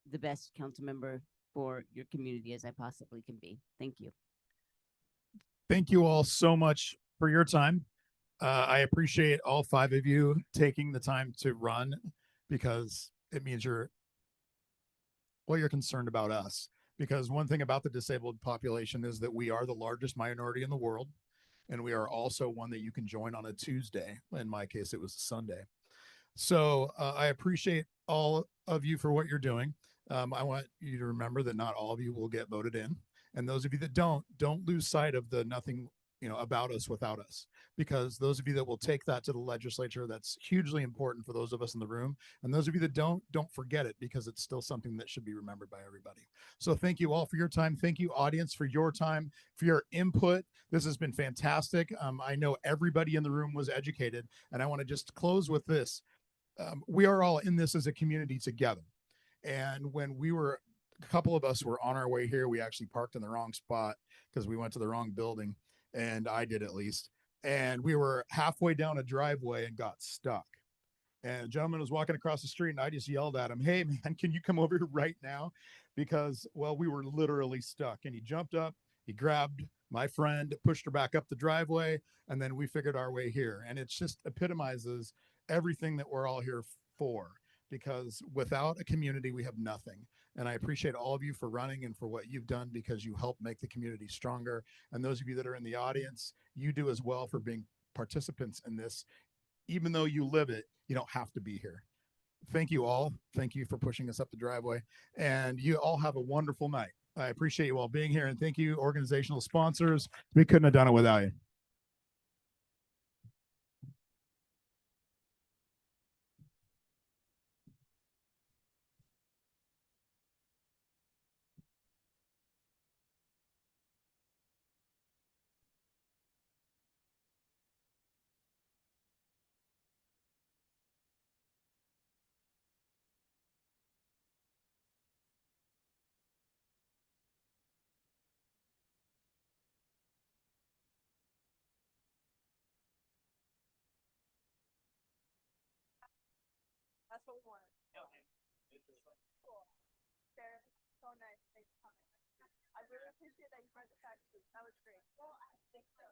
Speaker 14: the best council member for your community as I possibly can be. Thank you.
Speaker 2: Thank you all so much for your time. I appreciate all 5 of you taking the time to run, because it means you're concerned about us. Because one thing about the disabled population is that we are the largest minority in the world, and we are also one that you can join on a Tuesday. In my case, it was a Sunday. So I appreciate all of you for what you're doing. I want you to remember that not all of you will get voted in, and those of you that don't lose sight of the nothing about us without us, because those of you that will take that to the legislature, that's hugely important for those of us in the room. And those of you that don't forget it, because it's still something that should be remembered by everybody. So thank you all for your time. Thank you, audience, for your time, for your input. This has been fantastic. I know everybody in the room was educated, and I want to just close with this. We are all in this as a community together. And when a couple of us were on our way here, we actually parked in the wrong spot because we went to the wrong building. And I did, at least. And we were halfway down a driveway and got stuck. And a gentleman was walking across the street, and I just yelled at him, "Hey man, can you come over here right now?" Because, well, we were literally stuck. And he jumped up, he grabbed my friend, pushed her back up the driveway, and then we figured our way here. And it just epitomizes everything that we're all here for, because without a community, we have nothing. And I appreciate all of you for running and for what you've done, because you help make the community stronger. And those of you that are in the audience, you do as well for being participants in this. Even though you live it, you don't have to be here. Thank you all. Thank you for pushing us up the driveway. And you all have a wonderful night. I appreciate you all being here. And thank you, organizational sponsors. We couldn't have done it without you.
Speaker 1: That's what we wanted. Cool. Sarah, so nice. Thanks for coming. I really appreciate that you brought the fact sheet. That was great. Well, I think so.